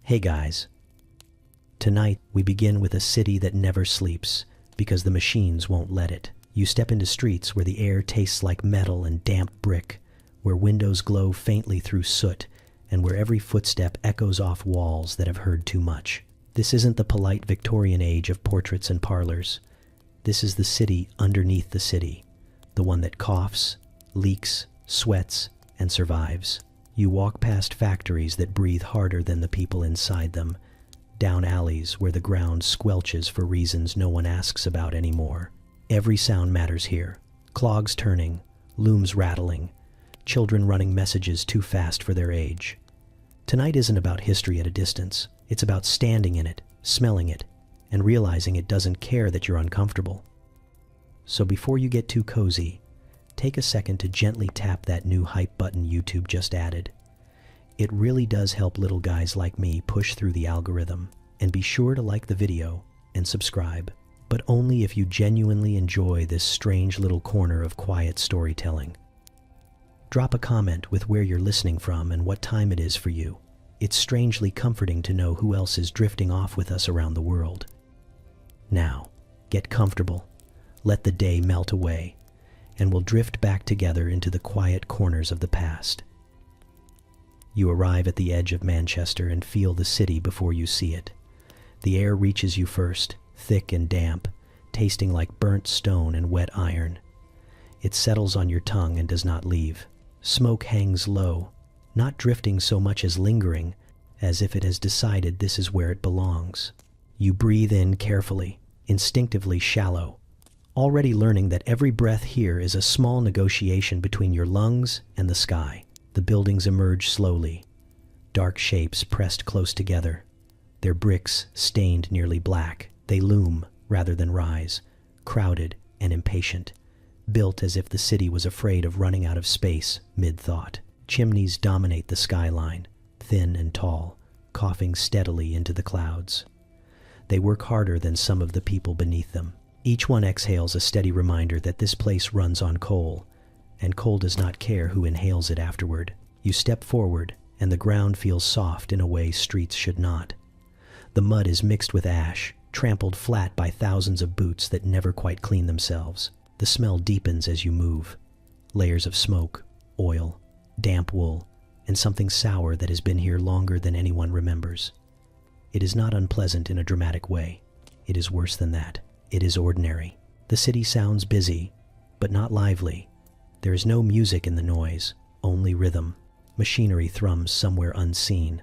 Hey guys, tonight we begin with a city that never sleeps because the machines won't let it. You step into streets where the air tastes like metal and damp brick, where windows glow faintly through soot, and where every footstep echoes off walls that have heard too much. This isn't the polite Victorian age of portraits and parlors. This is the city underneath the city, the one that coughs, leaks, sweats, and survives. You walk past factories that breathe harder than the people inside them, down alleys where the ground squelches for reasons no one asks about anymore. Every sound matters here. Clogs turning, looms rattling, children running messages too fast for their age. Tonight isn't about history at a distance. It's about standing in it, smelling it, and realizing it doesn't care that you're uncomfortable. So before you get too cozy, take a second to gently tap that new hype button YouTube just added. It really does help little guys like me push through the algorithm. And be sure to like the video and subscribe, but only if you genuinely enjoy this strange little corner of quiet storytelling. Drop a comment with where you're listening from and what time it is for you. It's strangely comforting to know who else is drifting off with us around the world. Now, get comfortable, let the day melt away, and we'll drift back together into the quiet corners of the past. You arrive at the edge of Manchester and feel the city before you see it. The air reaches you first, thick and damp, tasting like burnt stone and wet iron. It settles on your tongue and does not leave. Smoke hangs low, not drifting so much as lingering, as if it has decided this is where it belongs. You breathe in carefully, instinctively shallow, already learning that every breath here is a small negotiation between your lungs and the sky. The buildings emerge slowly, dark shapes pressed close together, their bricks stained nearly black. They loom rather than rise, crowded and impatient, built as if the city was afraid of running out of space mid-thought. Chimneys dominate the skyline, thin and tall, coughing steadily into the clouds. They work harder than some of the people beneath them. Each one exhales a steady reminder that this place runs on coal, and coal does not care who inhales it afterward. You step forward, and the ground feels soft in a way streets should not. The mud is mixed with ash, trampled flat by thousands of boots that never quite clean themselves. The smell deepens as you move. Layers of smoke, oil, damp wool, and something sour that has been here longer than anyone remembers. It is not unpleasant in a dramatic way. It is worse than that. It is ordinary. The city sounds busy, but not lively. There is no music in the noise, only rhythm. Machinery thrums somewhere unseen,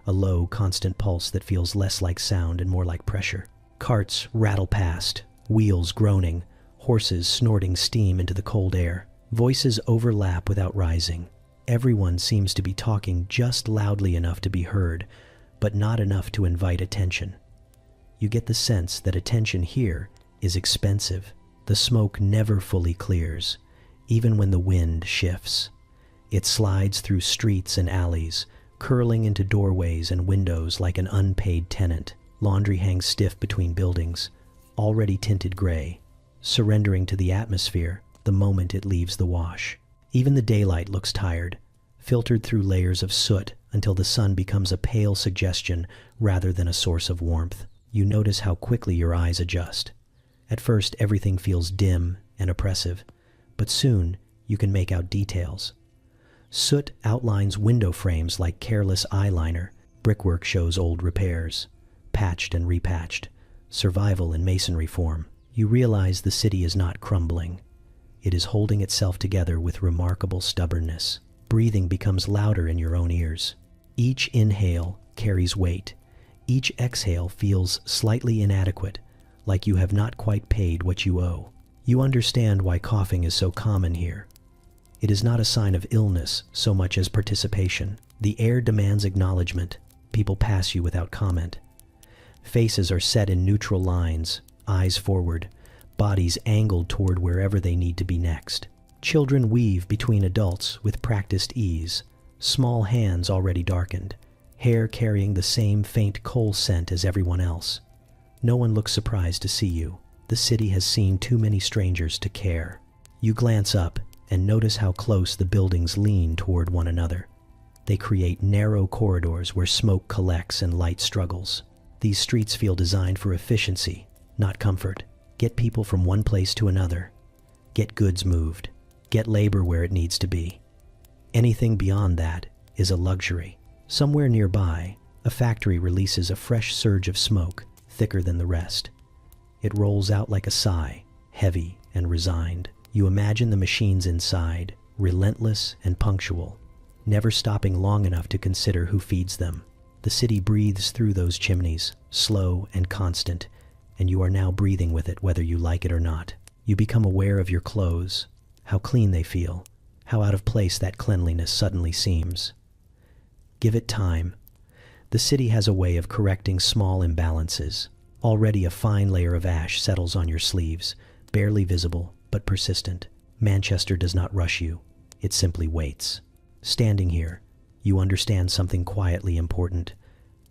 a low, constant pulse that feels less like sound and more like pressure. Carts rattle past, wheels groaning, horses snorting steam into the cold air. Voices overlap without rising. Everyone seems to be talking just loudly enough to be heard, but not enough to invite attention. You get the sense that attention here is expensive. The smoke never fully clears, even when the wind shifts. It slides through streets and alleys, curling into doorways and windows like an unpaid tenant. Laundry hangs stiff between buildings, already tinted gray, surrendering to the atmosphere the moment it leaves the wash. Even the daylight looks tired, filtered through layers of soot until the sun becomes a pale suggestion rather than a source of warmth. You notice how quickly your eyes adjust. At first, everything feels dim and oppressive, but soon you can make out details. Soot outlines window frames like careless eyeliner. Brickwork shows old repairs, patched and repatched, survival in masonry form. You realize the city is not crumbling. It is holding itself together with remarkable stubbornness. Breathing becomes louder in your own ears. Each inhale carries weight. Each exhale feels slightly inadequate, like you have not quite paid what you owe. You understand why coughing is so common here. It is not a sign of illness so much as participation. The air demands acknowledgement. People pass you without comment. Faces are set in neutral lines, eyes forward, bodies angled toward wherever they need to be next. Children weave between adults with practiced ease, small hands already darkened, hair carrying the same faint coal scent as everyone else. No one looks surprised to see you. The city has seen too many strangers to care. You glance up and notice how close the buildings lean toward one another. They create narrow corridors where smoke collects and light struggles. These streets feel designed for efficiency, not comfort. Get people from one place to another. Get goods moved. Get labor where it needs to be. Anything beyond that is a luxury. Somewhere nearby, a factory releases a fresh surge of smoke, thicker than the rest. It rolls out like a sigh, heavy and resigned. You imagine the machines inside, relentless and punctual, never stopping long enough to consider who feeds them. The city breathes through those chimneys, slow and constant, and you are now breathing with it whether you like it or not. You become aware of your clothes, how clean they feel, how out of place that cleanliness suddenly seems. Give it time. The city has a way of correcting small imbalances. Already a fine layer of ash settles on your sleeves, barely visible but persistent. Manchester does not rush you. It simply waits. Standing here, you understand something quietly important.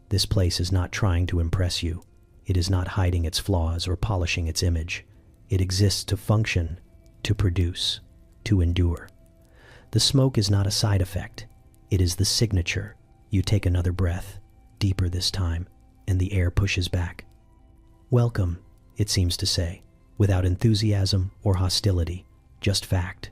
This place is not trying to impress you. It is not hiding its flaws or polishing its image. It exists to function, to produce, to endure. The smoke is not a side effect. It is the signature. You take another breath, deeper this time, and the air pushes back. Welcome, it seems to say, without enthusiasm or hostility, just fact.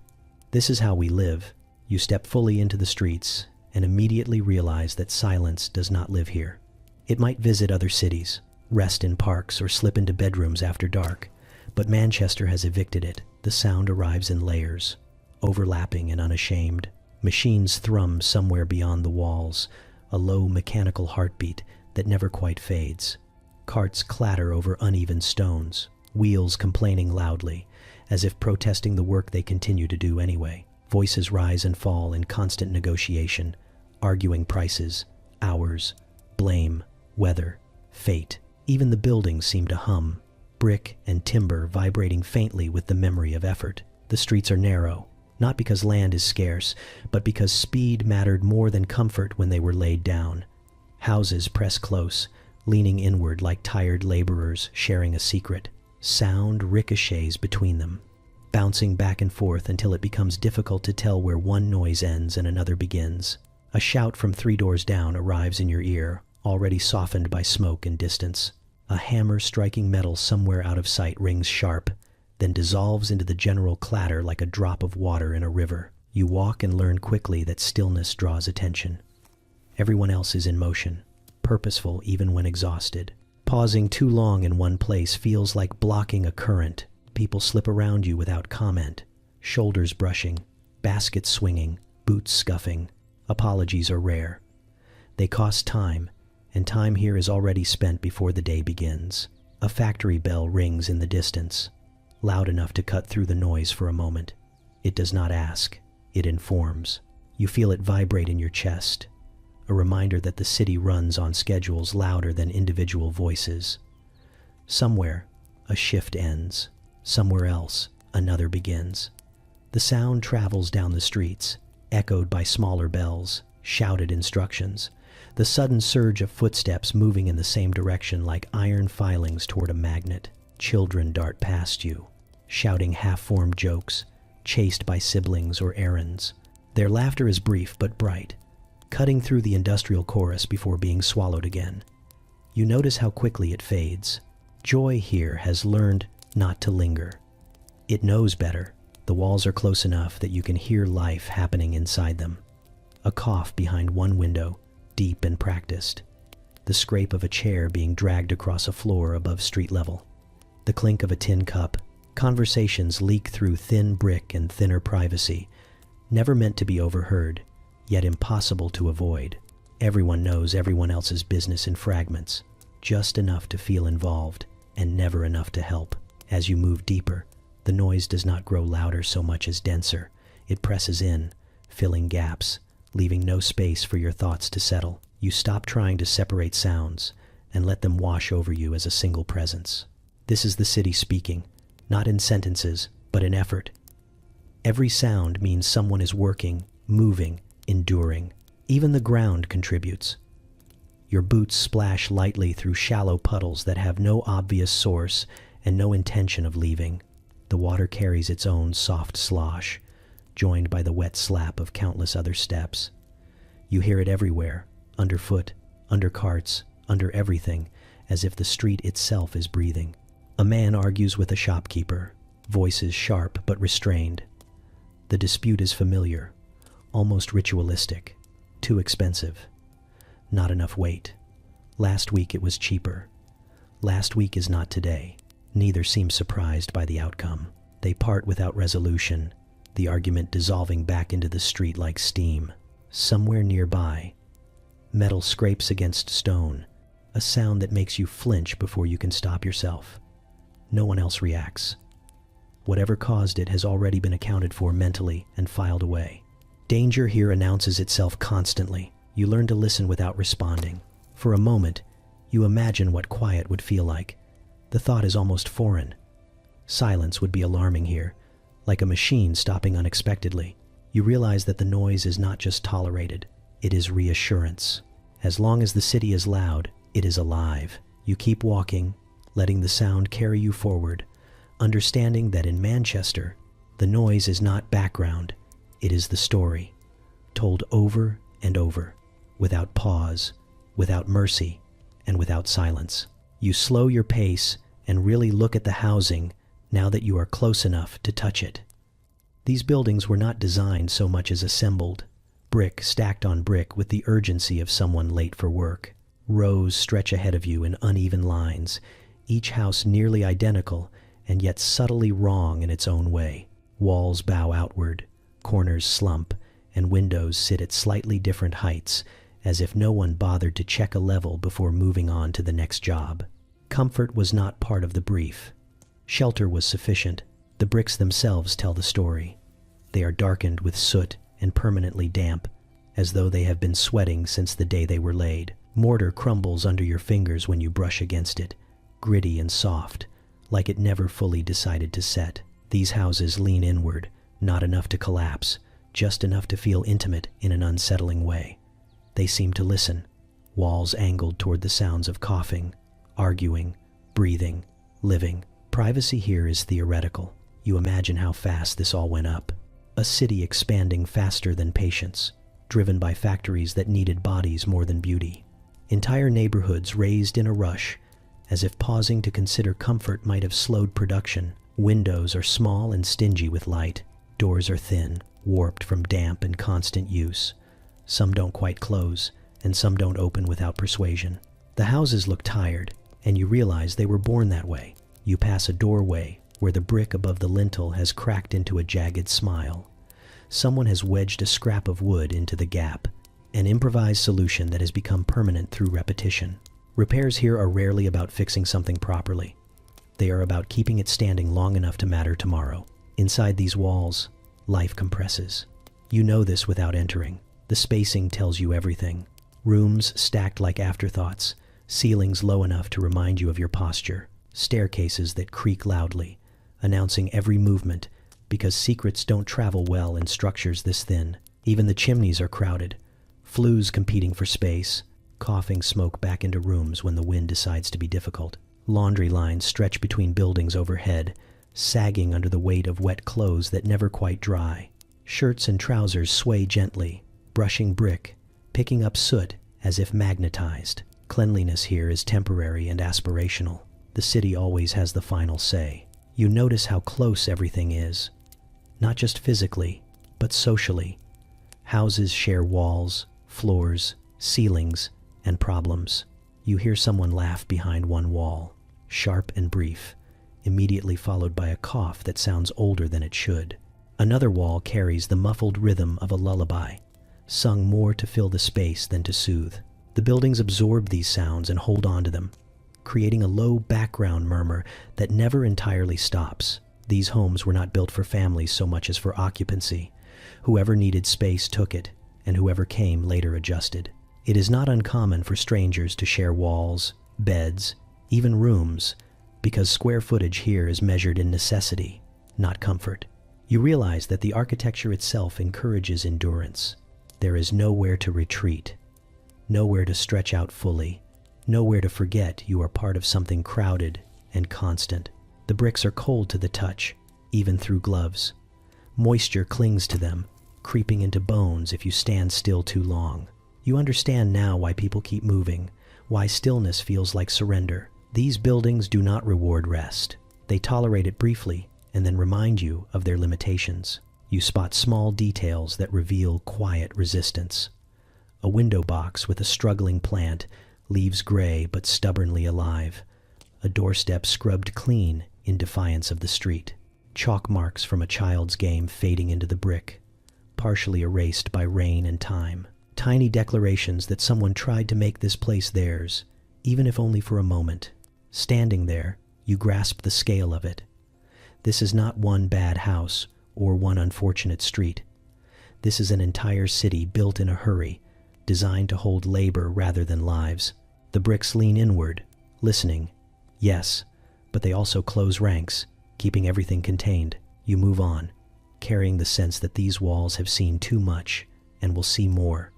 This is how we live. You step fully into the streets and immediately realize that silence does not live here. It might visit other cities, rest in parks, or slip into bedrooms after dark, but Manchester has evicted it. The sound arrives in layers, overlapping and unashamed. Machines thrum somewhere beyond the walls, a low mechanical heartbeat that never quite fades. Carts clatter over uneven stones, wheels complaining loudly, as if protesting the work they continue to do anyway. Voices rise and fall in constant negotiation, arguing prices, hours, blame, weather, fate. Even the buildings seem to hum, brick and timber vibrating faintly with the memory of effort. The streets are narrow, not because land is scarce, but because speed mattered more than comfort when they were laid down. Houses press close, leaning inward like tired laborers sharing a secret. Sound ricochets between them, bouncing back and forth until it becomes difficult to tell where one noise ends and another begins. A shout from 3 doors down arrives in your ear, already softened by smoke and distance. A hammer striking metal somewhere out of sight rings sharp, then dissolves into the general clatter like a drop of water in a river. You walk and learn quickly that stillness draws attention. Everyone else is in motion, purposeful even when exhausted. Pausing too long in one place feels like blocking a current. People slip around you without comment, shoulders brushing, baskets swinging, boots scuffing. Apologies are rare. They cost time, and time here is already spent before the day begins. A factory bell rings in the distance, loud enough to cut through the noise for a moment. It does not ask, it informs. You feel it vibrate in your chest, a reminder that the city runs on schedules louder than individual voices. Somewhere, a shift ends. Somewhere else, another begins. The sound travels down the streets, echoed by smaller bells, shouted instructions. The sudden surge of footsteps moving in the same direction like iron filings toward a magnet. Children dart past you, shouting half-formed jokes, chased by siblings or errands. Their laughter is brief but bright, cutting through the industrial chorus before being swallowed again. You notice how quickly it fades. Joy here has learned not to linger. It knows better. The walls are close enough that you can hear life happening inside them. A cough behind one window, deep and practiced. The scrape of a chair being dragged across a floor above street level. The clink of a tin cup. Conversations leak through thin brick and thinner privacy, never meant to be overheard, yet impossible to avoid. Everyone knows everyone else's business in fragments, just enough to feel involved, and never enough to help. As you move deeper, the noise does not grow louder so much as denser. It presses in, filling gaps, leaving no space for your thoughts to settle. You stop trying to separate sounds, and let them wash over you as a single presence. This is the city speaking, not in sentences, but in effort. Every sound means someone is working, moving, enduring. Even the ground contributes. Your boots splash lightly through shallow puddles that have no obvious source and no intention of leaving. The water carries its own soft slosh, joined by the wet slap of countless other steps. You hear it everywhere, underfoot, under carts, under everything, as if the street itself is breathing. A man argues with a shopkeeper, voices sharp but restrained. The dispute is familiar, almost ritualistic. Too expensive. Not enough weight. Last week it was cheaper. Last week is not today. Neither seems surprised by the outcome. They part without resolution, the argument dissolving back into the street like steam. Somewhere nearby, metal scrapes against stone, a sound that makes you flinch before you can stop yourself. No one else reacts. Whatever caused it has already been accounted for mentally and filed away. Danger here announces itself constantly. You learn to listen without responding. For a moment, you imagine what quiet would feel like. The thought is almost foreign. Silence would be alarming here, like a machine stopping unexpectedly. You realize that the noise is not just tolerated, it is reassurance. As long as the city is loud, it is alive. You keep walking, letting the sound carry you forward, understanding that in Manchester, the noise is not background, it is the story, told over and over, without pause, without mercy, and without silence. You slow your pace and really look at the housing now that you are close enough to touch it. These buildings were not designed so much as assembled, brick stacked on brick with the urgency of someone late for work. Rows stretch ahead of you in uneven lines, each house nearly identical and yet subtly wrong in its own way. Walls bow outward, corners slump, and windows sit at slightly different heights, as if no one bothered to check a level before moving on to the next job. Comfort was not part of the brief. Shelter was sufficient. The bricks themselves tell the story. They are darkened with soot and permanently damp, as though they have been sweating since the day they were laid. Mortar crumbles under your fingers when you brush against it, gritty and soft, like it never fully decided to set. These houses lean inward, not enough to collapse, just enough to feel intimate in an unsettling way. They seem to listen, walls angled toward the sounds of coughing, arguing, breathing, living. Privacy here is theoretical. You imagine how fast this all went up. A city expanding faster than patience, driven by factories that needed bodies more than beauty. Entire neighborhoods raised in a rush, as if pausing to consider comfort might have slowed production. Windows are small and stingy with light. Doors are thin, warped from damp and constant use. Some don't quite close, and some don't open without persuasion. The houses look tired, and you realize they were born that way. You pass a doorway where the brick above the lintel has cracked into a jagged smile. Someone has wedged a scrap of wood into the gap, an improvised solution that has become permanent through repetition. Repairs here are rarely about fixing something properly. They are about keeping it standing long enough to matter tomorrow. Inside these walls, life compresses. You know this without entering. The spacing tells you everything. Rooms stacked like afterthoughts, ceilings low enough to remind you of your posture, staircases that creak loudly, announcing every movement, because secrets don't travel well in structures this thin. Even the chimneys are crowded, flues competing for space, coughing smoke back into rooms when the wind decides to be difficult. Laundry lines stretch between buildings overhead, sagging under the weight of wet clothes that never quite dry. Shirts and trousers sway gently, brushing brick, picking up soot as if magnetized. Cleanliness here is temporary and aspirational. The city always has the final say. You notice how close everything is, not just physically, but socially. Houses share walls, floors, ceilings, and problems. You hear someone laugh behind one wall, sharp and brief, immediately followed by a cough that sounds older than it should. Another wall carries the muffled rhythm of a lullaby, sung more to fill the space than to soothe. The buildings absorb these sounds and hold on to them, creating a low background murmur that never entirely stops. These homes were not built for families so much as for occupancy. Whoever needed space took it, and whoever came later adjusted. It is not uncommon for strangers to share walls, beds, even rooms, because square footage here is measured in necessity, not comfort. You realize that the architecture itself encourages endurance. There is nowhere to retreat, nowhere to stretch out fully, nowhere to forget you are part of something crowded and constant. The bricks are cold to the touch, even through gloves. Moisture clings to them, creeping into bones if you stand still too long. You understand now why people keep moving, why stillness feels like surrender. These buildings do not reward rest. They tolerate it briefly and then remind you of their limitations. You spot small details that reveal quiet resistance. A window box with a struggling plant, leaves gray but stubbornly alive. A doorstep scrubbed clean in defiance of the street. Chalk marks from a child's game fading into the brick, partially erased by rain and time. Tiny declarations that someone tried to make this place theirs, even if only for a moment. Standing there, you grasp the scale of it. This is not one bad house or one unfortunate street. This is an entire city built in a hurry, designed to hold labor rather than lives. The bricks lean inward, listening. Yes, but they also close ranks, keeping everything contained. You move on, carrying the sense that these walls have seen too much and will see more,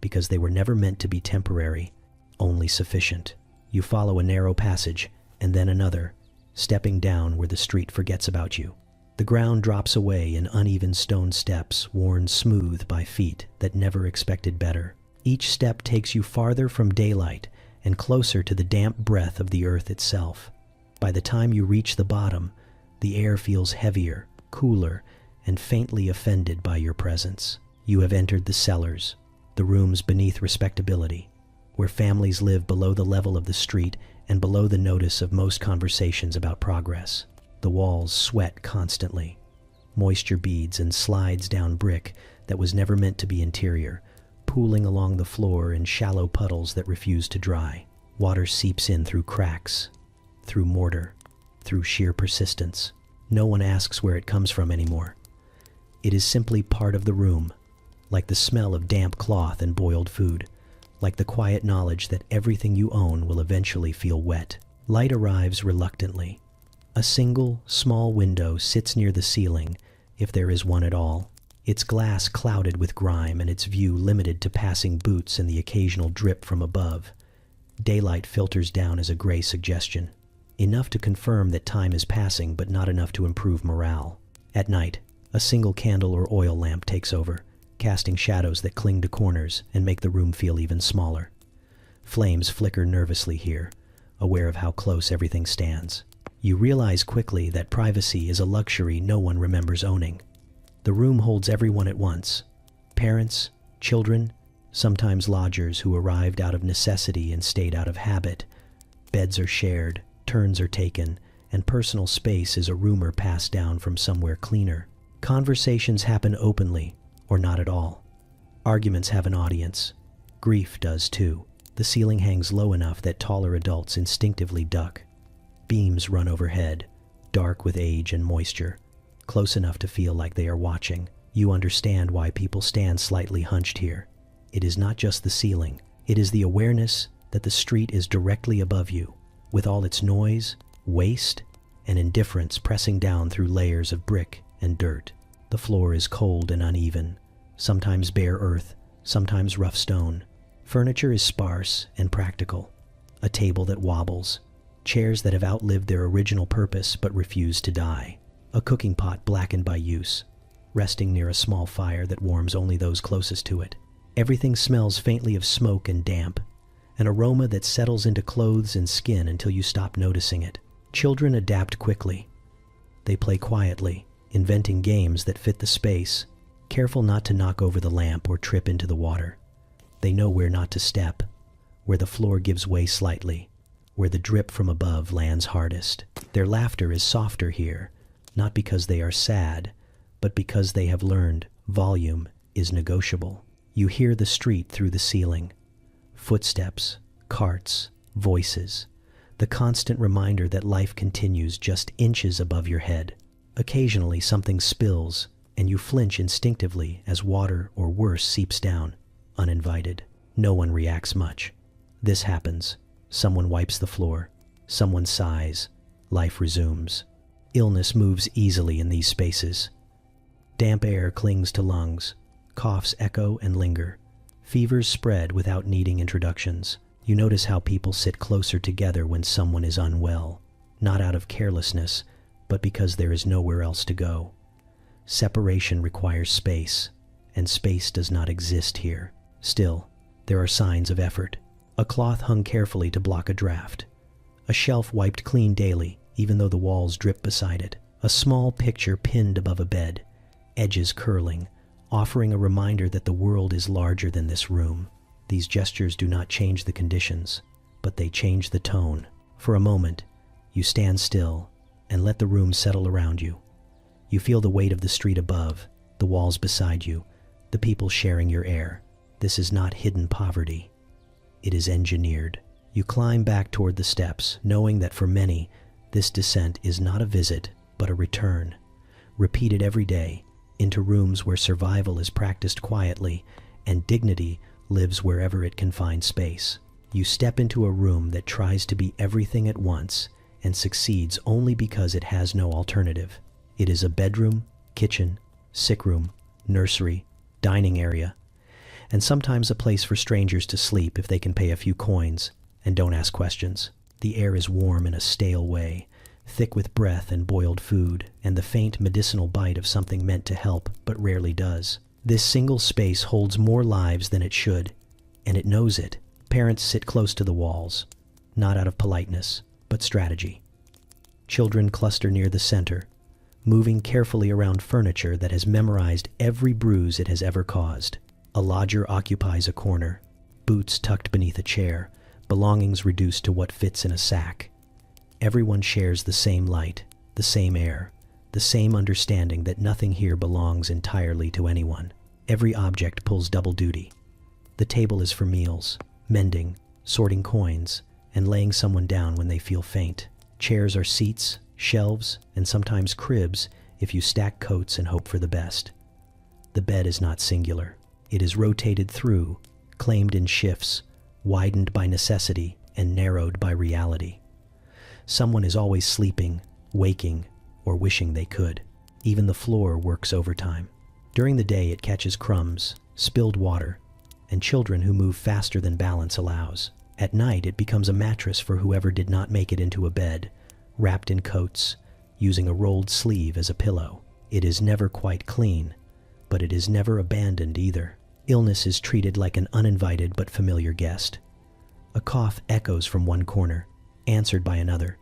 because they were never meant to be temporary, only sufficient. You follow a narrow passage, and then another, stepping down where the street forgets about you. The ground drops away in uneven stone steps worn smooth by feet that never expected better. Each step takes you farther from daylight and closer to the damp breath of the earth itself. By the time you reach the bottom, the air feels heavier, cooler, and faintly offended by your presence. You have entered the cellars, the rooms beneath respectability, where families live below the level of the street and below the notice of most conversations about progress. The walls sweat constantly. Moisture beads and slides down brick that was never meant to be interior, pooling along the floor in shallow puddles that refuse to dry. Water seeps in through cracks, through mortar, through sheer persistence. No one asks where it comes from anymore. It is simply part of the room, like the smell of damp cloth and boiled food, like the quiet knowledge that everything you own will eventually feel wet. Light arrives reluctantly. A single, small window sits near the ceiling, if there is one at all. Its glass clouded with grime and its view limited to passing boots and the occasional drip from above. Daylight filters down as a gray suggestion, enough to confirm that time is passing but not enough to improve morale. At night, a single candle or oil lamp takes over, casting shadows that cling to corners and make the room feel even smaller. Flames flicker nervously here, aware of how close everything stands. You realize quickly that privacy is a luxury no one remembers owning. The room holds everyone at once. Parents, children, sometimes lodgers who arrived out of necessity and stayed out of habit. Beds are shared, turns are taken, and personal space is a rumor passed down from somewhere cleaner. Conversations happen openly, or not at all. Arguments have an audience. Grief does too. The ceiling hangs low enough that taller adults instinctively duck. Beams run overhead, dark with age and moisture, close enough to feel like they are watching. You understand why people stand slightly hunched here. It is not just the ceiling. It is the awareness that the street is directly above you, with all its noise, waste, and indifference pressing down through layers of brick and dirt. The floor is cold and uneven, sometimes bare earth, sometimes rough stone. Furniture is sparse and practical. A table that wobbles, chairs that have outlived their original purpose but refuse to die. A cooking pot blackened by use, resting near a small fire that warms only those closest to it. Everything smells faintly of smoke and damp, an aroma that settles into clothes and skin until you stop noticing it. Children adapt quickly. They play quietly, inventing games that fit the space, careful not to knock over the lamp or trip into the water. They know where not to step, where the floor gives way slightly, where the drip from above lands hardest. Their laughter is softer here, not because they are sad, but because they have learned volume is negotiable. You hear the street through the ceiling. Footsteps, carts, voices. The constant reminder that life continues just inches above your head. Occasionally something spills, and you flinch instinctively as water or worse seeps down, uninvited. No one reacts much. This happens. Someone wipes the floor. Someone sighs. Life resumes. Illness moves easily in these spaces. Damp air clings to lungs. Coughs echo and linger. Fevers spread without needing introductions. You notice how people sit closer together when someone is unwell, not out of carelessness, but because there is nowhere else to go. Separation requires space, and space does not exist here. Still, there are signs of effort. A cloth hung carefully to block a draft. A shelf wiped clean daily, even though the walls drip beside it. A small picture pinned above a bed, edges curling, offering a reminder that the world is larger than this room. These gestures do not change the conditions, but they change the tone. For a moment, you stand still and let the room settle around you. You feel the weight of the street above, the walls beside you, the people sharing your air. This is not hidden poverty. It is engineered. You climb back toward the steps, knowing that for many, this descent is not a visit, but a return, repeated every day, into rooms where survival is practiced quietly and dignity lives wherever it can find space. You step into a room that tries to be everything at once and succeeds only because it has no alternative. It is a bedroom, kitchen, sick room, nursery, dining area, and sometimes a place for strangers to sleep if they can pay a few coins and don't ask questions. The air is warm in a stale way, thick with breath and boiled food, and the faint medicinal bite of something meant to help but rarely does. This single space holds more lives than it should, and it knows it. Parents sit close to the walls, not out of politeness, but strategy. Children cluster near the center, moving carefully around furniture that has memorized every bruise it has ever caused. A lodger occupies a corner, boots tucked beneath a chair, belongings reduced to what fits in a sack. Everyone shares the same light, the same air, the same understanding that nothing here belongs entirely to anyone. Every object pulls double duty. The table is for meals, mending, sorting coins, and laying someone down when they feel faint. Chairs are seats, shelves, and sometimes cribs if you stack coats and hope for the best. The bed is not singular. It is rotated through, claimed in shifts, widened by necessity and narrowed by reality. Someone is always sleeping, waking, or wishing they could. Even the floor works overtime. During the day it catches crumbs, spilled water, and children who move faster than balance allows. At night it becomes a mattress for whoever did not make it into a bed, wrapped in coats, using a rolled sleeve as a pillow. It is never quite clean, but it is never abandoned either. Illness is treated like an uninvited but familiar guest. A cough echoes from one corner, answered by another,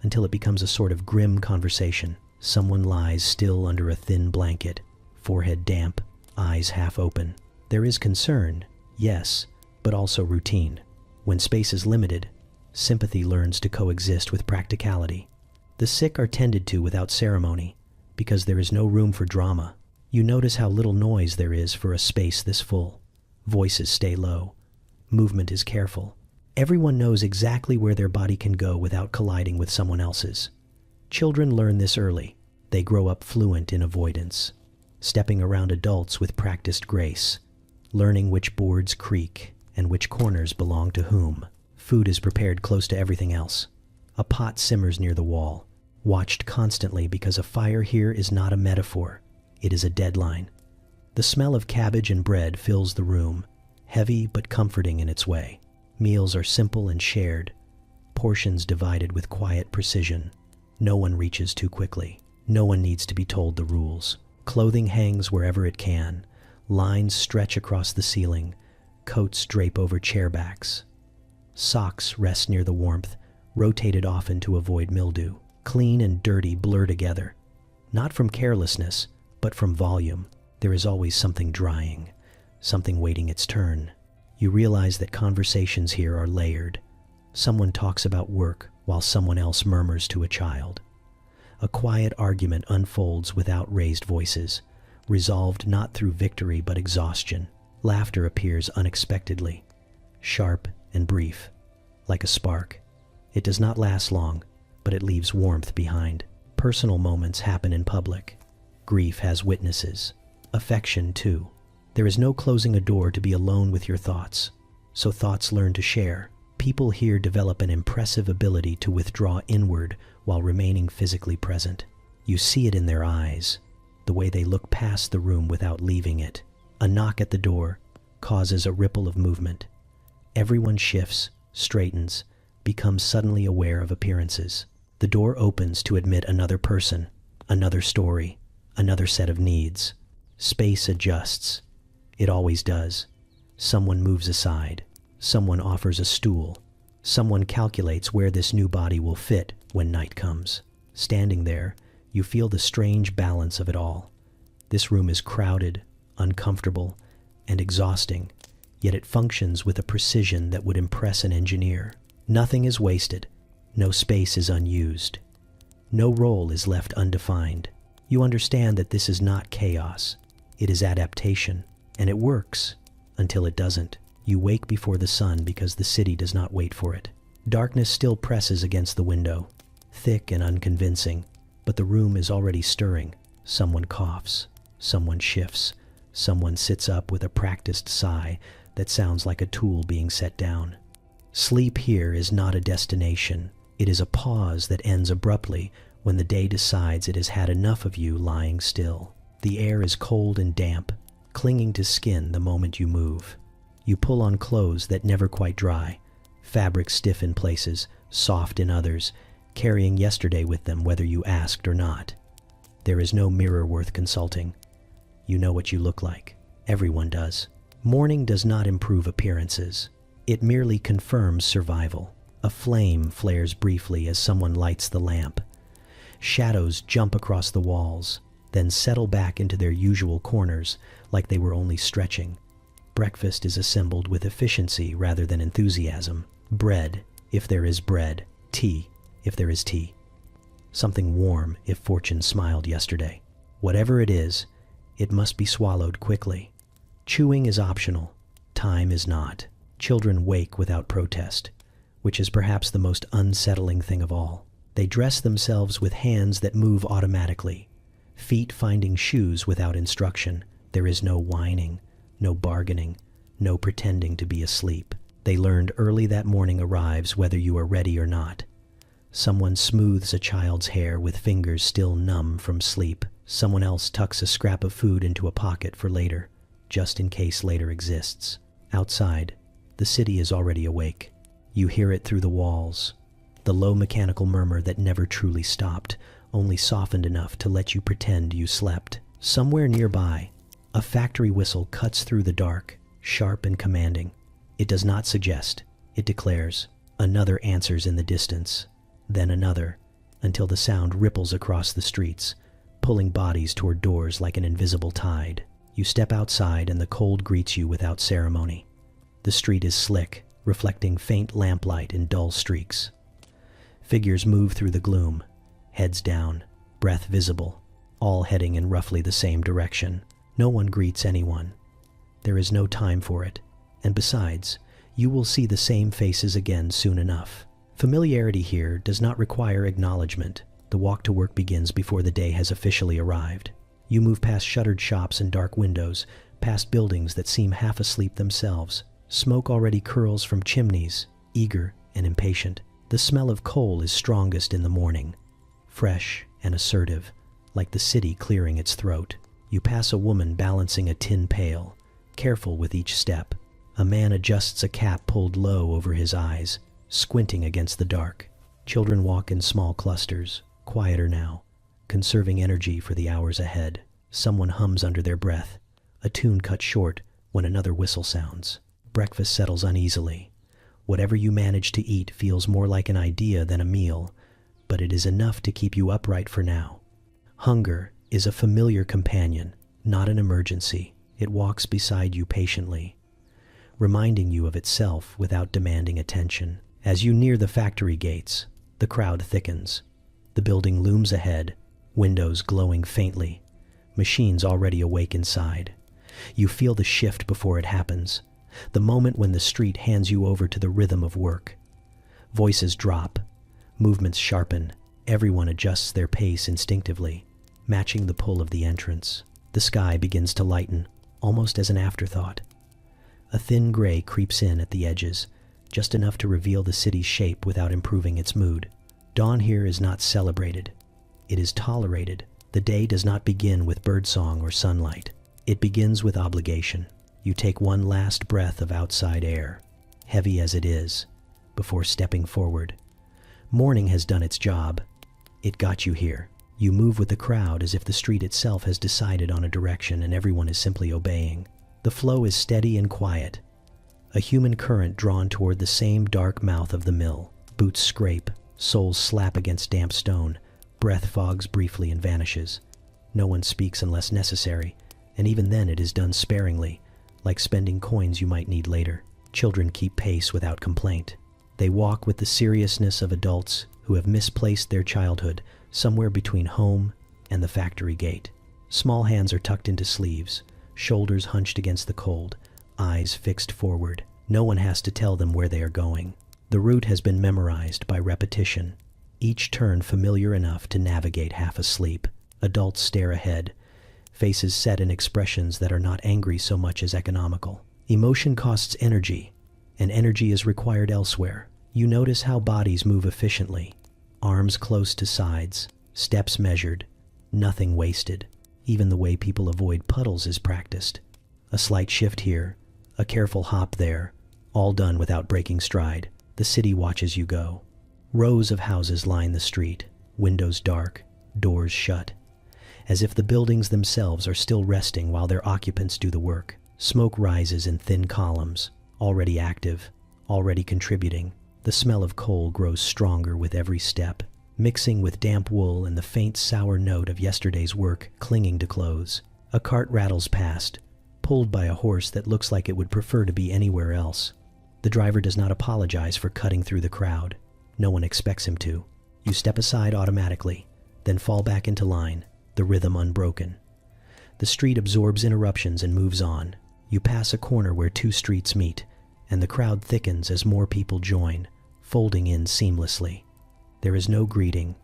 until it becomes a sort of grim conversation. Someone lies still under a thin blanket, forehead damp, eyes half open. There is concern, yes, but also routine. When space is limited, sympathy learns to coexist with practicality. The sick are tended to without ceremony, because there is no room for drama. You notice how little noise there is for a space this full. Voices stay low. Movement is careful. Everyone knows exactly where their body can go without colliding with someone else's. Children learn this early. They grow up fluent in avoidance, stepping around adults with practiced grace, learning which boards creak and which corners belong to whom. Food is prepared close to everything else. A pot simmers near the wall, watched constantly because a fire here is not a metaphor. It is a deadline. The smell of cabbage and bread fills the room, heavy but comforting in its way. Meals are simple and shared, portions divided with quiet precision. No one reaches too quickly. No one needs to be told the rules. Clothing hangs wherever it can. Lines stretch across the ceiling. Coats drape over chair backs. Socks rest near the warmth, rotated often to avoid mildew. Clean and dirty blur together. Not from carelessness, but from volume. There is always something drying, something waiting its turn. You realize that conversations here are layered. Someone talks about work while someone else murmurs to a child. A quiet argument unfolds without raised voices, resolved not through victory but exhaustion. Laughter appears unexpectedly, sharp and brief, like a spark. It does not last long, but it leaves warmth behind. Personal moments happen in public. Grief has witnesses. Affection, too. There is no closing a door to be alone with your thoughts, so thoughts learn to share. People here develop an impressive ability to withdraw inward while remaining physically present. You see it in their eyes, the way they look past the room without leaving it. A knock at the door causes a ripple of movement. Everyone shifts, straightens, becomes suddenly aware of appearances. The door opens to admit another person, another story, another set of needs. Space adjusts. It always does. Someone moves aside. Someone offers a stool. Someone calculates where this new body will fit when night comes. Standing there, you feel the strange balance of it all. This room is crowded, uncomfortable, and exhausting, yet it functions with a precision that would impress an engineer. Nothing is wasted. No space is unused. No role is left undefined. You understand that this is not chaos. It is adaptation, and it works until it doesn't. You wake before the sun because the city does not wait for it. Darkness still presses against the window, thick and unconvincing, but the room is already stirring. Someone coughs. Someone shifts. Someone sits up with a practiced sigh that sounds like a tool being set down. Sleep here is not a destination. It is a pause that ends abruptly when the day decides it has had enough of you lying still. The air is cold and damp, clinging to skin the moment you move. You pull on clothes that never quite dry, fabric stiff in places, soft in others, carrying yesterday with them whether you asked or not. There is no mirror worth consulting. You know what you look like. Everyone does. Morning does not improve appearances. It merely confirms survival. A flame flares briefly as someone lights the lamp. Shadows jump across the walls, then settle back into their usual corners like they were only stretching. Breakfast is assembled with efficiency rather than enthusiasm. Bread, if there is bread. Tea, if there is tea. Something warm if fortune smiled yesterday. Whatever it is, it must be swallowed quickly. Chewing is optional. Time is not. Children wake without protest, which is perhaps the most unsettling thing of all. They dress themselves with hands that move automatically, feet finding shoes without instruction. There is no whining, no bargaining, no pretending to be asleep. They learned early that morning arrives whether you are ready or not. Someone smooths a child's hair with fingers still numb from sleep. Someone else tucks a scrap of food into a pocket for later, just in case later exists. Outside, the city is already awake. You hear it through the walls. The low mechanical murmur that never truly stopped, only softened enough to let you pretend you slept. Somewhere nearby, a factory whistle cuts through the dark, sharp and commanding. It does not suggest, it declares. Another answers in the distance, then another, until the sound ripples across the streets, pulling bodies toward doors like an invisible tide. You step outside and the cold greets you without ceremony. The street is slick, reflecting faint lamplight in dull streaks. Figures move through the gloom, heads down, breath visible, all heading in roughly the same direction. No one greets anyone. There is no time for it, and besides, you will see the same faces again soon enough. Familiarity here does not require acknowledgement. The walk to work begins before the day has officially arrived. You move past shuttered shops and dark windows, past buildings that seem half asleep themselves. Smoke already curls from chimneys, eager and impatient. The smell of coal is strongest in the morning, fresh and assertive, like the city clearing its throat. You pass a woman balancing a tin pail, careful with each step. A man adjusts a cap pulled low over his eyes, squinting against the dark. Children walk in small clusters, quieter now, conserving energy for the hours ahead. Someone hums under their breath, a tune cut short when another whistle sounds. Breakfast settles uneasily. Whatever you manage to eat feels more like an idea than a meal, but it is enough to keep you upright for now. Hunger is a familiar companion, not an emergency. It walks beside you patiently, reminding you of itself without demanding attention. As you near the factory gates, the crowd thickens. The building looms ahead, windows glowing faintly, machines already awake inside. You feel the shift before it happens, the moment when the street hands you over to the rhythm of work. Voices drop, movements sharpen, everyone adjusts their pace instinctively, matching the pull of the entrance. The sky begins to lighten, almost as an afterthought. A thin gray creeps in at the edges, just enough to reveal the city's shape without improving its mood. Dawn here is not celebrated. It is tolerated. The day does not begin with birdsong or sunlight. It begins with obligation. You take one last breath of outside air, heavy as it is, before stepping forward. Morning has done its job. It got you here. You move with the crowd as if the street itself has decided on a direction and everyone is simply obeying. The flow is steady and quiet, A human current drawn toward the same dark mouth of the mill. Boots scrape, soles slap against damp stone, breath fogs briefly and vanishes. No one speaks unless necessary, and even then it is done sparingly, like spending coins you might need later. Children keep pace without complaint. They walk with the seriousness of adults who have misplaced their childhood somewhere between home and the factory gate. Small hands are tucked into sleeves, shoulders hunched against the cold, eyes fixed forward. No one has to tell them where they are going. The route has been memorized by repetition, each turn familiar enough to navigate half asleep. Adults stare ahead, faces set in expressions that are not angry so much as economical. Emotion costs energy, and energy is required elsewhere. You notice how bodies move efficiently, arms close to sides, steps measured, nothing wasted. Even the way people avoid puddles is practiced. A slight shift here, a careful hop there, all done without breaking stride. The city watches you go. Rows of houses line the street, windows dark, doors shut, as if the buildings themselves are still resting while their occupants do the work. Smoke rises in thin columns, already active, already contributing. The smell of coal grows stronger with every step, mixing with damp wool and the faint sour note of yesterday's work clinging to clothes. A cart rattles past, pulled by a horse that looks like it would prefer to be anywhere else. The driver does not apologize for cutting through the crowd. No one expects him to. You step aside automatically, then fall back into line, the rhythm unbroken. The street absorbs interruptions and moves on. You pass a corner where two streets meet, and the crowd thickens as more people join, folding in seamlessly. There is no greeting,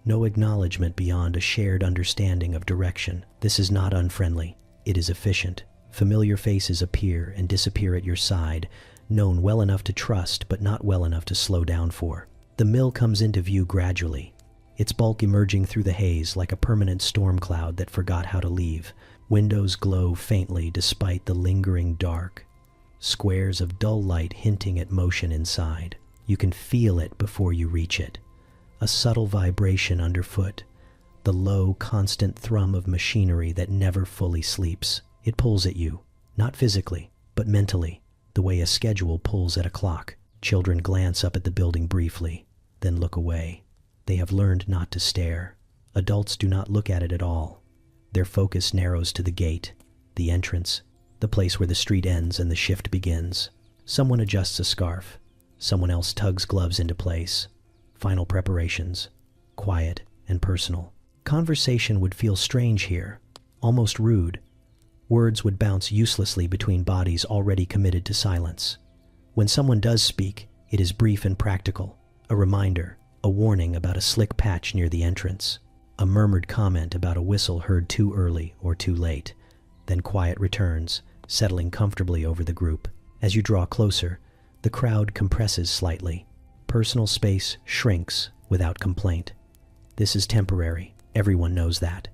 no acknowledgement beyond a shared understanding of direction. This is not unfriendly. It is efficient. Familiar faces appear and disappear at your side, known well enough to trust but not well enough to slow down for. The mill comes into view gradually, its bulk emerging through the haze like a permanent storm cloud that forgot how to leave. Windows glow faintly despite the lingering dark, squares of dull light hinting at motion inside. You can feel it before you reach it. A subtle vibration underfoot, the low, constant thrum of machinery that never fully sleeps. It pulls at you, not physically, but mentally, the way a schedule pulls at a clock. Children glance up at the building briefly, then look away. They have learned not to stare. Adults do not look at it at all. Their focus narrows to the gate, the entrance, the place where the street ends and the shift begins. Someone adjusts a scarf. Someone else tugs gloves into place. Final preparations, quiet and personal. Conversation would feel strange here, almost rude. Words would bounce uselessly between bodies already committed to silence. When someone does speak, it is brief and practical, a reminder, a warning about a slick patch near the entrance, a murmured comment about a whistle heard too early or too late. Then quiet returns, settling comfortably over the group. As you draw closer, the crowd compresses slightly. Personal space shrinks without complaint. This is temporary. Everyone knows that.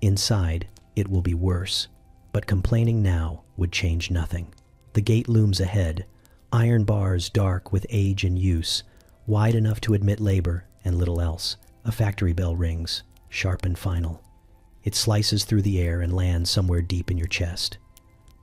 Inside, it will be worse. But complaining now would change nothing. The gate looms ahead, iron bars dark with age and use, wide enough to admit labor and little else. A factory bell rings, sharp and final. It slices through the air and lands somewhere deep in your chest.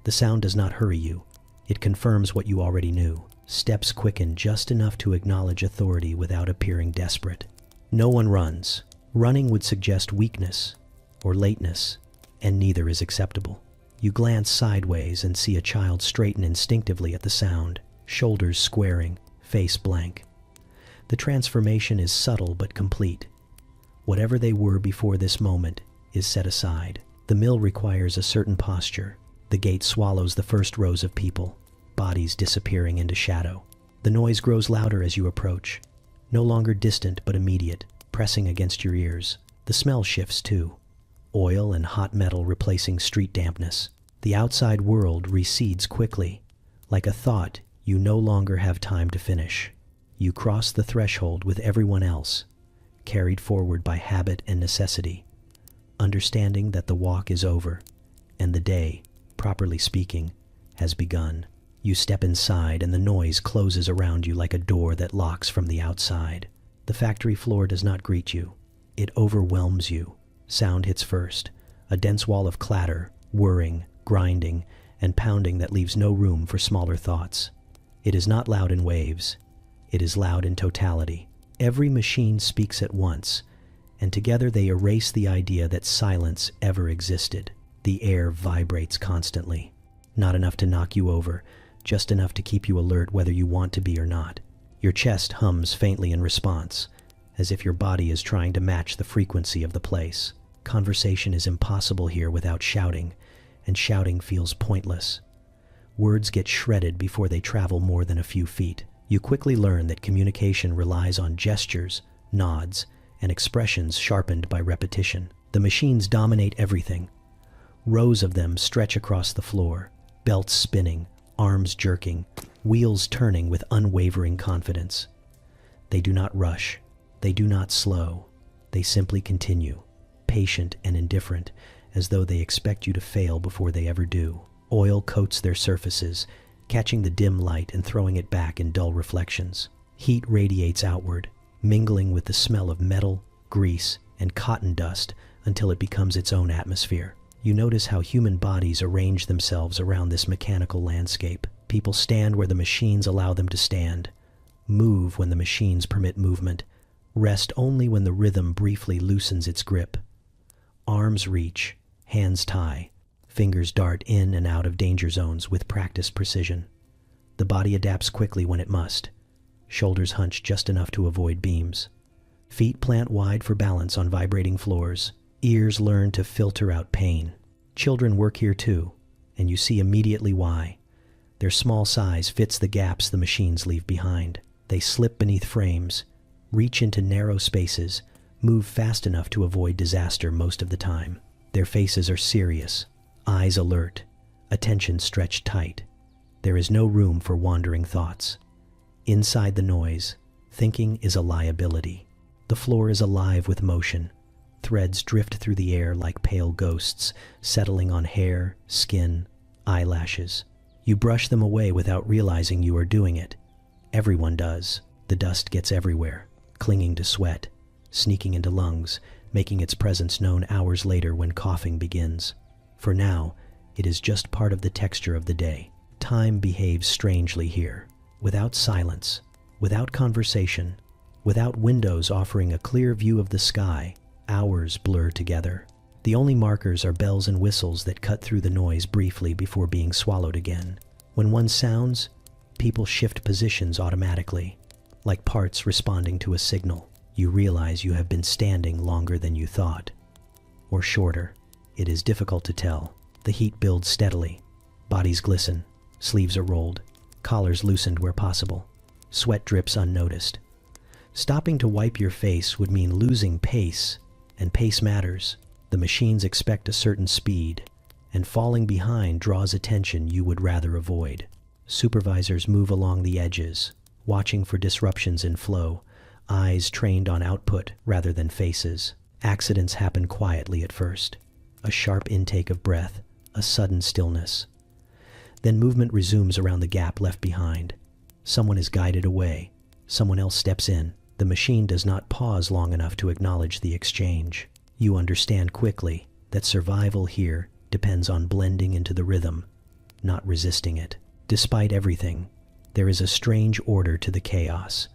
The sound does not hurry you. It confirms what you already knew. Steps quicken just enough to acknowledge authority without appearing desperate. No one runs. Running would suggest weakness or lateness, and neither is acceptable. You glance sideways and see a child straighten instinctively at the sound, shoulders squaring, face blank. The transformation is subtle but complete. Whatever they were before this moment is set aside. The mill requires a certain posture. The gate swallows the first rows of people, bodies disappearing into shadow. The noise grows louder as you approach, no longer distant but immediate, pressing against your ears. The smell shifts too. Oil and hot metal replacing street dampness. The outside world recedes quickly, like a thought you no longer have time to finish. You cross the threshold with everyone else, carried forward by habit and necessity, understanding that the walk is over, and the day, properly speaking, has begun. You step inside and the noise closes around you like a door that locks from the outside. The factory floor does not greet you. It overwhelms you. Sound hits first, a dense wall of clatter, whirring, grinding, and pounding that leaves no room for smaller thoughts. It is not loud in waves. It is loud in totality. Every machine speaks at once, and together they erase the idea that silence ever existed. The air vibrates constantly. Not enough to knock you over, just enough to keep you alert whether you want to be or not. Your chest hums faintly in response, as if your body is trying to match the frequency of the place. Conversation is impossible here without shouting, and shouting feels pointless. Words get shredded before they travel more than a few feet. You quickly learn that communication relies on gestures, nods, and expressions sharpened by repetition. The machines dominate everything. Rows of them stretch across the floor, belts spinning, arms jerking, wheels turning with unwavering confidence. They do not rush. They do not slow. They simply continue, patient and indifferent, as though they expect you to fail before they ever do. Oil coats their surfaces, catching the dim light and throwing it back in dull reflections. Heat radiates outward, mingling with the smell of metal, grease, and cotton dust until it becomes its own atmosphere. You notice how human bodies arrange themselves around this mechanical landscape. People stand where the machines allow them to stand, move when the machines permit movement, rest only when the rhythm briefly loosens its grip. Arms reach, hands tie, fingers dart in and out of danger zones with practiced precision. The body adapts quickly when it must. Shoulders hunch just enough to avoid beams. Feet plant wide for balance on vibrating floors. Ears learn to filter out pain. Children work here too, and you see immediately why. Their small size fits the gaps the machines leave behind. They slip beneath frames, reach into narrow spaces, move fast enough to avoid disaster most of the time. Their faces are serious, eyes alert, attention stretched tight. There is no room for wandering thoughts. Inside the noise, thinking is a liability. The floor is alive with motion. Threads drift through the air like pale ghosts, settling on hair, skin, eyelashes. You brush them away without realizing you are doing it. Everyone does. The dust gets everywhere, clinging to sweat, sneaking into lungs, making its presence known hours later when coughing begins. For now, it is just part of the texture of the day. Time behaves strangely here. Without silence, without conversation, without windows offering a clear view of the sky, hours blur together. The only markers are bells and whistles that cut through the noise briefly before being swallowed again. When one sounds, people shift positions automatically, like parts responding to a signal. You realize you have been standing longer than you thought. Or shorter. It is difficult to tell. The heat builds steadily. Bodies glisten. Sleeves are rolled. Collars loosened where possible. Sweat drips unnoticed. Stopping to wipe your face would mean losing pace, and pace matters. The machines expect a certain speed, and falling behind draws attention you would rather avoid. Supervisors move along the edges, watching for disruptions in flow, eyes trained on output rather than faces. Accidents happen quietly at first. A sharp intake of breath, a sudden stillness. Then movement resumes around the gap left behind. Someone is guided away. Someone else steps in. The machine does not pause long enough to acknowledge the exchange. You understand quickly that survival here depends on blending into the rhythm, not resisting it. Despite everything, there is a strange order to the chaos.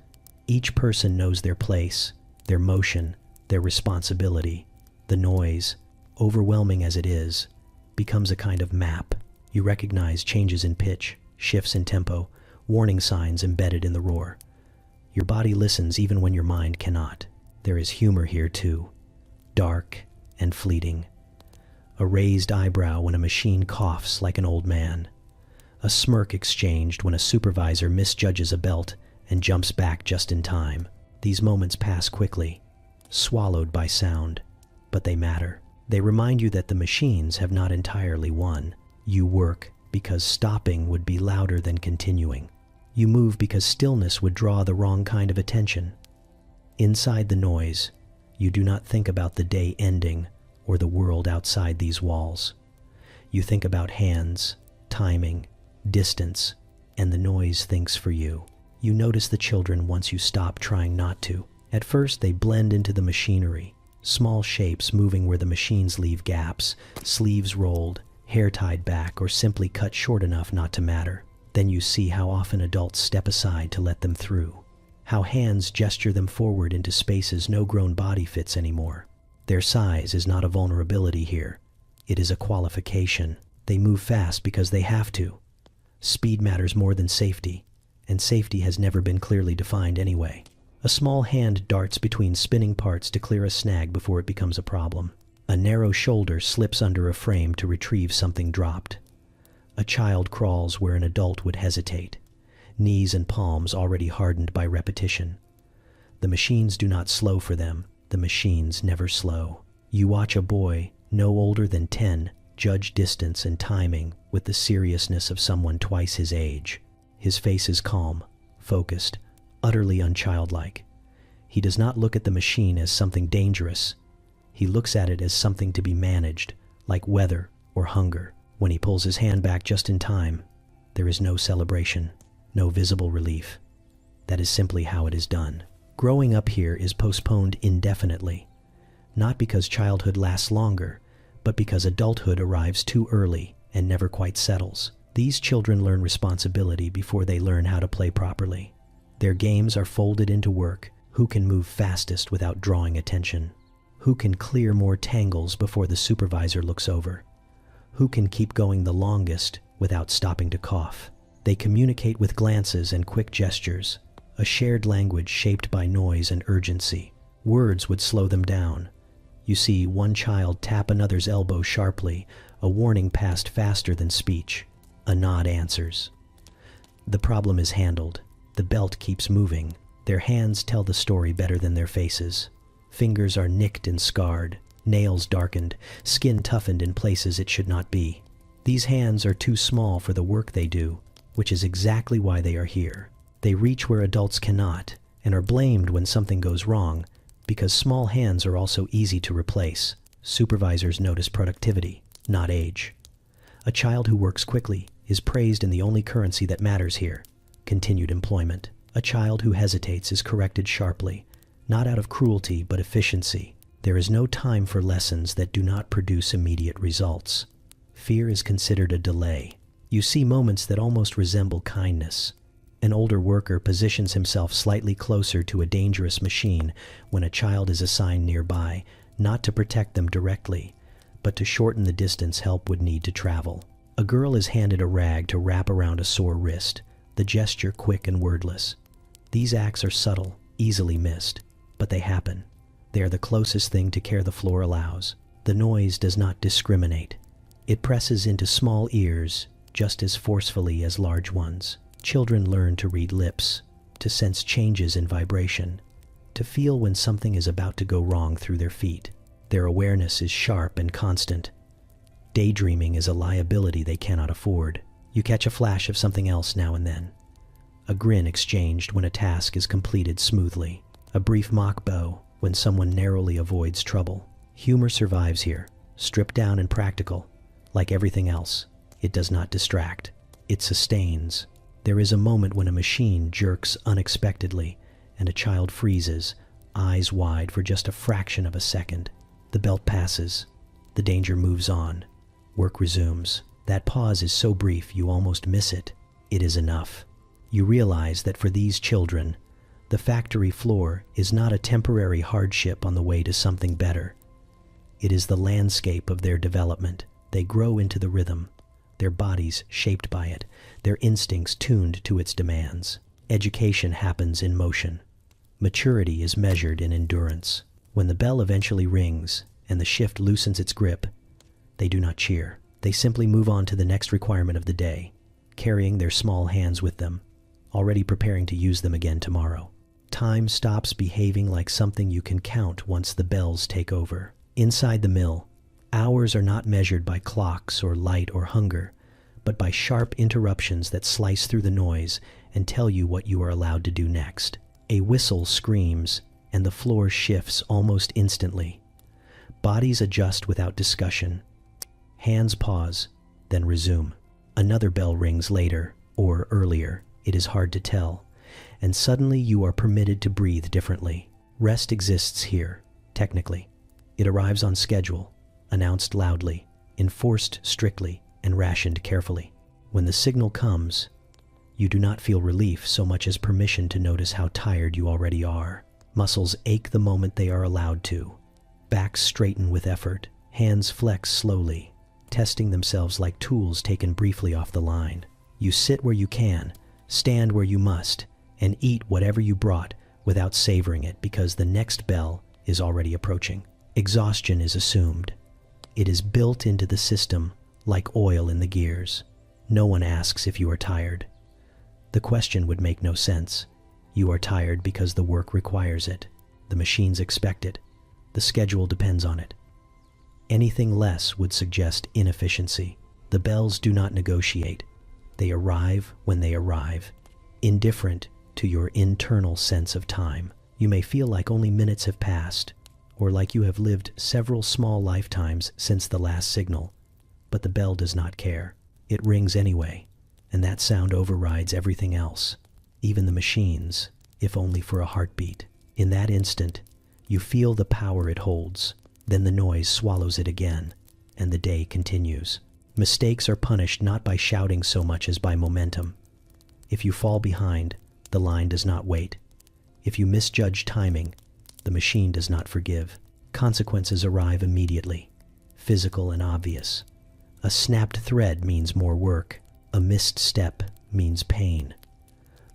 Each person knows their place, their motion, their responsibility. The noise, overwhelming as it is, becomes a kind of map. You recognize changes in pitch, shifts in tempo, warning signs embedded in the roar. Your body listens even when your mind cannot. There is humor here too, dark and fleeting. A raised eyebrow when a machine coughs like an old man. A smirk exchanged when a supervisor misjudges a belt and jumps back just in time. These moments pass quickly, swallowed by sound, but they matter. They remind you that the machines have not entirely won. You work because stopping would be louder than continuing. You move because stillness would draw the wrong kind of attention. Inside the noise, you do not think about the day ending or the world outside these walls. You think about hands, timing, distance, and the noise thinks for you. You notice the children once you stop trying not to. At first, they blend into the machinery, small shapes moving where the machines leave gaps, sleeves rolled, hair tied back, or simply cut short enough not to matter. Then you see how often adults step aside to let them through. How hands gesture them forward into spaces no grown body fits anymore. Their size is not a vulnerability here. It is a qualification. They move fast because they have to. Speed matters more than safety, and safety has never been clearly defined anyway. A small hand darts between spinning parts to clear a snag before it becomes a problem. A narrow shoulder slips under a frame to retrieve something dropped. A child crawls where an adult would hesitate, knees and palms already hardened by repetition. The machines do not slow for them. The machines never slow. You watch a boy, no older than 10, judge distance and timing with the seriousness of someone twice his age. His face is calm, focused, utterly unchildlike. He does not look at the machine as something dangerous. He looks at it as something to be managed, like weather or hunger. When he pulls his hand back just in time, there is no celebration, no visible relief. That is simply how it is done. Growing up here is postponed indefinitely, not because childhood lasts longer, but because adulthood arrives too early and never quite settles. These children learn responsibility before they learn how to play properly. Their games are folded into work. Who can move fastest without drawing attention? Who can clear more tangles before the supervisor looks over? Who can keep going the longest without stopping to cough? They communicate with glances and quick gestures, a shared language shaped by noise and urgency. Words would slow them down. You see one child tap another's elbow sharply, a warning passed faster than speech. A nod answers. The problem is handled. The belt keeps moving. Their hands tell the story better than their faces. Fingers are nicked and scarred, nails darkened, skin toughened in places it should not be. These hands are too small for the work they do, which is exactly why they are here. They reach where adults cannot, and are blamed when something goes wrong, because small hands are also easy to replace. Supervisors notice productivity, not age. A child who works quickly is praised in the only currency that matters here, continued employment. A child who hesitates is corrected sharply, not out of cruelty but efficiency. There is no time for lessons that do not produce immediate results. Fear is considered a delay. You see moments that almost resemble kindness. An older worker positions himself slightly closer to a dangerous machine when a child is assigned nearby, not to protect them directly, but to shorten the distance help would need to travel. A girl is handed a rag to wrap around a sore wrist, the gesture quick and wordless. These acts are subtle, easily missed, but they happen. They are the closest thing to care the floor allows. The noise does not discriminate. It presses into small ears just as forcefully as large ones. Children learn to read lips, to sense changes in vibration, to feel when something is about to go wrong through their feet. Their awareness is sharp and constant. Daydreaming is a liability they cannot afford. You catch a flash of something else now and then. A grin exchanged when a task is completed smoothly. A brief mock bow when someone narrowly avoids trouble. Humor survives here, stripped down and practical. Like everything else, it does not distract. It sustains. There is a moment when a machine jerks unexpectedly and a child freezes, eyes wide for just a fraction of a second. The belt passes. The danger moves on. Work resumes. That pause is so brief you almost miss it. It is enough. You realize that for these children, the factory floor is not a temporary hardship on the way to something better. It is the landscape of their development. They grow into the rhythm, their bodies shaped by it, their instincts tuned to its demands. Education happens in motion. Maturity is measured in endurance. When the bell eventually rings and the shift loosens its grip, they do not cheer. They simply move on to the next requirement of the day, carrying their small hands with them, already preparing to use them again tomorrow. Time stops behaving like something you can count once the bells take over. Inside the mill, hours are not measured by clocks or light or hunger, but by sharp interruptions that slice through the noise and tell you what you are allowed to do next. A whistle screams, and the floor shifts almost instantly. Bodies adjust without discussion. Hands pause, then resume. Another bell rings later, or earlier, it is hard to tell, and suddenly you are permitted to breathe differently. Rest exists here, technically. It arrives on schedule, announced loudly, enforced strictly, and rationed carefully. When the signal comes, You do not feel relief so much as permission to notice how tired you already are. Muscles ache the moment they are allowed to. Backs straighten with effort. Hands flex slowly, testing themselves like tools taken briefly off the line. You sit where you can, stand where you must, and eat whatever you brought without savoring it because the next bell is already approaching. Exhaustion is assumed. It is built into the system like oil in the gears. No one asks if you are tired. The question would make no sense. You are tired because the work requires it. The machines expect it. The schedule depends on it. Anything less would suggest inefficiency. The bells do not negotiate. They arrive when they arrive, indifferent to your internal sense of time. You may feel like only minutes have passed, or like you have lived several small lifetimes since the last signal, but the bell does not care. It rings anyway, and that sound overrides everything else, even the machines, if only for a heartbeat. In that instant, you feel the power it holds. Then the noise swallows it again, and the day continues. Mistakes are punished not by shouting so much as by momentum. If you fall behind, the line does not wait. If you misjudge timing, the machine does not forgive. Consequences arrive immediately, physical and obvious. A snapped thread means more work. A missed step means pain.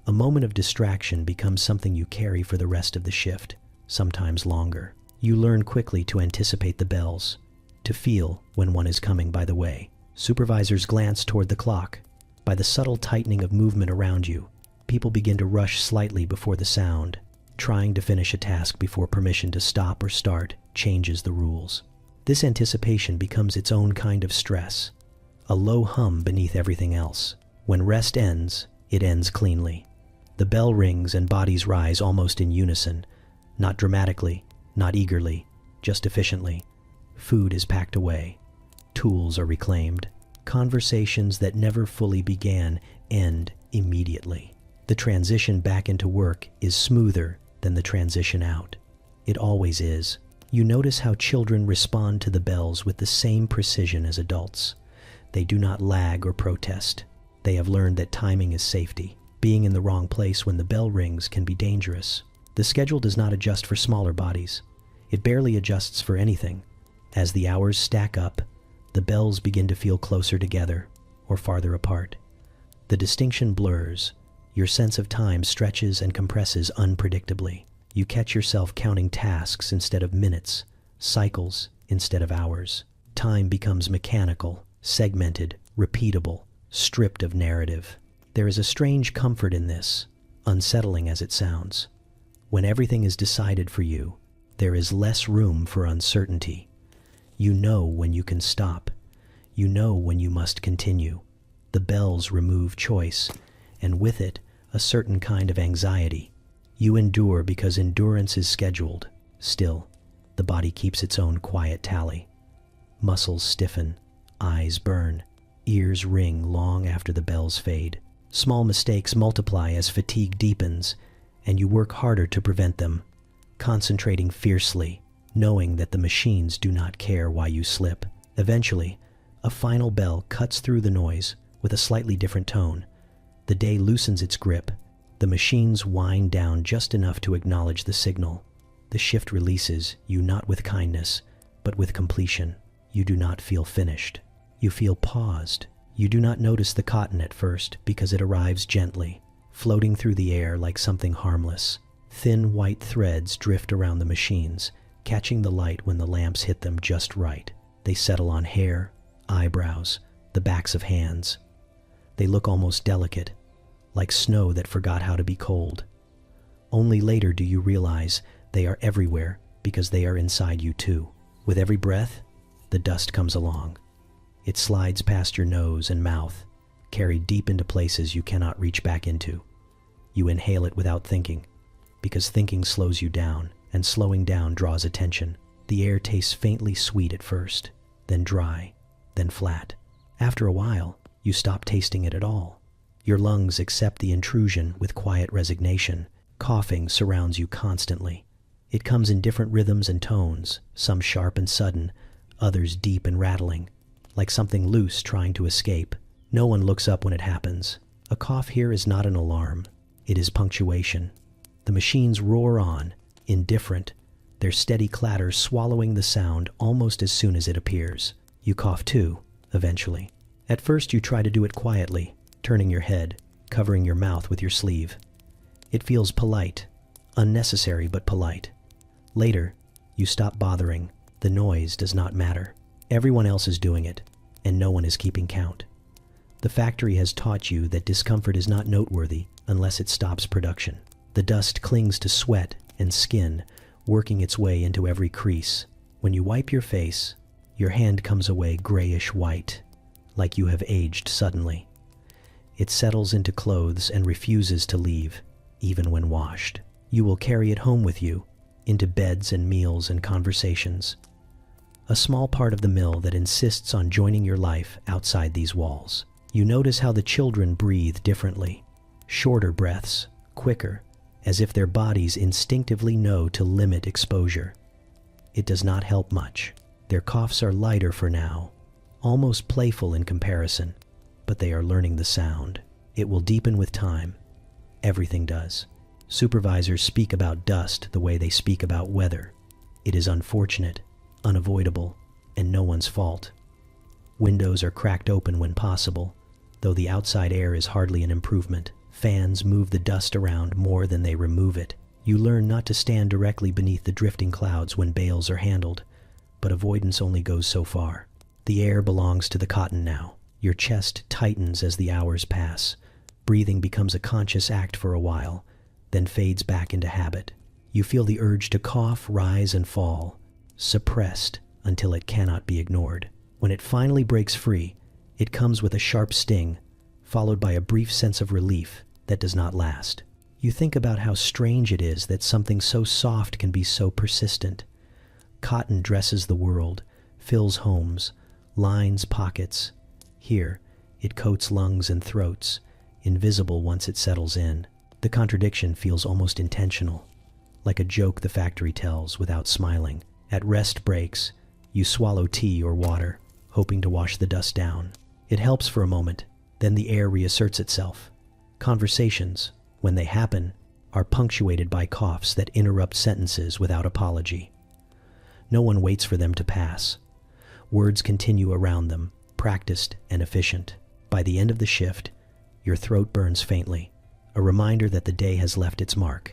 A moment of distraction becomes something you carry for the rest of the shift, sometimes longer. You learn quickly to anticipate the bells, to feel when one is coming by the way. Supervisors glance toward the clock. By the subtle tightening of movement around you, people begin to rush slightly before the sound. Trying to finish a task before permission to stop or start changes the rules. This anticipation becomes its own kind of stress, a low hum beneath everything else. When rest ends, it ends cleanly. The bell rings and bodies rise almost in unison, not dramatically, not eagerly, just efficiently. Food is packed away. Tools are reclaimed. Conversations that never fully began end immediately. The transition back into work is smoother than the transition out. It always is. You notice how children respond to the bells with the same precision as adults. They do not lag or protest. They have learned that timing is safety. Being in the wrong place when the bell rings can be dangerous. The schedule does not adjust for smaller bodies. It barely adjusts for anything. As the hours stack up, the bells begin to feel closer together or farther apart. The distinction blurs. Your sense of time stretches and compresses unpredictably. You catch yourself counting tasks instead of minutes, cycles instead of hours. Time becomes mechanical, segmented, repeatable, stripped of narrative. There is a strange comfort in this, unsettling as it sounds. When everything is decided for you, there is less room for uncertainty. You know when you can stop. You know when you must continue. The bells remove choice, and with it, a certain kind of anxiety. You endure because endurance is scheduled. Still, the body keeps its own quiet tally. Muscles stiffen, eyes burn, ears ring long after the bells fade. Small mistakes multiply as fatigue deepens, and you work harder to prevent them, concentrating fiercely, knowing that the machines do not care why you slip. Eventually, a final bell cuts through the noise with a slightly different tone. The day loosens its grip. The machines wind down just enough to acknowledge the signal. The shift releases you not with kindness, but with completion. You do not feel finished. You feel paused. You do not notice the cotton at first because it arrives gently, floating through the air like something harmless. Thin white threads drift around the machines, catching the light when the lamps hit them just right. They settle on hair, eyebrows, the backs of hands. They look almost delicate, like snow that forgot how to be cold. Only later do you realize they are everywhere because they are inside you too. With every breath, the dust comes along. It slides past your nose and mouth, carried deep into places you cannot reach back into. You inhale it without thinking, because thinking slows you down, and slowing down draws attention. The air tastes faintly sweet at first, then dry, then flat. After a while, you stop tasting it at all. Your lungs accept the intrusion with quiet resignation. Coughing surrounds you constantly. It comes in different rhythms and tones, some sharp and sudden, others deep and rattling, like something loose trying to escape. No one looks up when it happens. A cough here is not an alarm. It is punctuation. The machines roar on, indifferent, their steady clatter swallowing the sound almost as soon as it appears. You cough too, eventually. At first you try to do it quietly, turning your head, covering your mouth with your sleeve. It feels polite, unnecessary but polite. Later, you stop bothering. The noise does not matter. Everyone else is doing it, and no one is keeping count. The factory has taught you that discomfort is not noteworthy unless it stops production. The dust clings to sweat and skin, working its way into every crease. When you wipe your face, your hand comes away grayish white, like you have aged suddenly. It settles into clothes and refuses to leave, even when washed. You will carry it home with you, into beds and meals and conversations. A small part of the mill that insists on joining your life outside these walls. You notice how the children breathe differently. Shorter breaths, quicker, as if their bodies instinctively know to limit exposure. It does not help much. Their coughs are lighter for now, almost playful in comparison, but they are learning the sound. It will deepen with time. Everything does. Supervisors speak about dust the way they speak about weather. It is unfortunate, unavoidable, and no one's fault. Windows are cracked open when possible, though the outside air is hardly an improvement. Fans move the dust around more than they remove it. You learn not to stand directly beneath the drifting clouds when bales are handled, but avoidance only goes so far. The air belongs to the cotton now. Your chest tightens as the hours pass. Breathing becomes a conscious act for a while, then fades back into habit. You feel the urge to cough rise and fall, suppressed until it cannot be ignored. When it finally breaks free, it comes with a sharp sting, followed by a brief sense of relief that does not last. You think about how strange it is that something so soft can be so persistent. Cotton dresses the world, fills homes, lines pockets. Here, it coats lungs and throats, invisible once it settles in. The contradiction feels almost intentional, like a joke the factory tells without smiling. At rest breaks, you swallow tea or water, hoping to wash the dust down. It helps for a moment, then the air reasserts itself. Conversations, when they happen, are punctuated by coughs that interrupt sentences without apology. No one waits for them to pass. Words continue around them, practiced and efficient. By the end of the shift, your throat burns faintly, a reminder that the day has left its mark.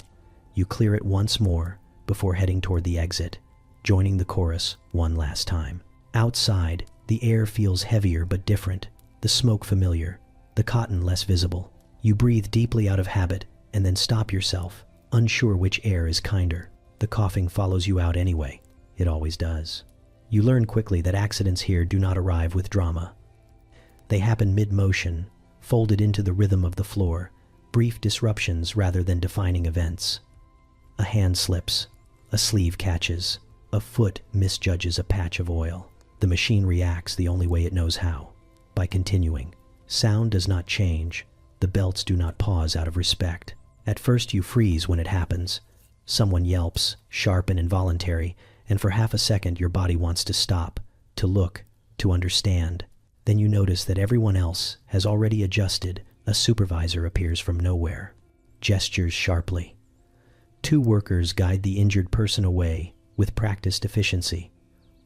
You clear it once more before heading toward the exit, joining the chorus one last time. Outside, the air feels heavier but different, the smoke familiar, the cotton less visible. You breathe deeply out of habit and then stop yourself, unsure which air is kinder. The coughing follows you out anyway. It always does. You learn quickly that accidents here do not arrive with drama. They happen mid-motion, folded into the rhythm of the floor, brief disruptions rather than defining events. A hand slips, a sleeve catches, a foot misjudges a patch of oil. The machine reacts the only way it knows how, by continuing. Sound does not change. The belts do not pause out of respect. At first you freeze when it happens. Someone yelps, sharp and involuntary, and for half a second your body wants to stop, to look, to understand. Then you notice that everyone else has already adjusted. A supervisor appears from nowhere, gestures sharply. Two workers guide the injured person away with practiced efficiency.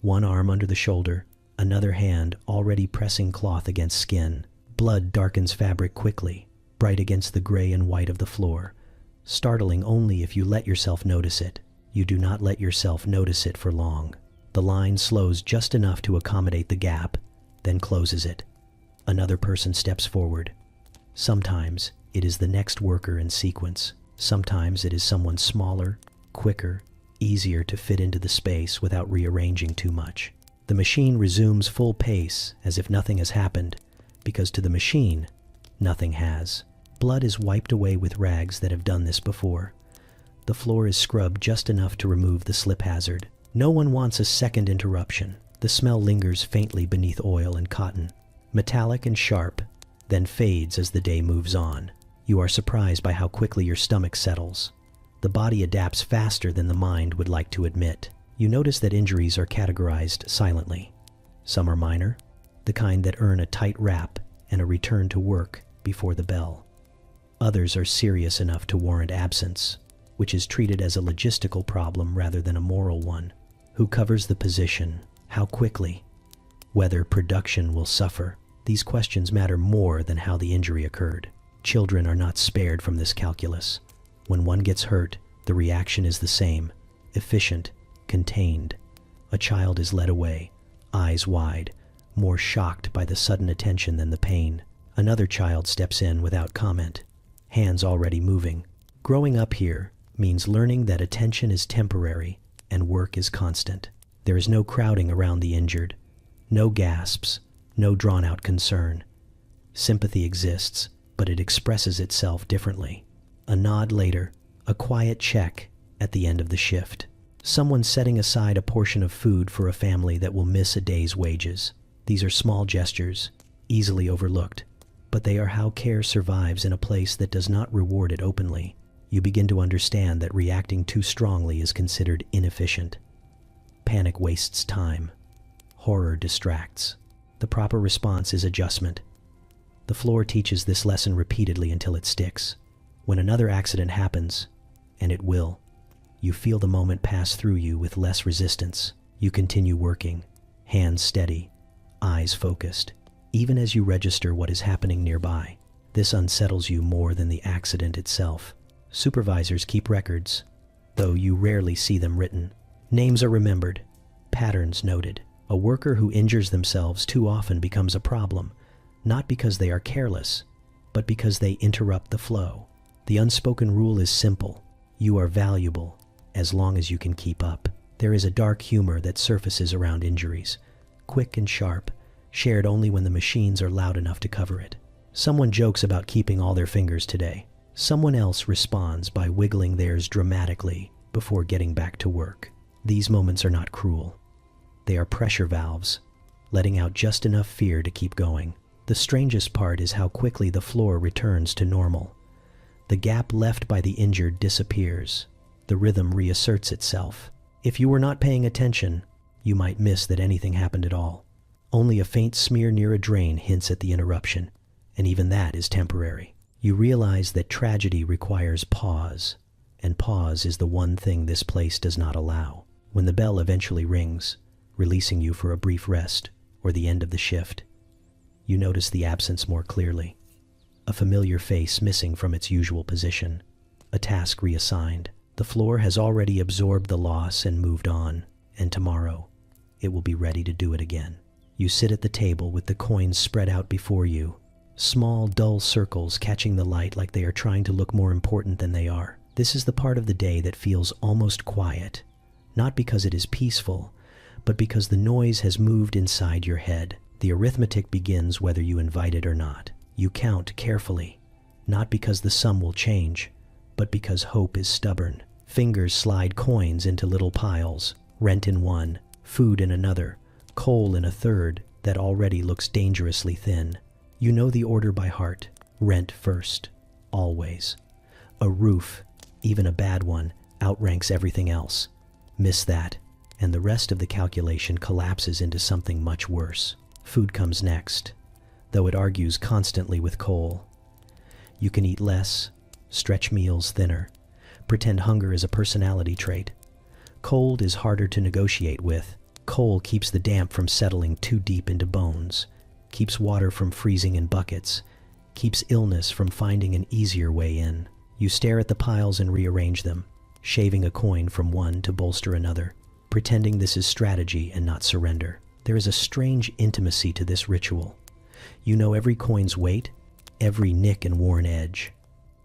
One arm under the shoulder, another hand already pressing cloth against skin. Blood darkens fabric quickly, bright against the gray and white of the floor, startling only if you let yourself notice it. You do not let yourself notice it for long. The line slows just enough to accommodate the gap, then closes it. Another person steps forward. Sometimes it is the next worker in sequence. Sometimes it is someone smaller, quicker, easier to fit into the space without rearranging too much. The machine resumes full pace as if nothing has happened, because to the machine, nothing has. Blood is wiped away with rags that have done this before. The floor is scrubbed just enough to remove the slip hazard. No one wants a second interruption. The smell lingers faintly beneath oil and cotton, metallic and sharp, then fades as the day moves on. You are surprised by how quickly your stomach settles. The body adapts faster than the mind would like to admit. You notice that injuries are categorized silently. Some are minor, the kind that earn a tight wrap and a return to work before the bell. Others are serious enough to warrant absence, which is treated as a logistical problem rather than a moral one. Who covers the position? How quickly? Whether production will suffer? These questions matter more than how the injury occurred. Children are not spared from this calculus. When one gets hurt, the reaction is the same: efficient, contained. A child is led away, eyes wide, more shocked by the sudden attention than the pain. Another child steps in without comment, hands already moving. Growing up here means learning that attention is temporary and work is constant. There is no crowding around the injured, no gasps, no drawn-out concern. Sympathy exists, but it expresses itself differently. A nod later, a quiet check at the end of the shift. Someone setting aside a portion of food for a family that will miss a day's wages. These are small gestures, easily overlooked, but they are how care survives in a place that does not reward it openly. You begin to understand that reacting too strongly is considered inefficient. Panic wastes time. Horror distracts. The proper response is adjustment. The floor teaches this lesson repeatedly until it sticks. When another accident happens, and it will, you feel the moment pass through you with less resistance. You continue working, hands steady, eyes focused, even as you register what is happening nearby. This unsettles you more than the accident itself. Supervisors keep records, though you rarely see them written. Names are remembered, patterns noted. A worker who injures themselves too often becomes a problem, not because they are careless, but because they interrupt the flow. The unspoken rule is simple: you are valuable as long as you can keep up. There is a dark humor that surfaces around injuries, quick and sharp, shared only when the machines are loud enough to cover it. Someone jokes about keeping all their fingers today. Someone else responds by wiggling theirs dramatically before getting back to work. These moments are not cruel. They are pressure valves, letting out just enough fear to keep going. The strangest part is how quickly the floor returns to normal. The gap left by the injured disappears. The rhythm reasserts itself. If you were not paying attention, you might miss that anything happened at all. Only a faint smear near a drain hints at the interruption, and even that is temporary. You realize that tragedy requires pause, and pause is the one thing this place does not allow. When the bell eventually rings, releasing you for a brief rest or the end of the shift, you notice the absence more clearly. A familiar face missing from its usual position, a task reassigned. The floor has already absorbed the loss and moved on, and tomorrow it will be ready to do it again. You sit at the table with the coins spread out before you, small, dull circles catching the light like they are trying to look more important than they are. This is the part of the day that feels almost quiet, not because it is peaceful, but because the noise has moved inside your head. The arithmetic begins whether you invite it or not. You count carefully, not because the sum will change, but because hope is stubborn. Fingers slide coins into little piles, rent in one, food in another, coal in a third that already looks dangerously thin. You know the order by heart. Rent first, always. A roof, even a bad one, outranks everything else. Miss that, and the rest of the calculation collapses into something much worse. Food comes next, though it argues constantly with coal. You can eat less, stretch meals thinner, pretend hunger is a personality trait. Cold is harder to negotiate with. Coal keeps the damp from settling too deep into bones, keeps water from freezing in buckets, keeps illness from finding an easier way in. You stare at the piles and rearrange them, shaving a coin from one to bolster another, pretending this is strategy and not surrender. There is a strange intimacy to this ritual. You know every coin's weight, every nick and worn edge.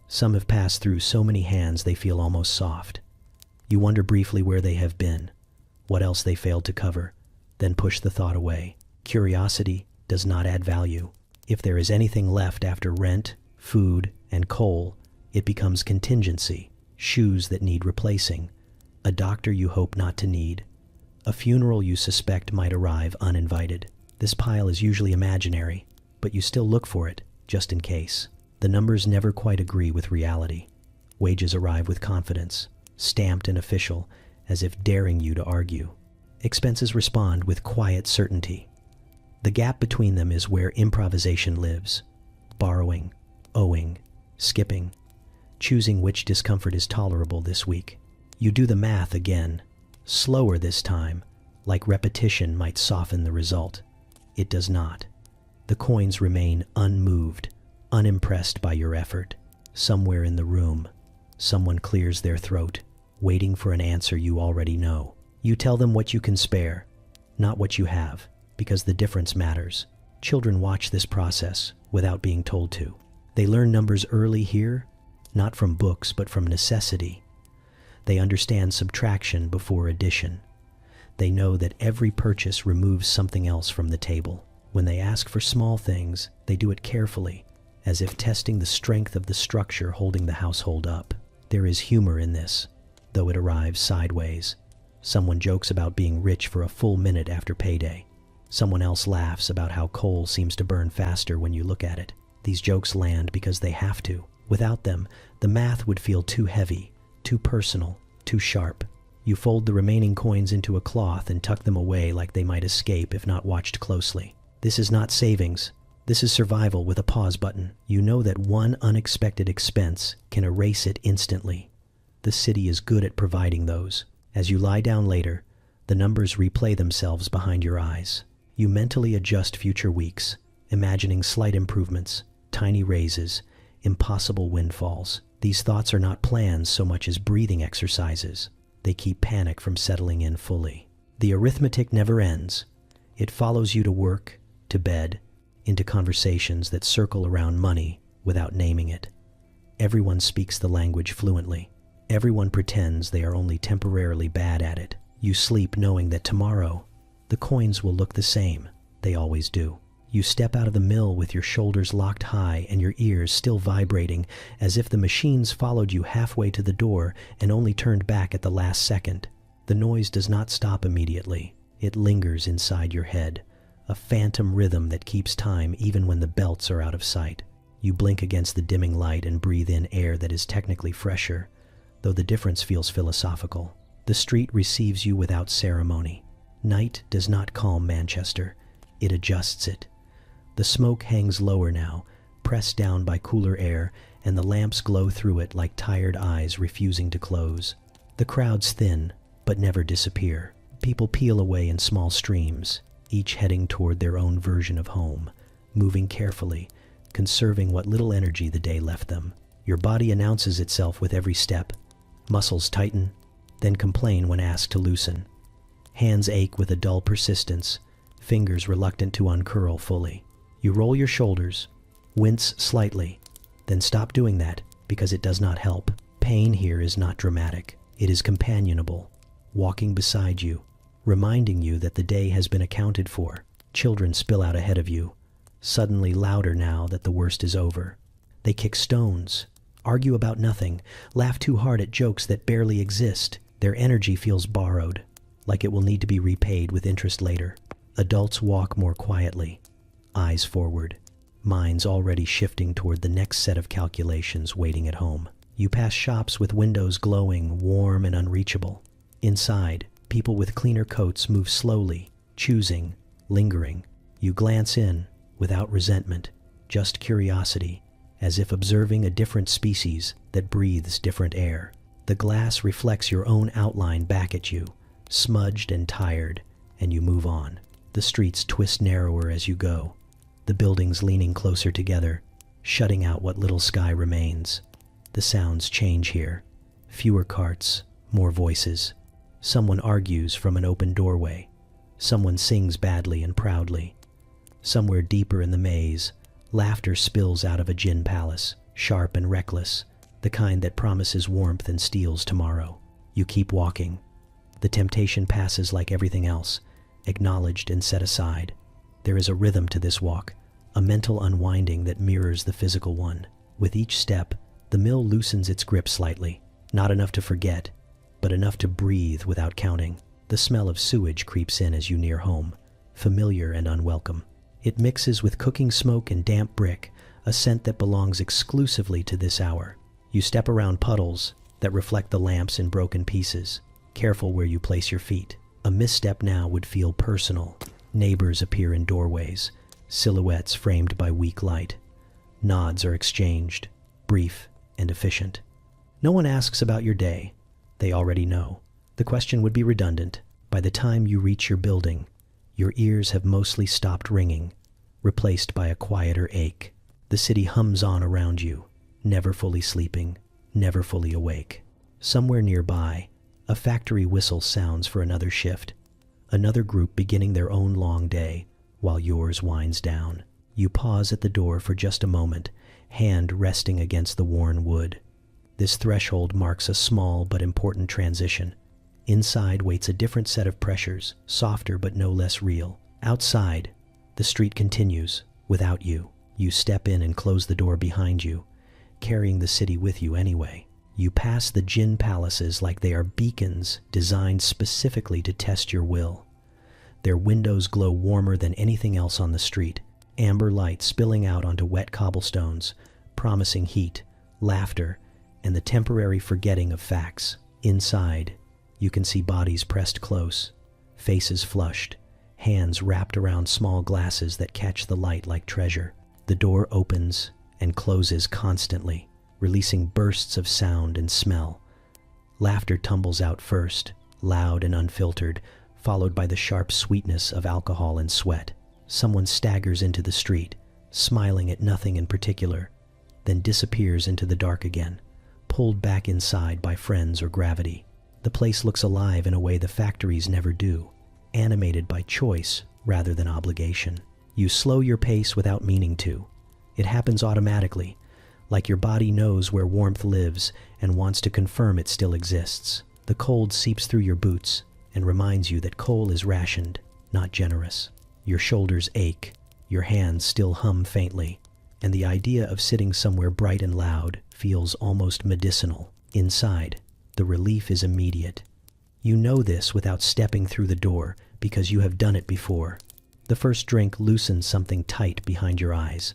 Some have passed through so many hands they feel almost soft. You wonder briefly where they have been, what else they failed to cover, then push the thought away. Curiosity does not add value. If there is anything left after rent, food, and coal, it becomes contingency, shoes that need replacing, a doctor you hope not to need, a funeral you suspect might arrive uninvited. This pile is usually imaginary, but you still look for it, just in case. The numbers never quite agree with reality. Wages arrive with confidence, stamped and official, as if daring you to argue. Expenses respond with quiet certainty. The gap between them is where improvisation lives. Borrowing, owing, skipping, choosing which discomfort is tolerable this week. You do the math again, slower this time, like repetition might soften the result. It does not. The coins remain unmoved, unimpressed by your effort. Somewhere in the room, someone clears their throat, waiting for an answer you already know. You tell them what you can spare, not what you have, because the difference matters. Children watch this process without being told to. They learn numbers early here, not from books but from necessity. They understand subtraction before addition. They know that every purchase removes something else from the table. When they ask for small things, they do it carefully, as if testing the strength of the structure holding the household up. There is humor in this, though it arrives sideways. Someone jokes about being rich for a full minute after payday. Someone else laughs about how coal seems to burn faster when you look at it. These jokes land because they have to. Without them, the math would feel too heavy, too personal, too sharp. You fold the remaining coins into a cloth and tuck them away like they might escape if not watched closely. This is not savings. This is survival with a pause button. You know that one unexpected expense can erase it instantly. The city is good at providing those. As you lie down later, the numbers replay themselves behind your eyes. You mentally adjust future weeks, imagining slight improvements, tiny raises, impossible windfalls. These thoughts are not plans so much as breathing exercises. They keep panic from settling in fully. The arithmetic never ends. It follows you to work, to bed, into conversations that circle around money without naming it. Everyone speaks the language fluently. Everyone pretends they are only temporarily bad at it. You sleep knowing that tomorrow, the coins will look the same. They always do. You step out of the mill with your shoulders locked high and your ears still vibrating, as if the machines followed you halfway to the door and only turned back at the last second. The noise does not stop immediately. It lingers inside your head, a phantom rhythm that keeps time even when the belts are out of sight. You blink against the dimming light and breathe in air that is technically fresher, though the difference feels philosophical. The street receives you without ceremony. Night does not calm Manchester. It adjusts it. The smoke hangs lower now, pressed down by cooler air, and the lamps glow through it like tired eyes refusing to close. The crowds thin, but never disappear. People peel away in small streams, each heading toward their own version of home, moving carefully, conserving what little energy the day left them. Your body announces itself with every step. Muscles tighten, then complain when asked to loosen. Hands ache with a dull persistence, fingers reluctant to uncurl fully. You roll your shoulders, wince slightly, then stop doing that because it does not help. Pain here is not dramatic. It is companionable, walking beside you, reminding you that the day has been accounted for. Children spill out ahead of you, suddenly louder now that the worst is over. They kick stones, argue about nothing, laugh too hard at jokes that barely exist. Their energy feels borrowed, like it will need to be repaid with interest later. Adults walk more quietly, eyes forward, minds already shifting toward the next set of calculations waiting at home. You pass shops with windows glowing, warm and unreachable. Inside, people with cleaner coats move slowly, choosing, lingering. You glance in, without resentment, just curiosity, as if observing a different species that breathes different air. The glass reflects your own outline back at you, smudged and tired, and you move on. The streets twist narrower as you go, the buildings leaning closer together, shutting out what little sky remains. The sounds change here. Fewer carts, more voices. Someone argues from an open doorway. Someone sings badly and proudly. Somewhere deeper in the maze, laughter spills out of a gin palace, sharp and reckless, the kind that promises warmth and steals tomorrow. You keep walking. The temptation passes like everything else, acknowledged and set aside. There is a rhythm to this walk, a mental unwinding that mirrors the physical one. With each step, the mill loosens its grip slightly, not enough to forget, but enough to breathe without counting. The smell of sewage creeps in as you near home, familiar and unwelcome. It mixes with cooking smoke and damp brick, a scent that belongs exclusively to this hour. You step around puddles that reflect the lamps in broken pieces, careful where you place your feet. A misstep now would feel personal. Neighbors appear in doorways, silhouettes framed by weak light. Nods are exchanged, brief and efficient. No one asks about your day. They already know. The question would be redundant. By the time you reach your building, your ears have mostly stopped ringing, replaced by a quieter ache. The city hums on around you, never fully sleeping, never fully awake. Somewhere nearby, a factory whistle sounds for another shift, another group beginning their own long day, while yours winds down. You pause at the door for just a moment, hand resting against the worn wood. This threshold marks a small but important transition. Inside waits a different set of pressures, softer but no less real. Outside, the street continues, without you. You step in and close the door behind you, carrying the city with you anyway. You pass the gin palaces like they are beacons designed specifically to test your will. Their windows glow warmer than anything else on the street, amber light spilling out onto wet cobblestones, promising heat, laughter, and the temporary forgetting of facts. Inside, you can see bodies pressed close, faces flushed, hands wrapped around small glasses that catch the light like treasure. The door opens and closes constantly, releasing bursts of sound and smell. Laughter tumbles out first, loud and unfiltered, followed by the sharp sweetness of alcohol and sweat. Someone staggers into the street, smiling at nothing in particular, then disappears into the dark again, pulled back inside by friends or gravity. The place looks alive in a way the factories never do, animated by choice rather than obligation. You slow your pace without meaning to. It happens automatically, like your body knows where warmth lives and wants to confirm it still exists. The cold seeps through your boots and reminds you that coal is rationed, not generous. Your shoulders ache, your hands still hum faintly, and the idea of sitting somewhere bright and loud feels almost medicinal. Inside, the relief is immediate. You know this without stepping through the door because you have done it before. The first drink loosens something tight behind your eyes.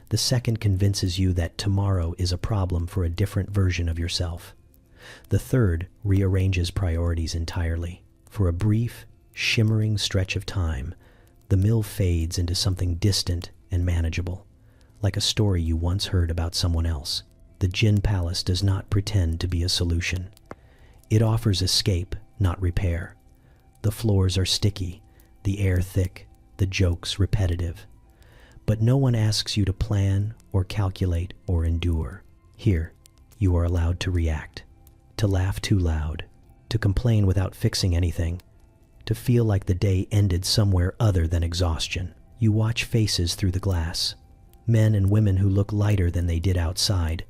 The second convinces you that tomorrow is a problem for a different version of yourself. The third rearranges priorities entirely. For a brief, shimmering stretch of time, the mill fades into something distant and manageable, like a story you once heard about someone else. The Gin Palace does not pretend to be a solution. It offers escape, not repair. The floors are sticky, the air thick, the jokes repetitive. But no one asks you to plan or calculate or endure. Here, you are allowed to react, to laugh too loud, to complain without fixing anything, to feel like the day ended somewhere other than exhaustion. You watch faces through the glass, men and women who look lighter than they did outside,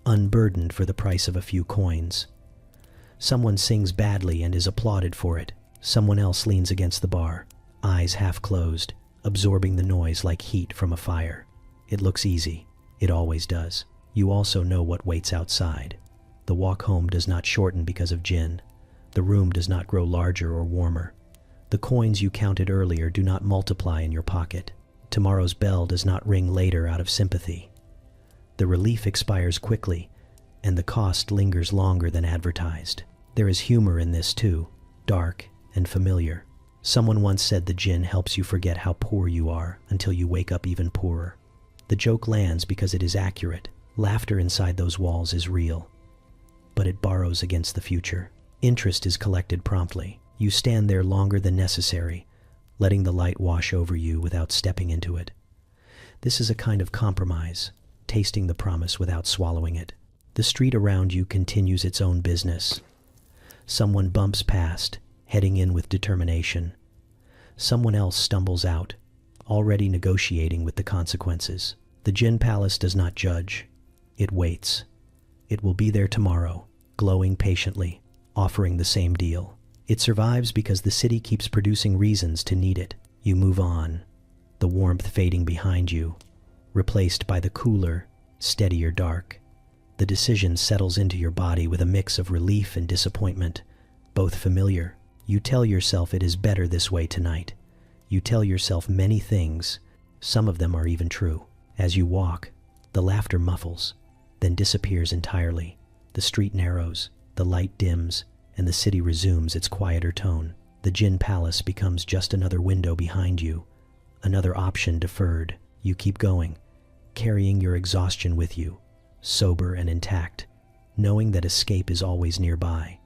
unburdened for the price of a few coins. Someone sings badly and is applauded for it. Someone else leans against the bar, eyes half closed, absorbing the noise like heat from a fire. It looks easy. It always does. You also know what waits outside. The walk home does not shorten because of gin. The room does not grow larger or warmer. The coins you counted earlier do not multiply in your pocket. Tomorrow's bell does not ring later out of sympathy. The relief expires quickly, and the cost lingers longer than advertised. There is humor in this too, dark and familiar. Someone once said the gin helps you forget how poor you are until you wake up even poorer. The joke lands because it is accurate. Laughter inside those walls is real, but it borrows against the future. Interest is collected promptly. You stand there longer than necessary, letting the light wash over you without stepping into it. This is a kind of compromise, tasting the promise without swallowing it. The street around you continues its own business. Someone bumps past, heading in with determination. Someone else stumbles out, already negotiating with the consequences. The Gin Palace does not judge. It waits. It will be there tomorrow, glowing patiently, offering the same deal. It survives because the city keeps producing reasons to need it. You move on, the warmth fading behind you, replaced by the cooler, steadier dark. The decision settles into your body with a mix of relief and disappointment, both familiar. You tell yourself it is better this way tonight. You tell yourself many things. Some of them are even true. As you walk, the laughter muffles, then disappears entirely. The street narrows, the light dims, and the city resumes its quieter tone. The Gin Palace becomes just another window behind you, another option deferred. You keep going, carrying your exhaustion with you, sober and intact, knowing that escape is always nearby,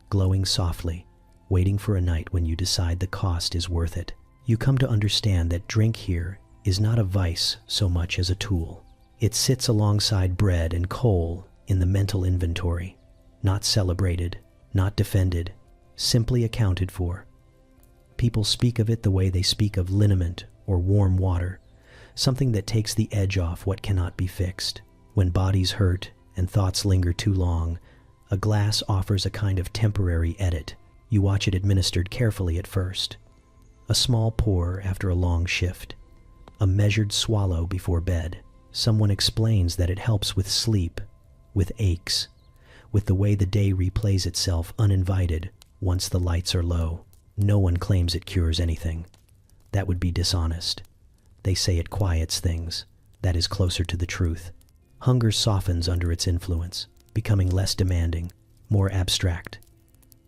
glowing softly, waiting for a night when you decide the cost is worth it. You come to understand that drink here is not a vice so much as a tool. It sits alongside bread and coal in the mental inventory, not celebrated, not defended, simply accounted for. People speak of it the way they speak of liniment or warm water, something that takes the edge off what cannot be fixed. When bodies hurt and thoughts linger too long, a glass offers a kind of temporary edit. You watch it administered carefully at first. A small pour after a long shift. A measured swallow before bed. Someone explains that it helps with sleep, with aches, with the way the day replays itself uninvited once the lights are low. No one claims it cures anything. That would be dishonest. They say it quiets things. That is closer to the truth. Hunger softens under its influence, becoming less demanding, more abstract.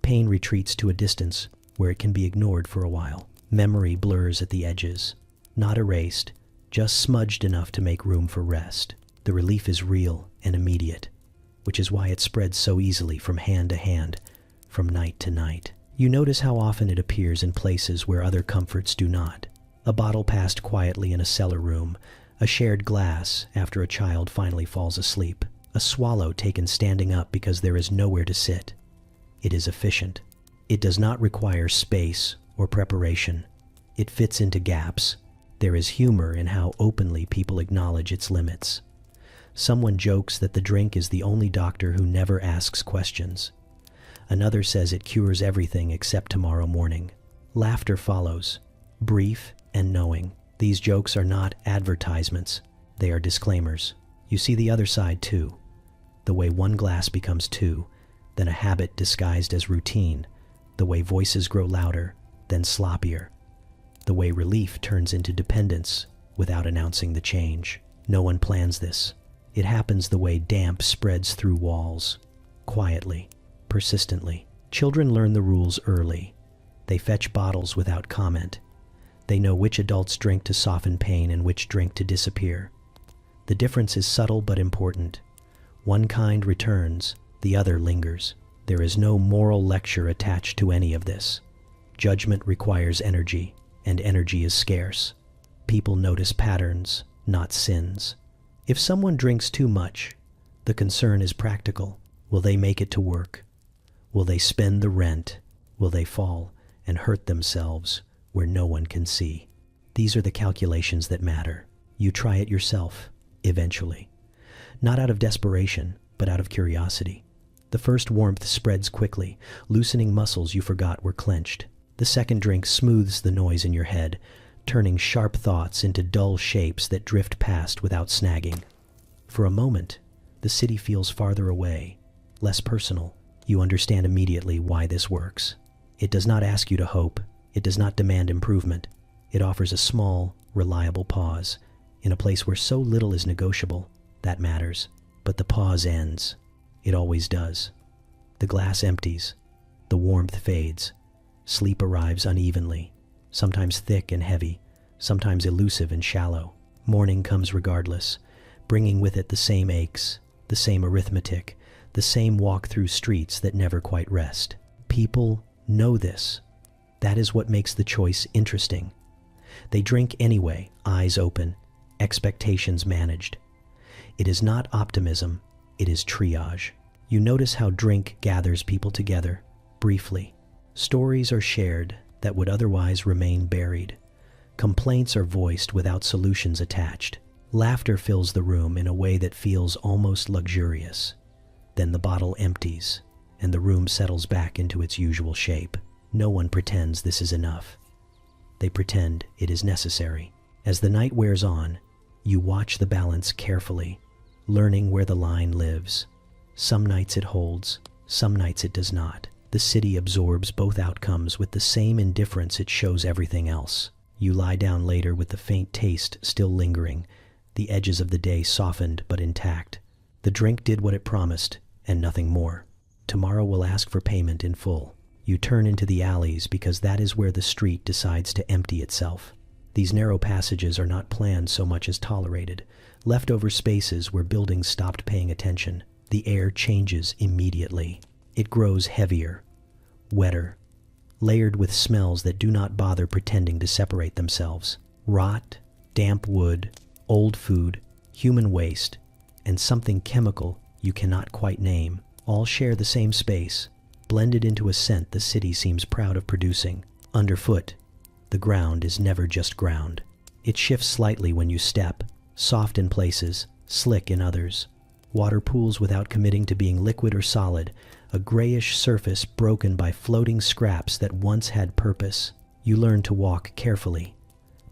Pain retreats to a distance where it can be ignored for a while. Memory blurs at the edges, not erased, just smudged enough to make room for rest. The relief is real and immediate, which is why it spreads so easily from hand to hand, from night to night. You notice how often it appears in places where other comforts do not. A bottle passed quietly in a cellar room, a shared glass after a child finally falls asleep, a swallow taken standing up because there is nowhere to sit. It is efficient. It does not require space or preparation. It fits into gaps. There is humor in how openly people acknowledge its limits. Someone jokes that the drink is the only doctor who never asks questions. Another says it cures everything except tomorrow morning. Laughter follows, brief and knowing. These jokes are not advertisements. They are disclaimers. You see the other side too. The way one glass becomes two, then a habit disguised as routine. The way voices grow louder, then sloppier. The way relief turns into dependence without announcing the change. No one plans this. It happens the way damp spreads through walls, quietly, persistently. Children learn the rules early. They fetch bottles without comment. They know which adults drink to soften pain and which drink to disappear. The difference is subtle but important. One kind returns, the other lingers. There is no moral lecture attached to any of this. Judgment requires energy, and energy is scarce. People notice patterns, not sins. If someone drinks too much, the concern is practical. Will they make it to work? Will they spend the rent? Will they fall and hurt themselves where no one can see? These are the calculations that matter. You try it yourself, eventually. Not out of desperation, but out of curiosity. The first warmth spreads quickly, loosening muscles you forgot were clenched. The second drink smooths the noise in your head, turning sharp thoughts into dull shapes that drift past without snagging. For a moment, the city feels farther away, less personal. You understand immediately why this works. It does not ask you to hope. It does not demand improvement. It offers a small, reliable pause in a place where so little is negotiable. That matters. But the pause ends. It always does. The glass empties. The warmth fades. Sleep arrives unevenly, sometimes thick and heavy, sometimes elusive and shallow. Morning comes regardless, bringing with it the same aches, the same arithmetic, the same walk through streets that never quite rest. People know this. That is what makes the choice interesting. They drink anyway, eyes open, expectations managed. It is not optimism, it is triage. You notice how drink gathers people together, briefly. Stories are shared that would otherwise remain buried. Complaints are voiced without solutions attached. Laughter fills the room in a way that feels almost luxurious. Then the bottle empties, and the room settles back into its usual shape. No one pretends this is enough. They pretend it is necessary. As the night wears on, you watch the balance carefully, learning where the line lives. Some nights it holds, some nights it does not. The city absorbs both outcomes with the same indifference it shows everything else. You lie down later with the faint taste still lingering, the edges of the day softened but intact. The drink did what it promised, and nothing more. Tomorrow will ask for payment in full. You turn into the alleys because that is where the street decides to empty itself. These narrow passages are not planned so much as tolerated, leftover spaces where buildings stopped paying attention. The air changes immediately. It grows heavier, wetter, layered with smells that do not bother pretending to separate themselves. Rot, damp wood, old food, human waste, and something chemical you cannot quite name, all share the same space, blended into a scent the city seems proud of producing. Underfoot, the ground is never just ground. It shifts slightly when you step, soft in places, slick in others. Water pools without committing to being liquid or solid, a grayish surface broken by floating scraps that once had purpose. You learn to walk carefully,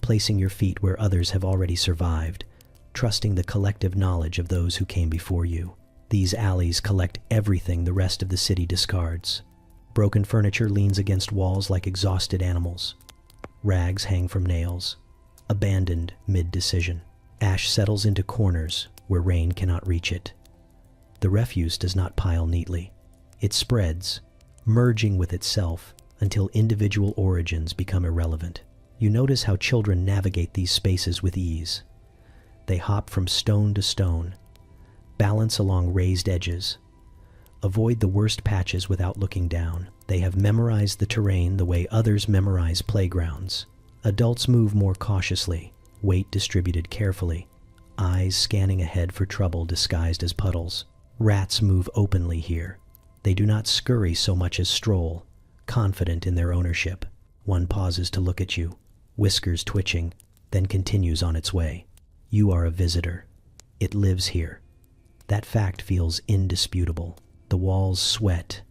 placing your feet where others have already survived, trusting the collective knowledge of those who came before you. These alleys collect everything the rest of the city discards. Broken furniture leans against walls like exhausted animals. Rags hang from nails, abandoned mid-decision. Ash settles into corners where rain cannot reach it. The refuse does not pile neatly. It spreads, merging with itself until individual origins become irrelevant. You notice how children navigate these spaces with ease. They hop from stone to stone, balance along raised edges, avoid the worst patches without looking down. They have memorized the terrain the way others memorize playgrounds. Adults move more cautiously, weight distributed carefully, eyes scanning ahead for trouble disguised as puddles. Rats move openly here. They do not scurry so much as stroll, confident in their ownership. One pauses to look at you, whiskers twitching, then continues on its way. You are a visitor. It lives here. That fact feels indisputable. The walls sweat.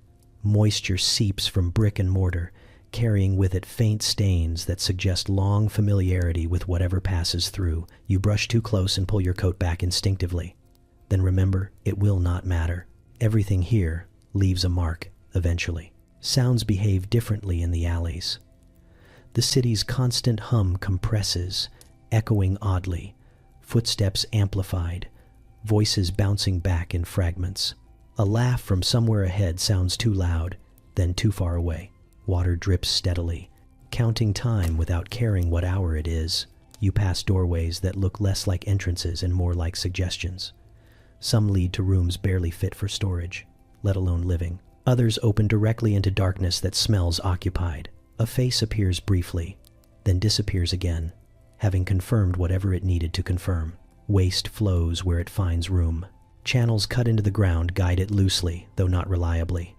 Moisture seeps from brick and mortar, carrying with it faint stains that suggest long familiarity with whatever passes through. You brush too close and pull your coat back instinctively. Then remember, it will not matter. Everything here leaves a mark, eventually. Sounds behave differently in the alleys. The city's constant hum compresses, echoing oddly, footsteps amplified, voices bouncing back in fragments. A laugh from somewhere ahead sounds too loud, then too far away. Water drips steadily, counting time without caring what hour it is. You pass doorways that look less like entrances and more like suggestions. Some lead to rooms barely fit for storage, let alone living. Others open directly into darkness that smells occupied. A face appears briefly, then disappears again, having confirmed whatever it needed to confirm. Waste flows where it finds room. Channels cut into the ground guide it loosely, though not reliably.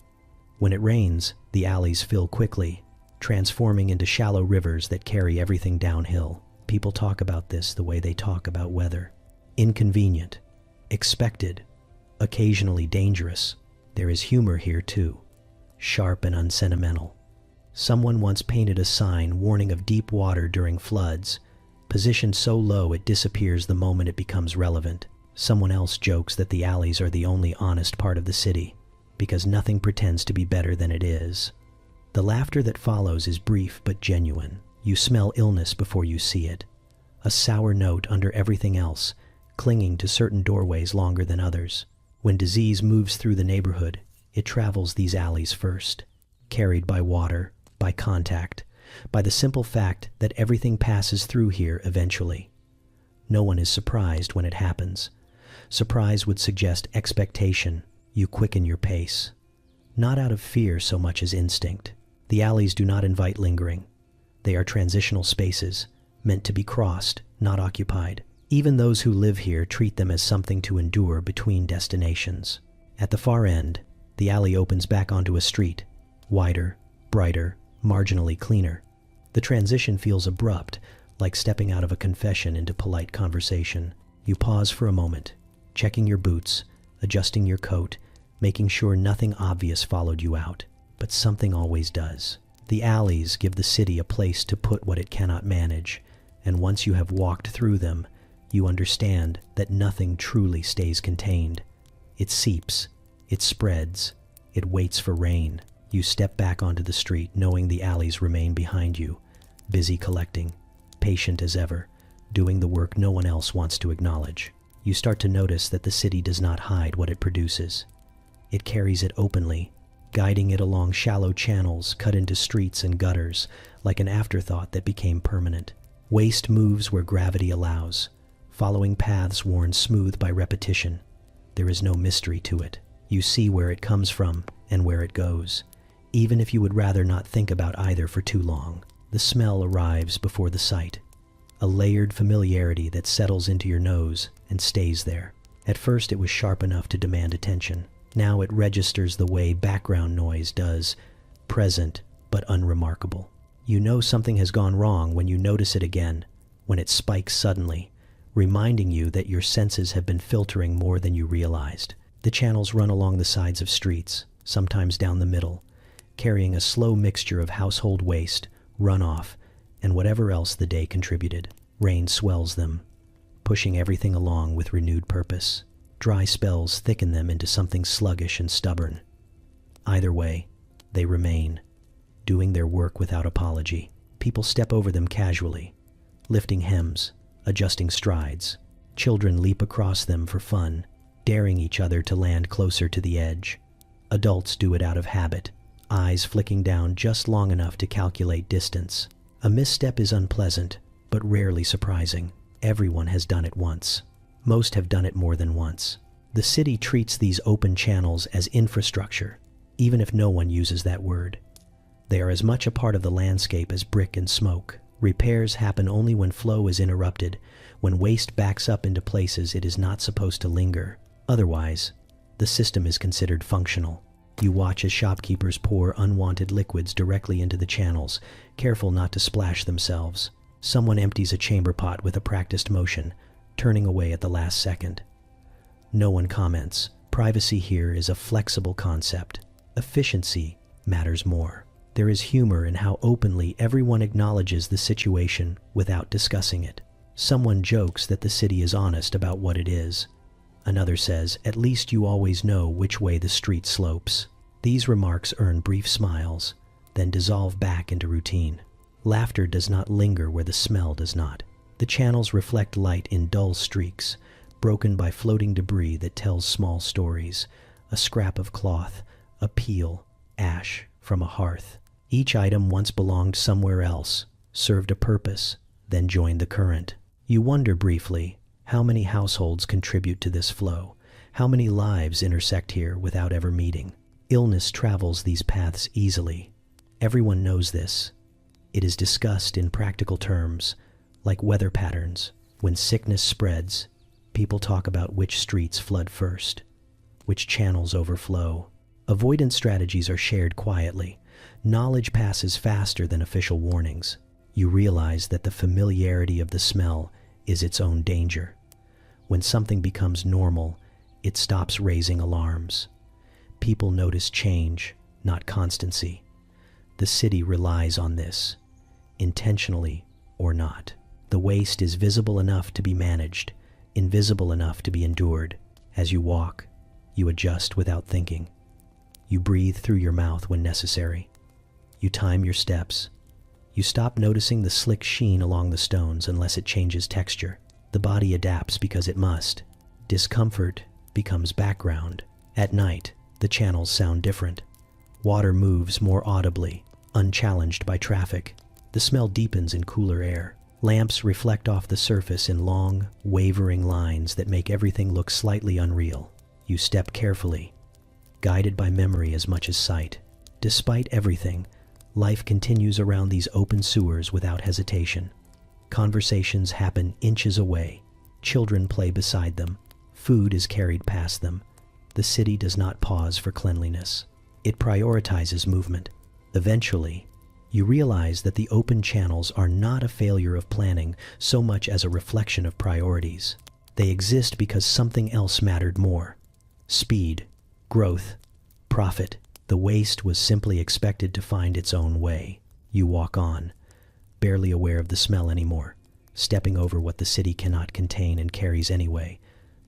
When it rains, the alleys fill quickly, transforming into shallow rivers that carry everything downhill. People talk about this the way they talk about weather. Inconvenient, expected, occasionally dangerous. There is humor here too, sharp and unsentimental. Someone once painted a sign warning of deep water during floods, positioned so low it disappears the moment it becomes relevant. Someone else jokes that the alleys are the only honest part of the city, because nothing pretends to be better than it is. The laughter that follows is brief but genuine. You smell illness before you see it, a sour note under everything else, clinging to certain doorways longer than others. When disease moves through the neighborhood, it travels these alleys first, carried by water, by contact, by the simple fact that everything passes through here eventually. No one is surprised when it happens. Surprise would suggest expectation. You quicken your pace, not out of fear so much as instinct. The alleys do not invite lingering. They are transitional spaces, meant to be crossed, not occupied. Even those who live here treat them as something to endure between destinations. At the far end, the alley opens back onto a street, wider, brighter, marginally cleaner. The transition feels abrupt, like stepping out of a confession into polite conversation. You pause for a moment, checking your boots, adjusting your coat, making sure nothing obvious followed you out. But something always does. The alleys give the city a place to put what it cannot manage, and once you have walked through them, you understand that nothing truly stays contained. It seeps, it spreads, it waits for rain. You step back onto the street knowing the alleys remain behind you, busy collecting, patient as ever, doing the work no one else wants to acknowledge. You start to notice that the city does not hide what it produces. It carries it openly, guiding it along shallow channels cut into streets and gutters, like an afterthought that became permanent. Waste moves where gravity allows, following paths worn smooth by repetition. There is no mystery to it. You see where it comes from and where it goes, even if you would rather not think about either for too long. The smell arrives before the sight, a layered familiarity that settles into your nose and stays there. At first it was sharp enough to demand attention. Now it registers the way background noise does, present but unremarkable. You know something has gone wrong when you notice it again, when it spikes suddenly, reminding you that your senses have been filtering more than you realized. The channels run along the sides of streets, sometimes down the middle, carrying a slow mixture of household waste, runoff, and whatever else the day contributed. Rain swells them, pushing everything along with renewed purpose. Dry spells thicken them into something sluggish and stubborn. Either way, they remain, doing their work without apology. People step over them casually, lifting hems, adjusting strides. Children leap across them for fun, daring each other to land closer to the edge. Adults do it out of habit, eyes flicking down just long enough to calculate distance. A misstep is unpleasant, but rarely surprising. Everyone has done it once. Most have done it more than once. The city treats these open channels as infrastructure, even if no one uses that word. They are as much a part of the landscape as brick and smoke. Repairs happen only when flow is interrupted, when waste backs up into places it is not supposed to linger. Otherwise, the system is considered functional. You watch as shopkeepers pour unwanted liquids directly into the channels, careful not to splash themselves. Someone empties a chamber pot with a practiced motion, turning away at the last second. No one comments. Privacy here is a flexible concept. Efficiency matters more. There is humor in how openly everyone acknowledges the situation without discussing it. Someone jokes that the city is honest about what it is. Another says, "At least you always know which way the street slopes." These remarks earn brief smiles, then dissolve back into routine. Laughter does not linger where the smell does not. The channels reflect light in dull streaks, broken by floating debris that tells small stories. A scrap of cloth, a peel, ash from a hearth. Each item once belonged somewhere else, served a purpose, then joined the current. You wonder briefly, how many households contribute to this flow? How many lives intersect here without ever meeting? Illness travels these paths easily. Everyone knows this. It is discussed in practical terms, like weather patterns. When sickness spreads, people talk about which streets flood first, which channels overflow. Avoidance strategies are shared quietly. Knowledge passes faster than official warnings. You realize that the familiarity of the smell is its own danger. When something becomes normal, it stops raising alarms. People notice change, not constancy. The city relies on this, intentionally or not. The waste is visible enough to be managed, invisible enough to be endured. As you walk, you adjust without thinking. You breathe through your mouth when necessary. You time your steps. You stop noticing the slick sheen along the stones unless it changes texture. The body adapts because it must. Discomfort becomes background. At night, the channels sound different. Water moves more audibly, unchallenged by traffic. The smell deepens in cooler air. Lamps reflect off the surface in long, wavering lines that make everything look slightly unreal. You step carefully, guided by memory as much as sight. Despite everything, life continues around these open sewers without hesitation. Conversations happen inches away. Children play beside them. Food is carried past them. The city does not pause for cleanliness. It prioritizes movement. Eventually, you realize that the open channels are not a failure of planning so much as a reflection of priorities. They exist because something else mattered more. Speed, growth, profit. The waste was simply expected to find its own way. You walk on, barely aware of the smell anymore, stepping over what the city cannot contain and carries anyway,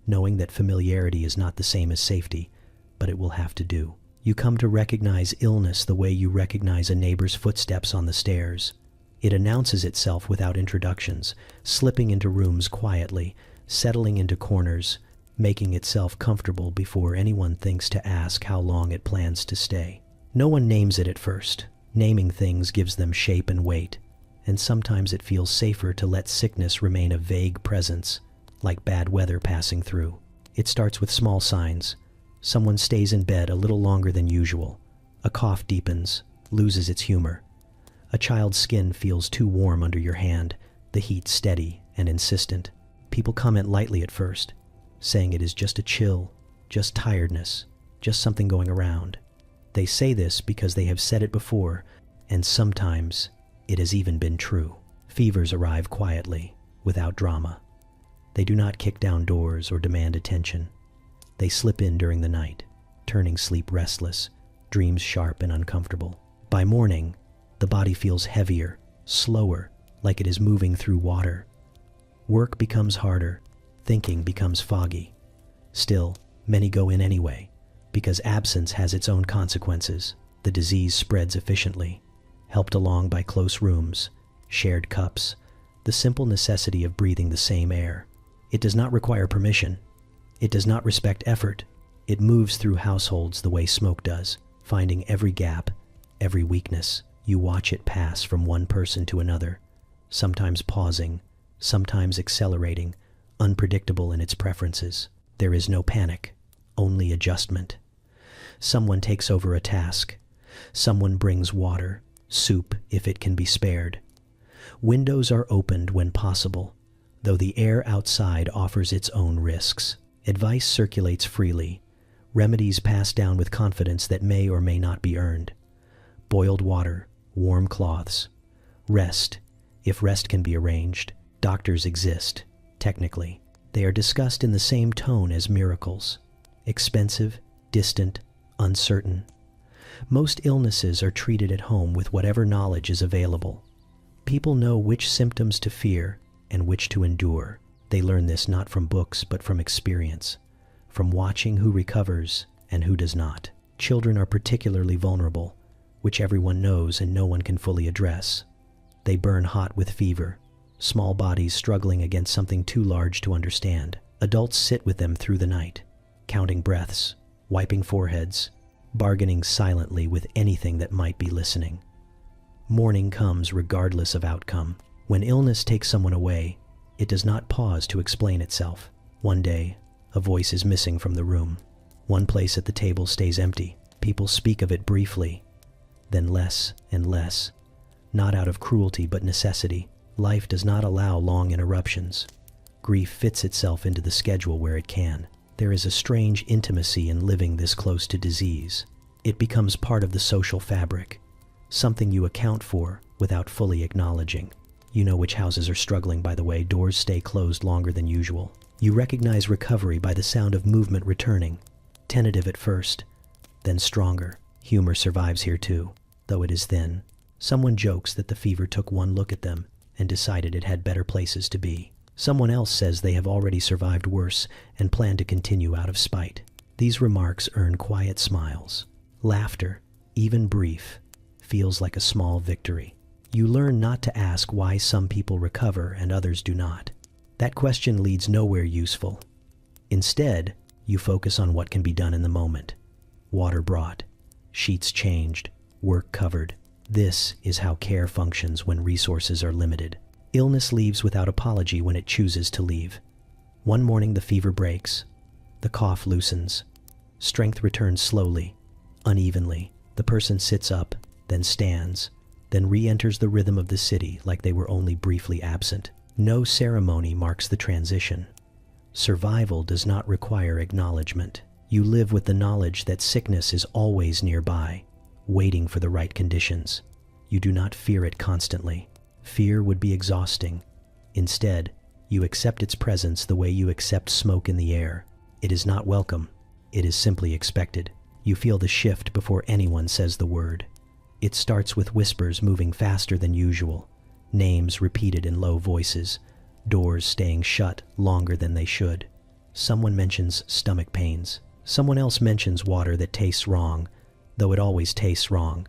knowing that familiarity is not the same as safety, but it will have to do. You come to recognize illness the way you recognize a neighbor's footsteps on the stairs. It announces itself without introductions, slipping into rooms quietly, settling into corners, making itself comfortable before anyone thinks to ask how long it plans to stay. No one names it at first. Naming things gives them shape and weight, and sometimes it feels safer to let sickness remain a vague presence like bad weather passing through. It starts with small signs. Someone stays in bed a little longer than usual. A cough deepens, loses its humor. A child's skin feels too warm under your hand, the heat steady and insistent. People comment lightly at first, saying it is just a chill, just tiredness, just something going around. They say this because they have said it before, and sometimes it has even been true. Fevers arrive quietly, without drama. They do not kick down doors or demand attention. They slip in during the night, turning sleep restless, dreams sharp and uncomfortable. By morning, the body feels heavier, slower, like it is moving through water. Work becomes harder, thinking becomes foggy. Still, many go in anyway, because absence has its own consequences. The disease spreads efficiently, helped along by close rooms, shared cups, the simple necessity of breathing the same air. It does not require permission. It does not respect effort. It moves through households the way smoke does, finding every gap, every weakness. You watch it pass from one person to another, sometimes pausing, sometimes accelerating, unpredictable in its preferences. There is no panic, only adjustment. Someone takes over a task. Someone brings water, soup if it can be spared. Windows are opened when possible, though the air outside offers its own risks. Advice circulates freely. Remedies pass down with confidence that may or may not be earned. Boiled water, warm cloths. Rest, if rest can be arranged. Doctors exist, technically. They are discussed in the same tone as miracles. Expensive, distant, uncertain. Most illnesses are treated at home with whatever knowledge is available. People know which symptoms to fear and which to endure. They learn this not from books but from experience, from watching who recovers and who does not. Children are particularly vulnerable, which everyone knows and no one can fully address. They burn hot with fever, small bodies struggling against something too large to understand. Adults sit with them through the night, counting breaths, wiping foreheads, bargaining silently with anything that might be listening. Morning comes regardless of outcome. When illness takes someone away, it does not pause to explain itself. One day, a voice is missing from the room. One place at the table stays empty. People speak of it briefly, then less and less. Not out of cruelty but necessity. Life does not allow long interruptions. Grief fits itself into the schedule where it can. There is a strange intimacy in living this close to disease. It becomes part of the social fabric, something you account for without fully acknowledging. You know which houses are struggling, by the way. Doors stay closed longer than usual. You recognize recovery by the sound of movement returning, tentative at first, then stronger. Humor survives here too, though it is thin. Someone jokes that the fever took one look at them and decided it had better places to be. Someone else says they have already survived worse and plan to continue out of spite. These remarks earn quiet smiles. Laughter, even brief, feels like a small victory. You learn not to ask why some people recover and others do not. That question leads nowhere useful. Instead, you focus on what can be done in the moment. Water brought, sheets changed, work covered. This is how care functions when resources are limited. Illness leaves without apology when it chooses to leave. One morning the fever breaks. The cough loosens. Strength returns slowly, unevenly. The person sits up, then stands, then re-enters the rhythm of the city like they were only briefly absent. No ceremony marks the transition. Survival does not require acknowledgement. You live with the knowledge that sickness is always nearby, waiting for the right conditions. You do not fear it constantly. Fear would be exhausting. Instead, you accept its presence the way you accept smoke in the air. It is not welcome. It is simply expected. You feel the shift before anyone says the word. It starts with whispers moving faster than usual, names repeated in low voices, doors staying shut longer than they should. Someone mentions stomach pains. Someone else mentions water that tastes wrong, though it always tastes wrong.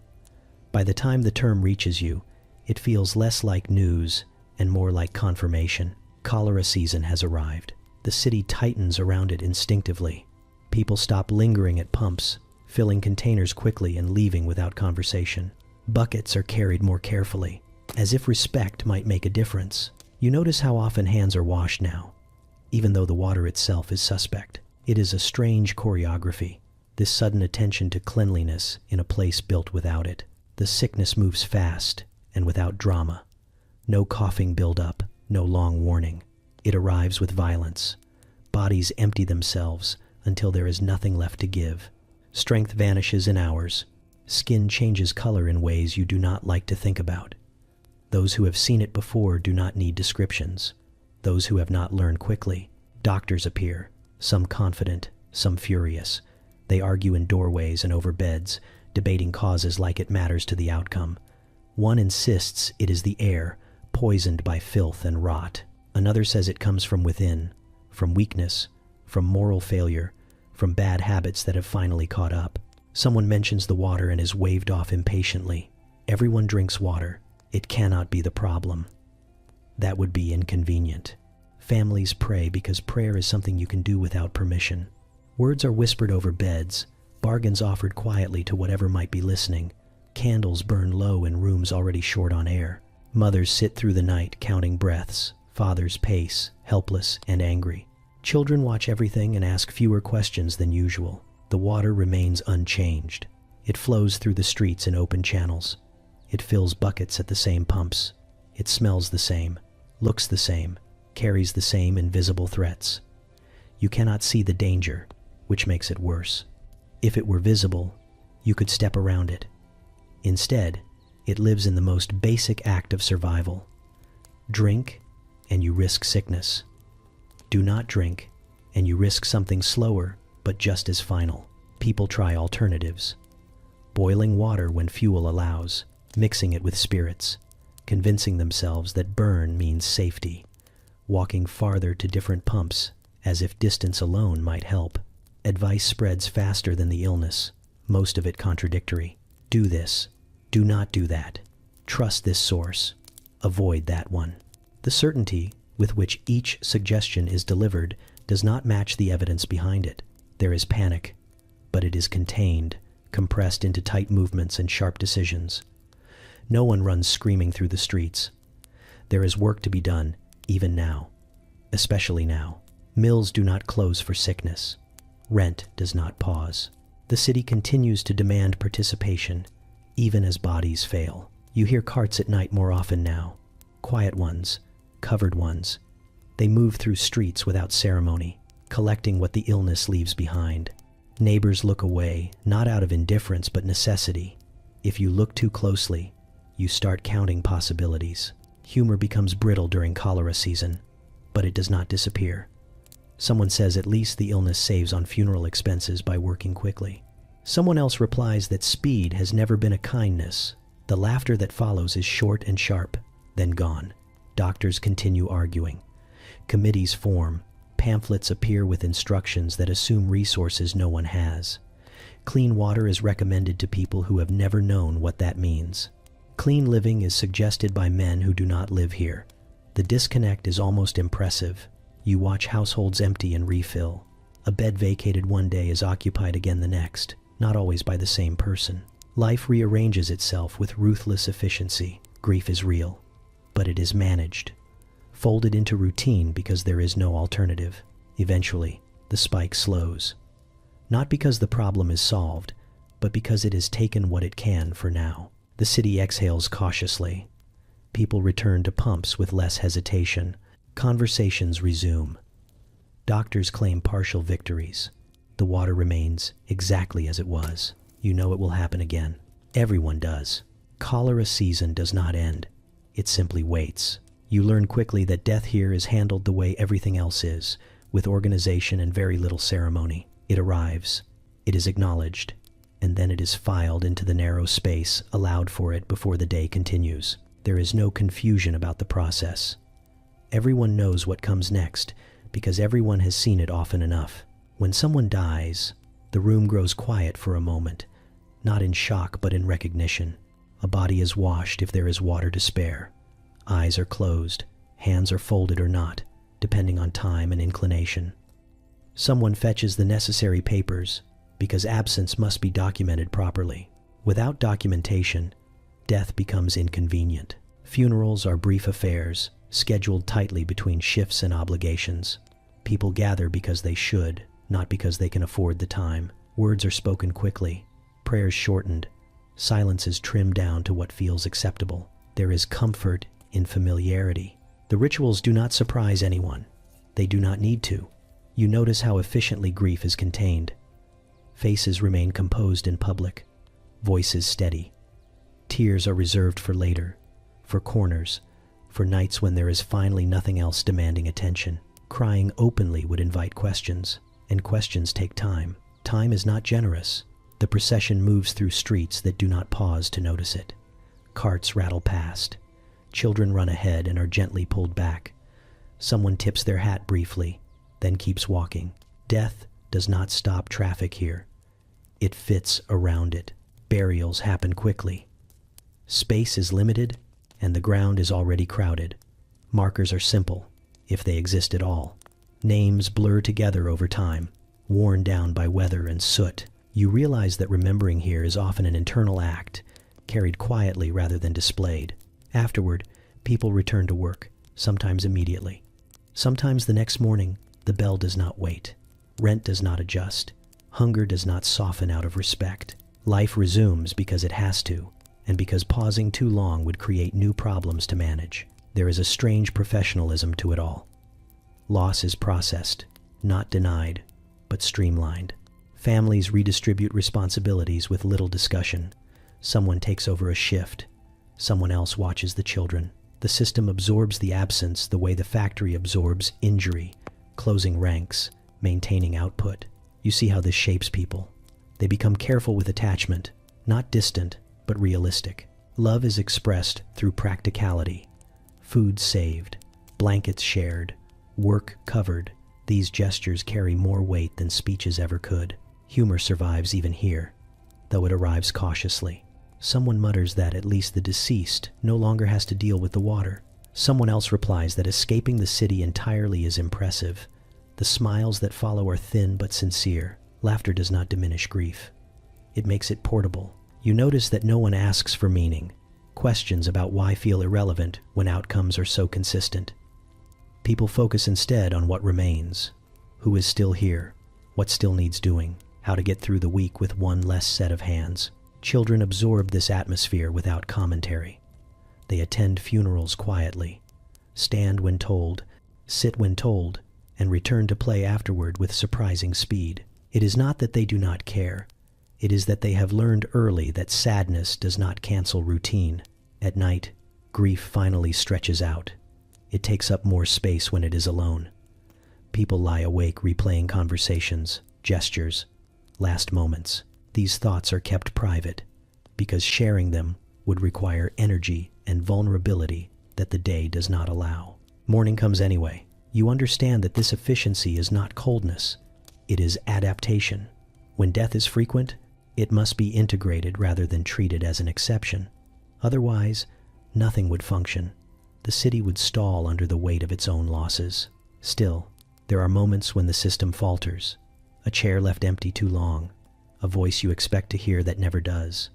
By the time the term reaches you, it feels less like news and more like confirmation. Cholera season has arrived. The city tightens around it instinctively. People stop lingering at pumps, filling containers quickly and leaving without conversation. Buckets are carried more carefully, as if respect might make a difference. You notice how often hands are washed now. even though the water itself is suspect. It is a strange choreography, this sudden attention to cleanliness in a place built without it. The sickness moves fast and without drama. No coughing build-up, no long warning. It arrives with violence. Bodies empty themselves until there is nothing left to give. Strength vanishes in hours. Skin changes color in ways you do not like to think about. Those who have seen it before do not need descriptions. Those who have not learn quickly. Doctors appear, some confident, some furious. They argue in doorways and over beds, debating causes like it matters to the outcome. One insists it is the air, poisoned by filth and rot. Another says it comes from within, from weakness, from moral failure, from bad habits that have finally caught up. Someone mentions the water and is waved off impatiently. Everyone drinks water. It cannot be the problem. That would be inconvenient. Families pray because prayer is something you can do without permission. Words are whispered over beds, bargains offered quietly to whatever might be listening. Candles burn low in rooms already short on air. Mothers sit through the night counting breaths. Fathers pace, helpless and angry. Children watch everything and ask fewer questions than usual. The water remains unchanged. It flows through the streets in open channels. It fills buckets at the same pumps. It smells the same, looks the same, carries the same invisible threats. You cannot see the danger, which makes it worse. If it were visible, you could step around it. Instead, it lives in the most basic act of survival. Drink, and you risk sickness. Do not drink, and you risk something slower, but just as final. People try alternatives. Boiling water when fuel allows, mixing it with spirits, convincing themselves that burn means safety, walking farther to different pumps, as if distance alone might help. Advice spreads faster than the illness, most of it contradictory. Do this. Do not do that. Trust this source. Avoid that one. The certainty with which each suggestion is delivered does not match the evidence behind it. There is panic, but it is contained, compressed into tight movements and sharp decisions. No one runs screaming through the streets. There is work to be done, even now. Especially now. Mills do not close for sickness. Rent does not pause. The city continues to demand participation, even as bodies fail. You hear carts at night more often now. Quiet ones, covered ones. They move through streets without ceremony, collecting what the illness leaves behind. Neighbors look away, not out of indifference but necessity. If you look too closely, you start counting possibilities. Humor becomes brittle during cholera season, but it does not disappear. Someone says at least the illness saves on funeral expenses by working quickly. Someone else replies that speed has never been a kindness. The laughter that follows is short and sharp, then gone. Doctors continue arguing. Committees form. Pamphlets appear with instructions that assume resources no one has. Clean water is recommended to people who have never known what that means. Clean living is suggested by men who do not live here. The disconnect is almost impressive. You watch households empty and refill. A bed vacated one day is occupied again the next, not always by the same person. Life rearranges itself with ruthless efficiency. Grief is real, but it is managed, folded into routine because there is no alternative. Eventually, the spike slows. Not because the problem is solved, but because it has taken what it can for now. The city exhales cautiously. People return to pumps with less hesitation. Conversations resume. Doctors claim partial victories. The water remains exactly as it was. You know it will happen again. Everyone does. Cholera season does not end. It simply waits. You learn quickly that death here is handled the way everything else is, with organization and very little ceremony. It arrives. It is acknowledged. And then it is filed into the narrow space allowed for it before the day continues. There is no confusion about the process. Everyone knows what comes next, because everyone has seen it often enough. When someone dies, the room grows quiet for a moment, not in shock but in recognition. A body is washed if there is water to spare. Eyes are closed, hands are folded or not, depending on time and inclination. Someone fetches the necessary papers, because absence must be documented properly. Without documentation, death becomes inconvenient. Funerals are brief affairs, scheduled tightly between shifts and obligations. People gather because they should, not because they can afford the time. Words are spoken quickly, prayers shortened, silence is trimmed down to what feels acceptable. There is comfort in familiarity. The rituals do not surprise anyone. They do not need to. You notice how efficiently grief is contained. Faces remain composed in public, voices steady. Tears are reserved for later, for corners, for nights when there is finally nothing else demanding attention. Crying openly would invite questions, and questions take time. Time is not generous. The procession moves through streets that do not pause to notice it. Carts rattle past. Children run ahead and are gently pulled back. Someone tips their hat briefly, then keeps walking. Death does not stop traffic here. It fits around it. Burials happen quickly. Space is limited, and the ground is already crowded. Markers are simple, if they exist at all. Names blur together over time, worn down by weather and soot. You realize that remembering here is often an internal act, carried quietly rather than displayed. Afterward, people return to work, sometimes immediately. Sometimes the next morning, the bell does not wait. Rent does not adjust. Hunger does not soften out of respect. Life resumes because it has to, and because pausing too long would create new problems to manage. There is a strange professionalism to it all. Loss is processed, not denied, but streamlined. Families redistribute responsibilities with little discussion. Someone takes over a shift. Someone else watches the children. The system absorbs the absence the way the factory absorbs injury, closing ranks, maintaining output. You see how this shapes people. They become careful with attachment, not distant, but realistic. Love is expressed through practicality. Food saved, blankets shared, work covered. These gestures carry more weight than speeches ever could. Humor survives even here, though it arrives cautiously. Someone mutters that at least the deceased no longer has to deal with the water. Someone else replies that escaping the city entirely is impressive. The smiles that follow are thin but sincere. Laughter does not diminish grief. It makes it portable. You notice that no one asks for meaning. Questions about why feel irrelevant when outcomes are so consistent. People focus instead on what remains. Who is still here? What still needs doing? How to get through the week with one less set of hands. Children absorb this atmosphere without commentary. They attend funerals quietly, stand when told, sit when told, and return to play afterward with surprising speed. It is not that they do not care. It is that they have learned early that sadness does not cancel routine. At night, grief finally stretches out. It takes up more space when it is alone. People lie awake replaying conversations, gestures, last moments. These thoughts are kept private, because sharing them would require energy and vulnerability that the day does not allow. Morning comes anyway. You understand that this efficiency is not coldness. It is adaptation. When death is frequent, it must be integrated rather than treated as an exception. Otherwise, nothing would function. The city would stall under the weight of its own losses. Still, there are moments when the system falters. A chair left empty too long. A voice you expect to hear that never does.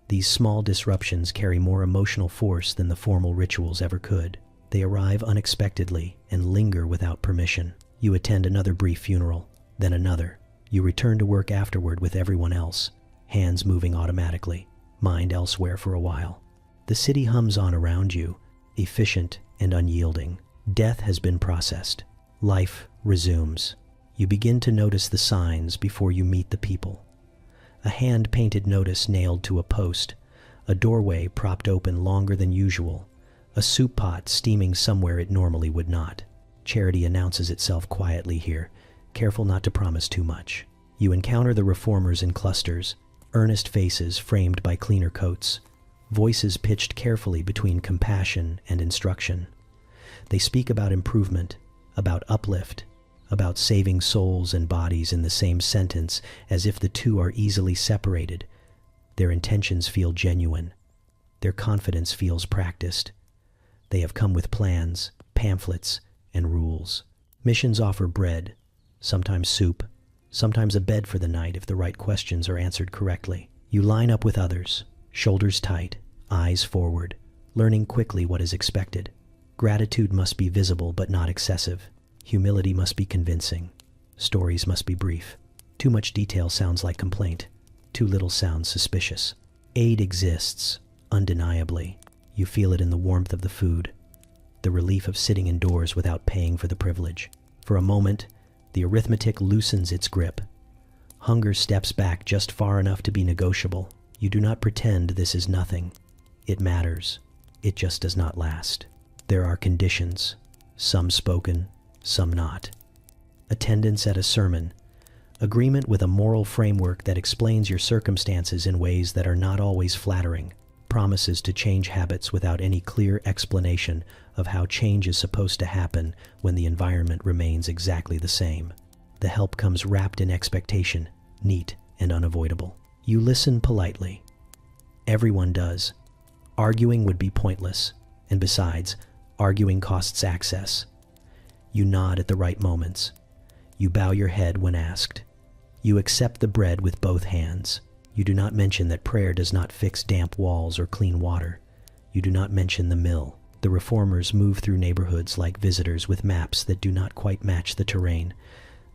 These small disruptions carry more emotional force than the formal rituals ever could. They arrive unexpectedly and linger without permission. You attend another brief funeral, then another. You return to work afterward with everyone else, hands moving automatically, mind elsewhere for a while. The city hums on around you, efficient and unyielding. Death has been processed. Life resumes. You begin to notice the signs before you meet the people. A hand-painted notice nailed to a post, a doorway propped open longer than usual, a soup pot steaming somewhere it normally would not. Charity announces itself quietly here, careful not to promise too much. You encounter the reformers in clusters, earnest faces framed by cleaner coats, voices pitched carefully between compassion and instruction. They speak about improvement, about uplift, about saving souls and bodies in the same sentence, as if the two are easily separated. Their intentions feel genuine. Their confidence feels practiced. They have come with plans, pamphlets, and rules. Missions offer bread, sometimes soup, sometimes a bed for the night if the right questions are answered correctly. You line up with others, shoulders tight, eyes forward, learning quickly what is expected. Gratitude must be visible but not excessive. Humility must be convincing. Stories must be brief. Too much detail sounds like complaint. Too little sounds suspicious. Aid exists, undeniably. You feel it in the warmth of the food, the relief of sitting indoors without paying for the privilege. For a moment, the arithmetic loosens its grip. Hunger steps back just far enough to be negotiable. You do not pretend this is nothing. It matters. It just does not last. There are conditions, some spoken, some not. Attendance at a sermon. Agreement with a moral framework that explains your circumstances in ways that are not always flattering. Promises to change habits without any clear explanation of how change is supposed to happen when the environment remains exactly the same. The help comes wrapped in expectation, neat and unavoidable. You listen politely. Everyone does. Arguing would be pointless, and besides, arguing costs access. You nod at the right moments. You bow your head when asked. You accept the bread with both hands. You do not mention that prayer does not fix damp walls or clean water. You do not mention the mill. The reformers move through neighborhoods like visitors with maps that do not quite match the terrain.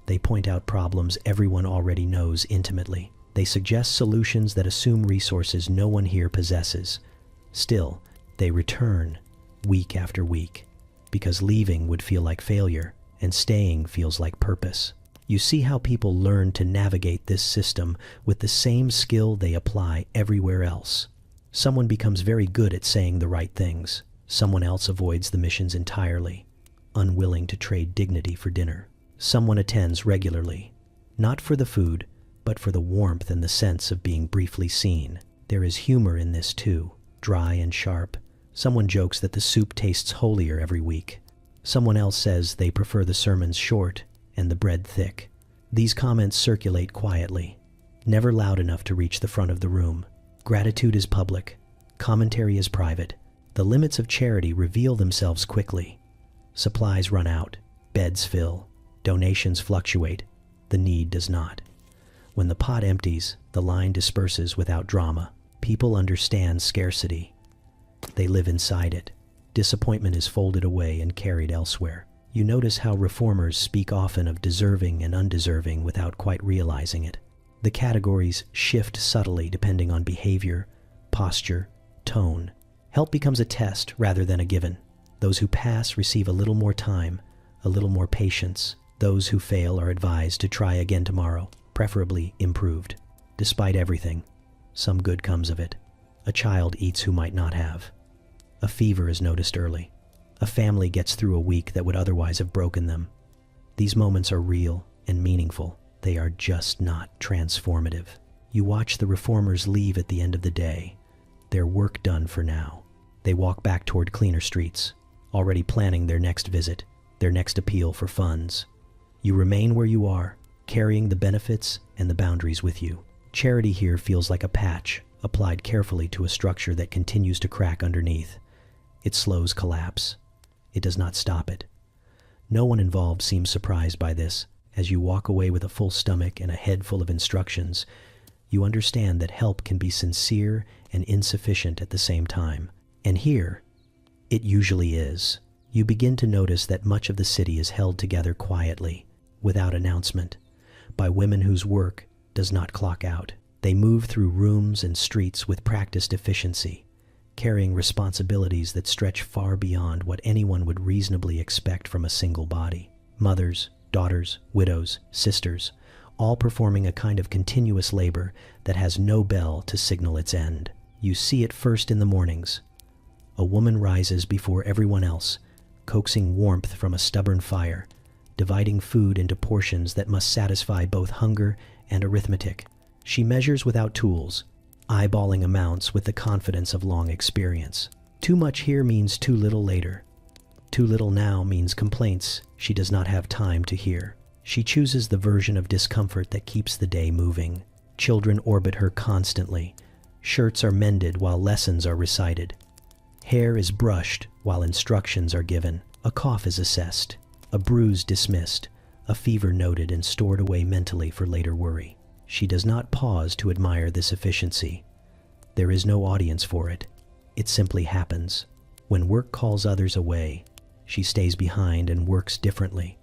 They point out problems everyone already knows intimately. They suggest solutions that assume resources no one here possesses. Still, they return week after week, because leaving would feel like failure, and staying feels like purpose. You see how people learn to navigate this system with the same skill they apply everywhere else. Someone becomes very good at saying the right things. Someone else avoids the missions entirely, unwilling to trade dignity for dinner. Someone attends regularly, not for the food, but for the warmth and the sense of being briefly seen. There is humor in this too, dry and sharp. Someone jokes that the soup tastes holier every week. Someone else says they prefer the sermons short and the bread thick. These comments circulate quietly, never loud enough to reach the front of the room. Gratitude is public, commentary is private. The limits of charity reveal themselves quickly. Supplies run out, beds fill, donations fluctuate, the need does not. When the pot empties, the line disperses without drama. People understand scarcity. They live inside it. Disappointment is folded away and carried elsewhere. You notice how reformers speak often of deserving and undeserving without quite realizing it. The categories shift subtly depending on behavior, posture, tone. Help becomes a test rather than a given. Those who pass receive a little more time, a little more patience. Those who fail are advised to try again tomorrow, preferably improved. Despite everything, some good comes of it. A child eats who might not have. A fever is noticed early. A family gets through a week that would otherwise have broken them. These moments are real and meaningful. They are just not transformative. You watch the reformers leave at the end of the day, their work done for now. They walk back toward cleaner streets, already planning their next visit, their next appeal for funds. You remain where you are, carrying the benefits and the boundaries with you. Charity here feels like a patch, applied carefully to a structure that continues to crack underneath. It slows collapse. It does not stop it. No one involved seems surprised by this. As you walk away with a full stomach and a head full of instructions, you understand that help can be sincere and insufficient at the same time. And here, it usually is. You begin to notice that much of the city is held together quietly, without announcement, by women whose work does not clock out. They move through rooms and streets with practiced efficiency, carrying responsibilities that stretch far beyond what anyone would reasonably expect from a single body. Mothers, daughters, widows, sisters, all performing a kind of continuous labor that has no bell to signal its end. You see it first in the mornings. A woman rises before everyone else, coaxing warmth from a stubborn fire, dividing food into portions that must satisfy both hunger and arithmetic. She measures without tools, eyeballing amounts with the confidence of long experience. Too much here means too little later. Too little now means complaints she does not have time to hear. She chooses the version of discomfort that keeps the day moving. Children orbit her constantly. Shirts are mended while lessons are recited. Hair is brushed while instructions are given. A cough is assessed, a bruise dismissed, a fever noted and stored away mentally for later worry. She does not pause to admire this efficiency. There is no audience for it. It simply happens. When work calls others away, she stays behind and works differently.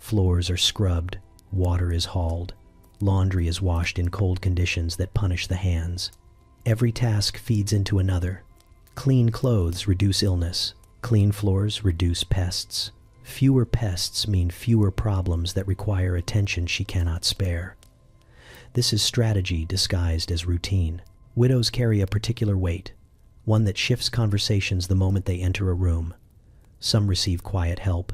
Floors are scrubbed, water is hauled, laundry is washed in cold conditions that punish the hands. Every task feeds into another. Clean clothes reduce illness. Clean floors reduce pests. Fewer pests mean fewer problems that require attention she cannot spare. This is strategy disguised as routine. Widows carry a particular weight, one that shifts conversations the moment they enter a room. Some receive quiet help,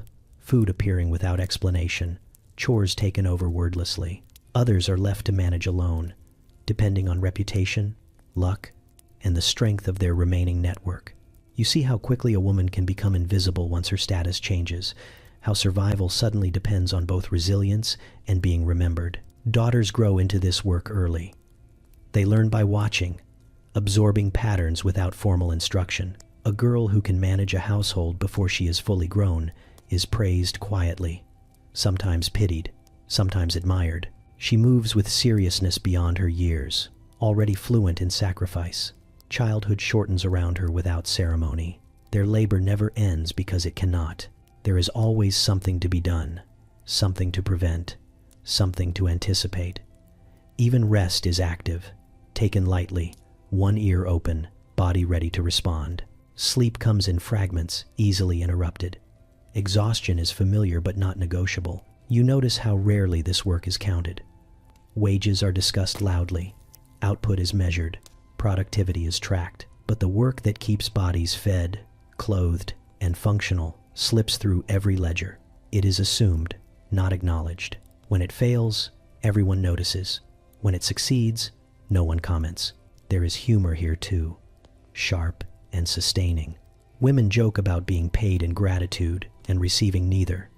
food appearing without explanation, chores taken over wordlessly. Others are left to manage alone, depending on reputation, luck, and the strength of their remaining network. You see how quickly a woman can become invisible once her status changes, how survival suddenly depends on both resilience and being remembered. Daughters grow into this work early. They learn by watching, absorbing patterns without formal instruction. A girl who can manage a household before she is fully grown is praised quietly, sometimes pitied, sometimes admired. She moves with seriousness beyond her years, already fluent in sacrifice. Childhood shortens around her without ceremony. Their labor never ends because it cannot. There is always something to be done, something to prevent, something to anticipate. Even rest is active, taken lightly, one ear open, body ready to respond. Sleep comes in fragments, easily interrupted. Exhaustion is familiar but not negotiable. You notice how rarely this work is counted. Wages are discussed loudly. Output is measured. Productivity is tracked. But the work that keeps bodies fed, clothed, and functional slips through every ledger. It is assumed, not acknowledged. When it fails, everyone notices. When it succeeds, no one comments. There is humor here too, sharp and sustaining. Women joke about being paid in gratitude and receiving neither.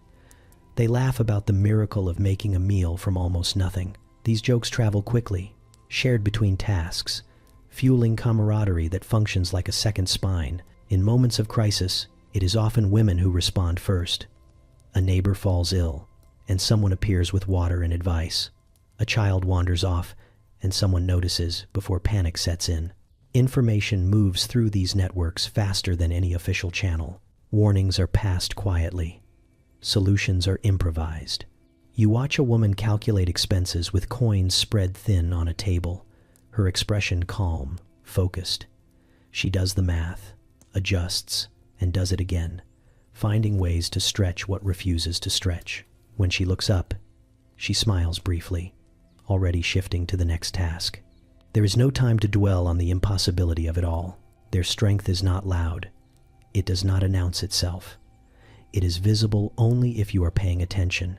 They laugh about the miracle of making a meal from almost nothing. These jokes travel quickly, shared between tasks, fueling camaraderie that functions like a second spine. In moments of crisis, it is often women who respond first. A neighbor falls ill, and someone appears with water and advice. A child wanders off, and someone notices before panic sets in. Information moves through these networks faster than any official channel. Warnings are passed quietly. Solutions are improvised. You watch a woman calculate expenses with coins spread thin on a table, her expression calm, focused. She does the math, adjusts, and does it again, finding ways to stretch what refuses to stretch. When she looks up, she smiles briefly, already shifting to the next task. There is no time to dwell on the impossibility of it all. Their strength is not loud. It does not announce itself. It is visible only if you are paying attention,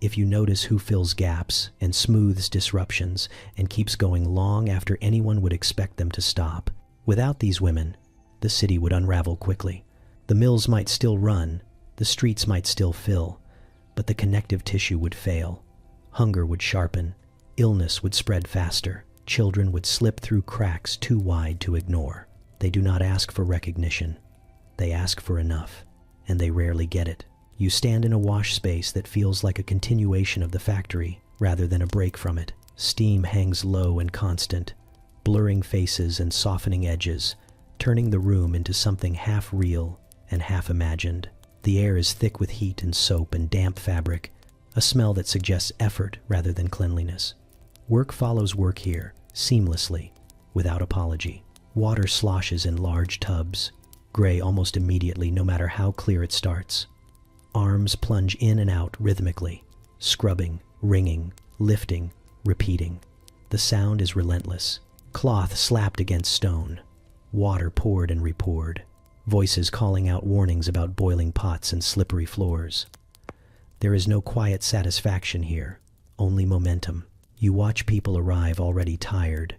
if you notice who fills gaps and smooths disruptions and keeps going long after anyone would expect them to stop. Without these women, the city would unravel quickly. The mills might still run, the streets might still fill, but the connective tissue would fail. Hunger would sharpen, illness would spread faster, children would slip through cracks too wide to ignore. They do not ask for recognition. They ask for enough, and they rarely get it. You stand in a wash space that feels like a continuation of the factory rather than a break from it. Steam hangs low and constant, blurring faces and softening edges, turning the room into something half real and half imagined. The air is thick with heat and soap and damp fabric, a smell that suggests effort rather than cleanliness. Work follows work here, seamlessly, without apology. Water sloshes in large tubs, gray almost immediately no matter how clear it starts. Arms plunge in and out rhythmically, scrubbing, wringing, lifting, repeating. The sound is relentless. Cloth slapped against stone. Water poured and repoured. Voices calling out warnings about boiling pots and slippery floors. There is no quiet satisfaction here, only momentum. You watch people arrive already tired,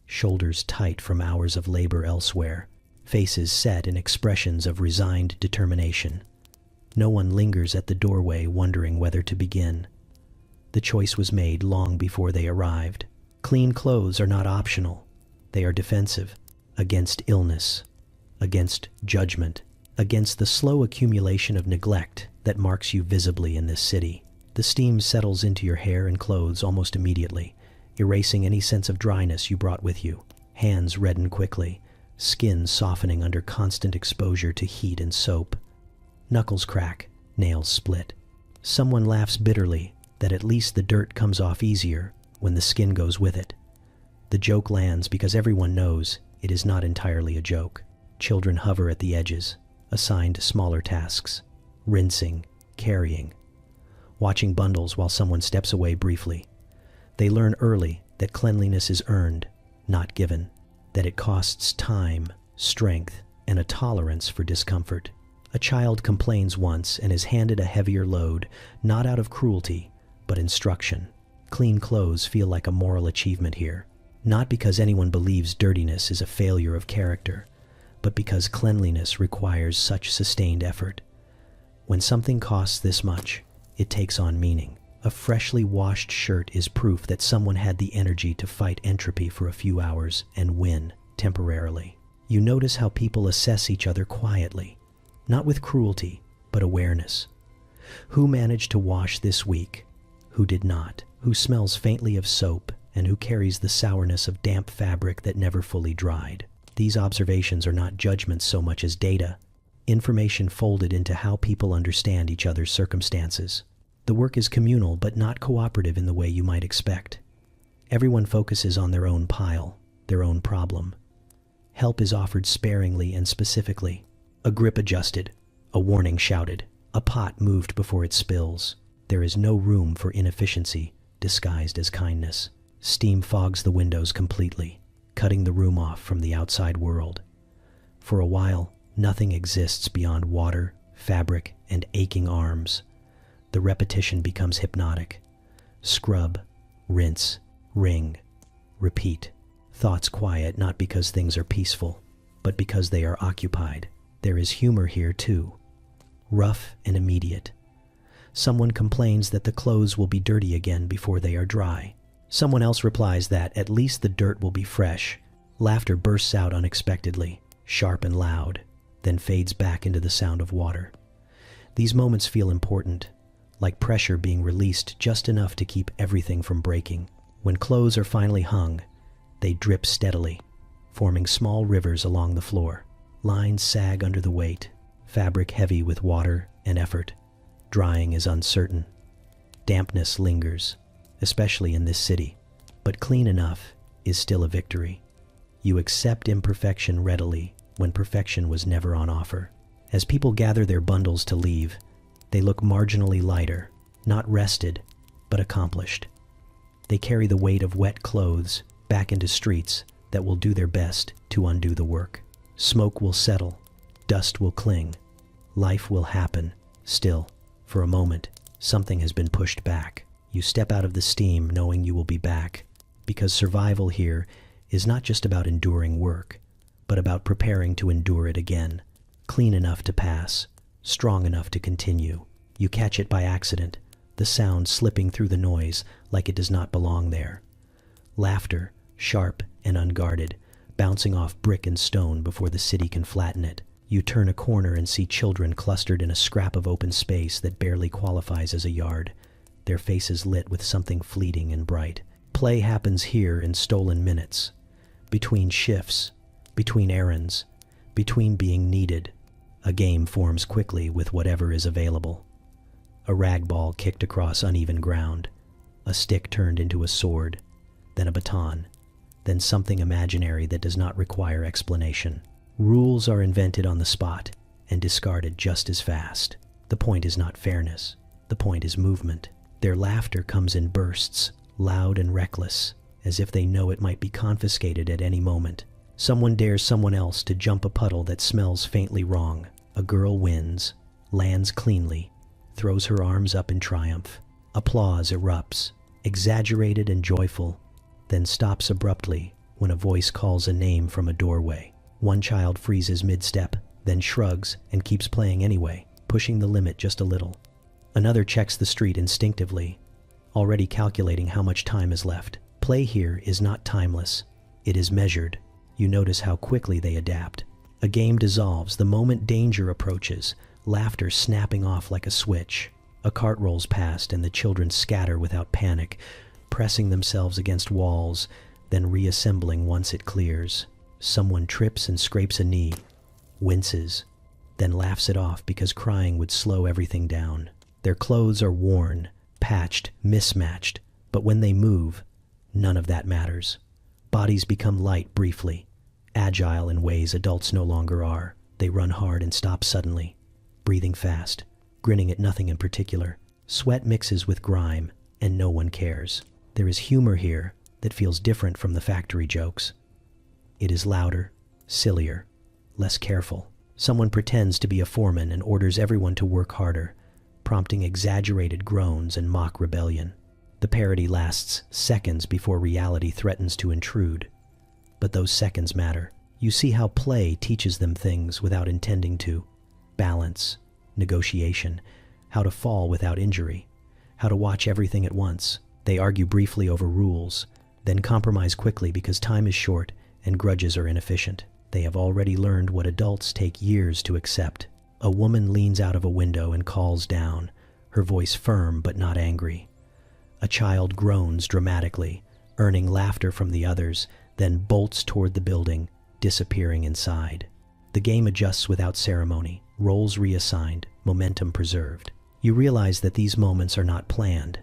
shoulders tight from hours of labor elsewhere, faces set in expressions of resigned determination. No one lingers at the doorway wondering whether to begin. The choice was made long before they arrived. Clean clothes are not optional. They are defensive, against illness, against judgment, against the slow accumulation of neglect that marks you visibly in this city. The steam settles into your hair and clothes almost immediately, erasing any sense of dryness you brought with you. Hands redden quickly, skin softening under constant exposure to heat and soap. Knuckles crack, nails split. Someone laughs bitterly that at least the dirt comes off easier when the skin goes with it. The joke lands because everyone knows it is not entirely a joke. Children hover at the edges, assigned smaller tasks, rinsing, carrying, watching bundles while someone steps away briefly. They learn early that cleanliness is earned, not given, that it costs time, strength, and a tolerance for discomfort. A child complains once and is handed a heavier load, not out of cruelty, but instruction. Clean clothes feel like a moral achievement here, not because anyone believes dirtiness is a failure of character, but because cleanliness requires such sustained effort. When something costs this much, it takes on meaning. A freshly washed shirt is proof that someone had the energy to fight entropy for a few hours and win, temporarily. You notice how people assess each other quietly, not with cruelty, but awareness. Who managed to wash this week? Who did not? Who smells faintly of soap, and who carries the sourness of damp fabric that never fully dried? These observations are not judgments so much as data, information folded into how people understand each other's circumstances. The work is communal but not cooperative in the way you might expect. Everyone focuses on their own pile, their own problem. Help is offered sparingly and specifically. A grip adjusted, a warning shouted, a pot moved before it spills. There is no room for inefficiency disguised as kindness. Steam fogs the windows completely, cutting the room off from the outside world. For a while, nothing exists beyond water, fabric, and aching arms. The repetition becomes hypnotic. Scrub, rinse, wring, repeat. Thoughts quiet not because things are peaceful, but because they are occupied. There is humor here too, rough and immediate. Someone complains that the clothes will be dirty again before they are dry. Someone else replies that at least the dirt will be fresh. Laughter bursts out unexpectedly, sharp and loud, then fades back into the sound of water. These moments feel important, like pressure being released just enough to keep everything from breaking. When clothes are finally hung, they drip steadily, forming small rivers along the floor. Lines sag under the weight, fabric heavy with water and effort. Drying is uncertain. Dampness lingers, especially in this city, but clean enough is still a victory. You accept imperfection readily when perfection was never on offer. As people gather their bundles to leave, they look marginally lighter, not rested, but accomplished. They carry the weight of wet clothes back into streets that will do their best to undo the work. Smoke will settle, dust will cling, life will happen. Still, for a moment, something has been pushed back. You step out of the steam knowing you will be back, because survival here is not just about enduring work, but about preparing to endure it again. Clean enough to pass, strong enough to continue. You catch it by accident, the sound slipping through the noise like it does not belong there. Laughter, sharp and unguarded, bouncing off brick and stone before the city can flatten it. You turn a corner and see children clustered in a scrap of open space that barely qualifies as a yard, their faces lit with something fleeting and bright. Play happens here in stolen minutes, between shifts, between errands, between being needed. A game forms quickly with whatever is available. A rag ball kicked across uneven ground, a stick turned into a sword, then a baton, then something imaginary that does not require explanation. Rules are invented on the spot and discarded just as fast. The point is not fairness. The point is movement. Their laughter comes in bursts, loud and reckless, as if they know it might be confiscated at any moment. Someone dares someone else to jump a puddle that smells faintly wrong. A girl wins, lands cleanly, throws her arms up in triumph. Applause erupts, exaggerated and joyful, then stops abruptly when a voice calls a name from a doorway. One child freezes mid-step, then shrugs and keeps playing anyway, pushing the limit just a little. Another checks the street instinctively, already calculating how much time is left. Play here is not timeless. It is measured. You notice how quickly they adapt. A game dissolves the moment danger approaches, laughter snapping off like a switch. A cart rolls past and the children scatter without panic, pressing themselves against walls, then reassembling once it clears. Someone trips and scrapes a knee, winces, then laughs it off because crying would slow everything down. Their clothes are worn, patched, mismatched, but when they move, none of that matters. Bodies become light briefly, agile in ways adults no longer are. They run hard and stop suddenly, breathing fast, grinning at nothing in particular. Sweat mixes with grime, and no one cares. There is humor here that feels different from the factory jokes. It is louder, sillier, less careful. Someone pretends to be a foreman and orders everyone to work harder, prompting exaggerated groans and mock rebellion. The parody lasts seconds before reality threatens to intrude. But those seconds matter. You see how play teaches them things without intending to. Balance, negotiation, how to fall without injury, how to watch everything at once. They argue briefly over rules, then compromise quickly because time is short and grudges are inefficient. They have already learned what adults take years to accept. A woman leans out of a window and calls down, her voice firm but not angry. A child groans dramatically, earning laughter from the others, then bolts toward the building, disappearing inside. The game adjusts without ceremony, roles reassigned, momentum preserved. You realize that these moments are not planned.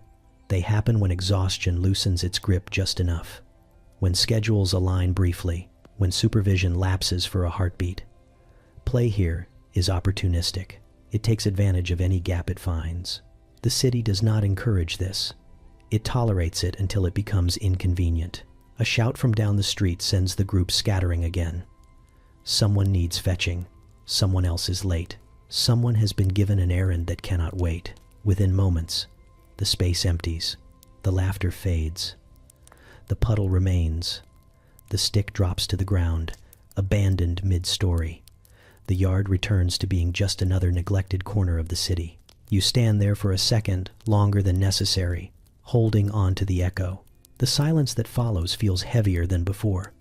They happen when exhaustion loosens its grip just enough, when schedules align briefly, when supervision lapses for a heartbeat. Play here is opportunistic. It takes advantage of any gap it finds. The city does not encourage this. It tolerates it until it becomes inconvenient. A shout from down the street sends the group scattering again. Someone needs fetching. Someone else is late. Someone has been given an errand that cannot wait. Within moments, the space empties. The laughter fades. The puddle remains. The stick drops to the ground, abandoned mid-story. The yard returns to being just another neglected corner of the city. You stand there for a second, longer than necessary, holding on to the echo. The silence that follows feels heavier than before,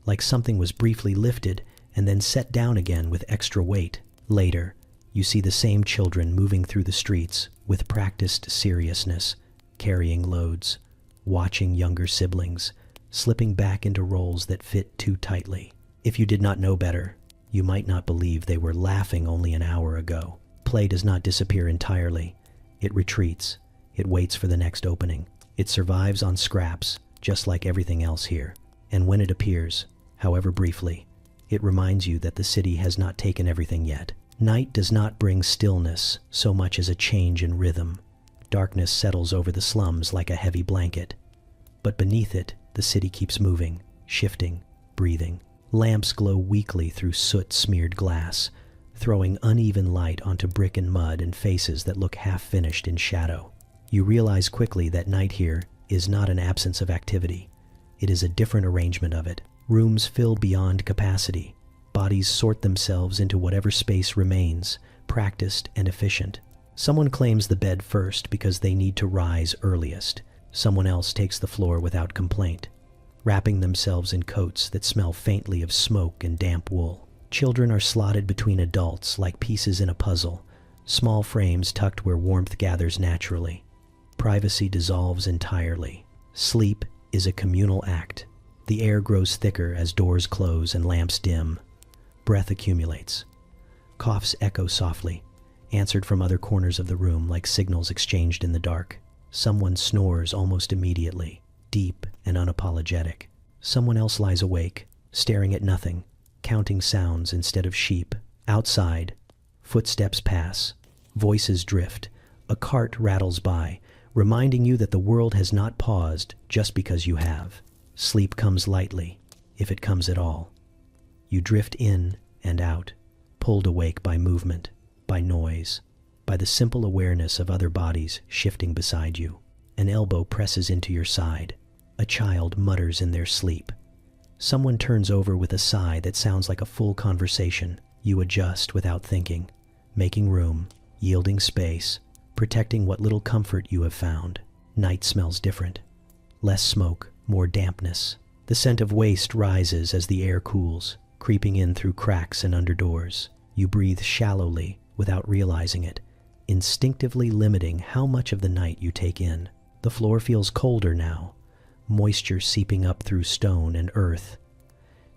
like something was briefly lifted and then set down again with extra weight. Later, you see the same children moving through the streets with practiced seriousness, carrying loads, watching younger siblings, slipping back into roles that fit too tightly. If you did not know better, you might not believe they were laughing only an hour ago. Play does not disappear entirely. It retreats. It waits for the next opening. It survives on scraps, just like everything else here. And when it appears, however briefly, it reminds you that the city has not taken everything yet. Night does not bring stillness so much as a change in rhythm. Darkness settles over the slums like a heavy blanket. But beneath it, the city keeps moving, shifting, breathing. Lamps glow weakly through soot-smeared glass, throwing uneven light onto brick and mud and faces that look half-finished in shadow. You realize quickly that night here is not an absence of activity. It is a different arrangement of it. Rooms fill beyond capacity. Bodies sort themselves into whatever space remains, practiced and efficient. Someone claims the bed first because they need to rise earliest. Someone else takes the floor without complaint, wrapping themselves in coats that smell faintly of smoke and damp wool. Children are slotted between adults like pieces in a puzzle, small frames tucked where warmth gathers naturally. Privacy dissolves entirely. Sleep is a communal act. The air grows thicker as doors close and lamps dim. Breath accumulates. Coughs echo softly, answered from other corners of the room like signals exchanged in the dark. Someone snores almost immediately, deep and unapologetic. Someone else lies awake, staring at nothing, counting sounds instead of sheep. Outside, footsteps pass, voices drift. A cart rattles by, reminding you that the world has not paused just because you have. Sleep comes lightly, if it comes at all. You drift in and out, pulled awake by movement, by noise, by the simple awareness of other bodies shifting beside you. An elbow presses into your side. A child mutters in their sleep. Someone turns over with a sigh that sounds like a full conversation. You adjust without thinking, making room, yielding space, protecting what little comfort you have found. Night smells different. Less smoke, more dampness. The scent of waste rises as the air cools, creeping in through cracks and under doors. You breathe shallowly without realizing it, instinctively limiting how much of the night you take in. The floor feels colder now, moisture seeping up through stone and earth.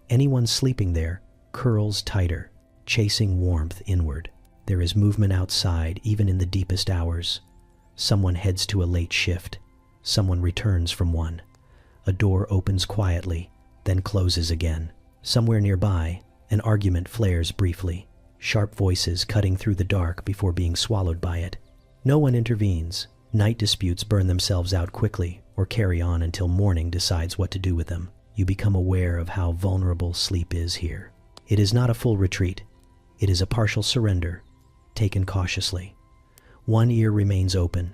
Anyone sleeping there curls tighter, chasing warmth inward. There is movement outside, even in the deepest hours. Someone heads to a late shift. Someone returns from one. A door opens quietly, then closes again. Somewhere nearby, an argument flares briefly, sharp voices cutting through the dark before being swallowed by it. No one intervenes. Night disputes burn themselves out quickly or carry on until morning decides what to do with them. You become aware of how vulnerable sleep is here. It is not a full retreat. It is a partial surrender, taken cautiously. One ear remains open.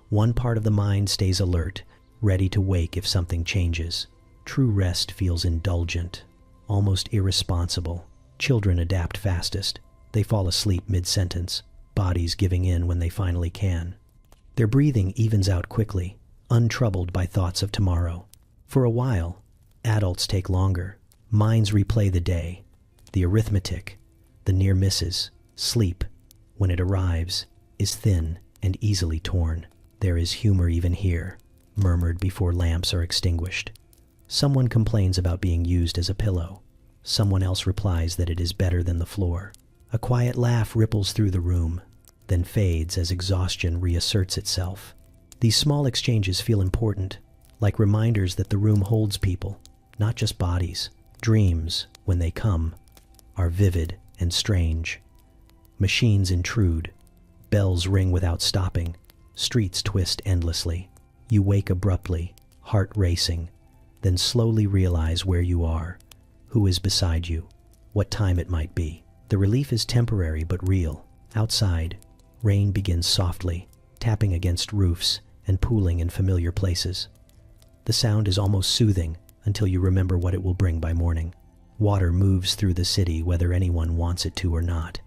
One part of the mind stays alert, ready to wake if something changes. True rest feels indulgent, almost irresponsible. Children adapt fastest. They fall asleep mid-sentence, bodies giving in when they finally can. Their breathing evens out quickly, untroubled by thoughts of tomorrow. For a while, adults take longer. Minds replay the day, the arithmetic, the near misses. Sleep, when it arrives, is thin and easily torn. There is humor even here, murmured before lamps are extinguished. Someone complains about being used as a pillow. Someone else replies that it is better than the floor. A quiet laugh ripples through the room, then fades as exhaustion reasserts itself. These small exchanges feel important, like reminders that the room holds people, not just bodies. Dreams, when they come, are vivid and strange. Machines intrude. Bells ring without stopping. Streets twist endlessly. You wake abruptly, heart racing, then slowly realize where you are, who is beside you, what time it might be. The relief is temporary but real. Outside, rain begins softly, tapping against roofs and pooling in familiar places. The sound is almost soothing until you remember what it will bring by morning. Water moves through the city whether anyone wants it to or not.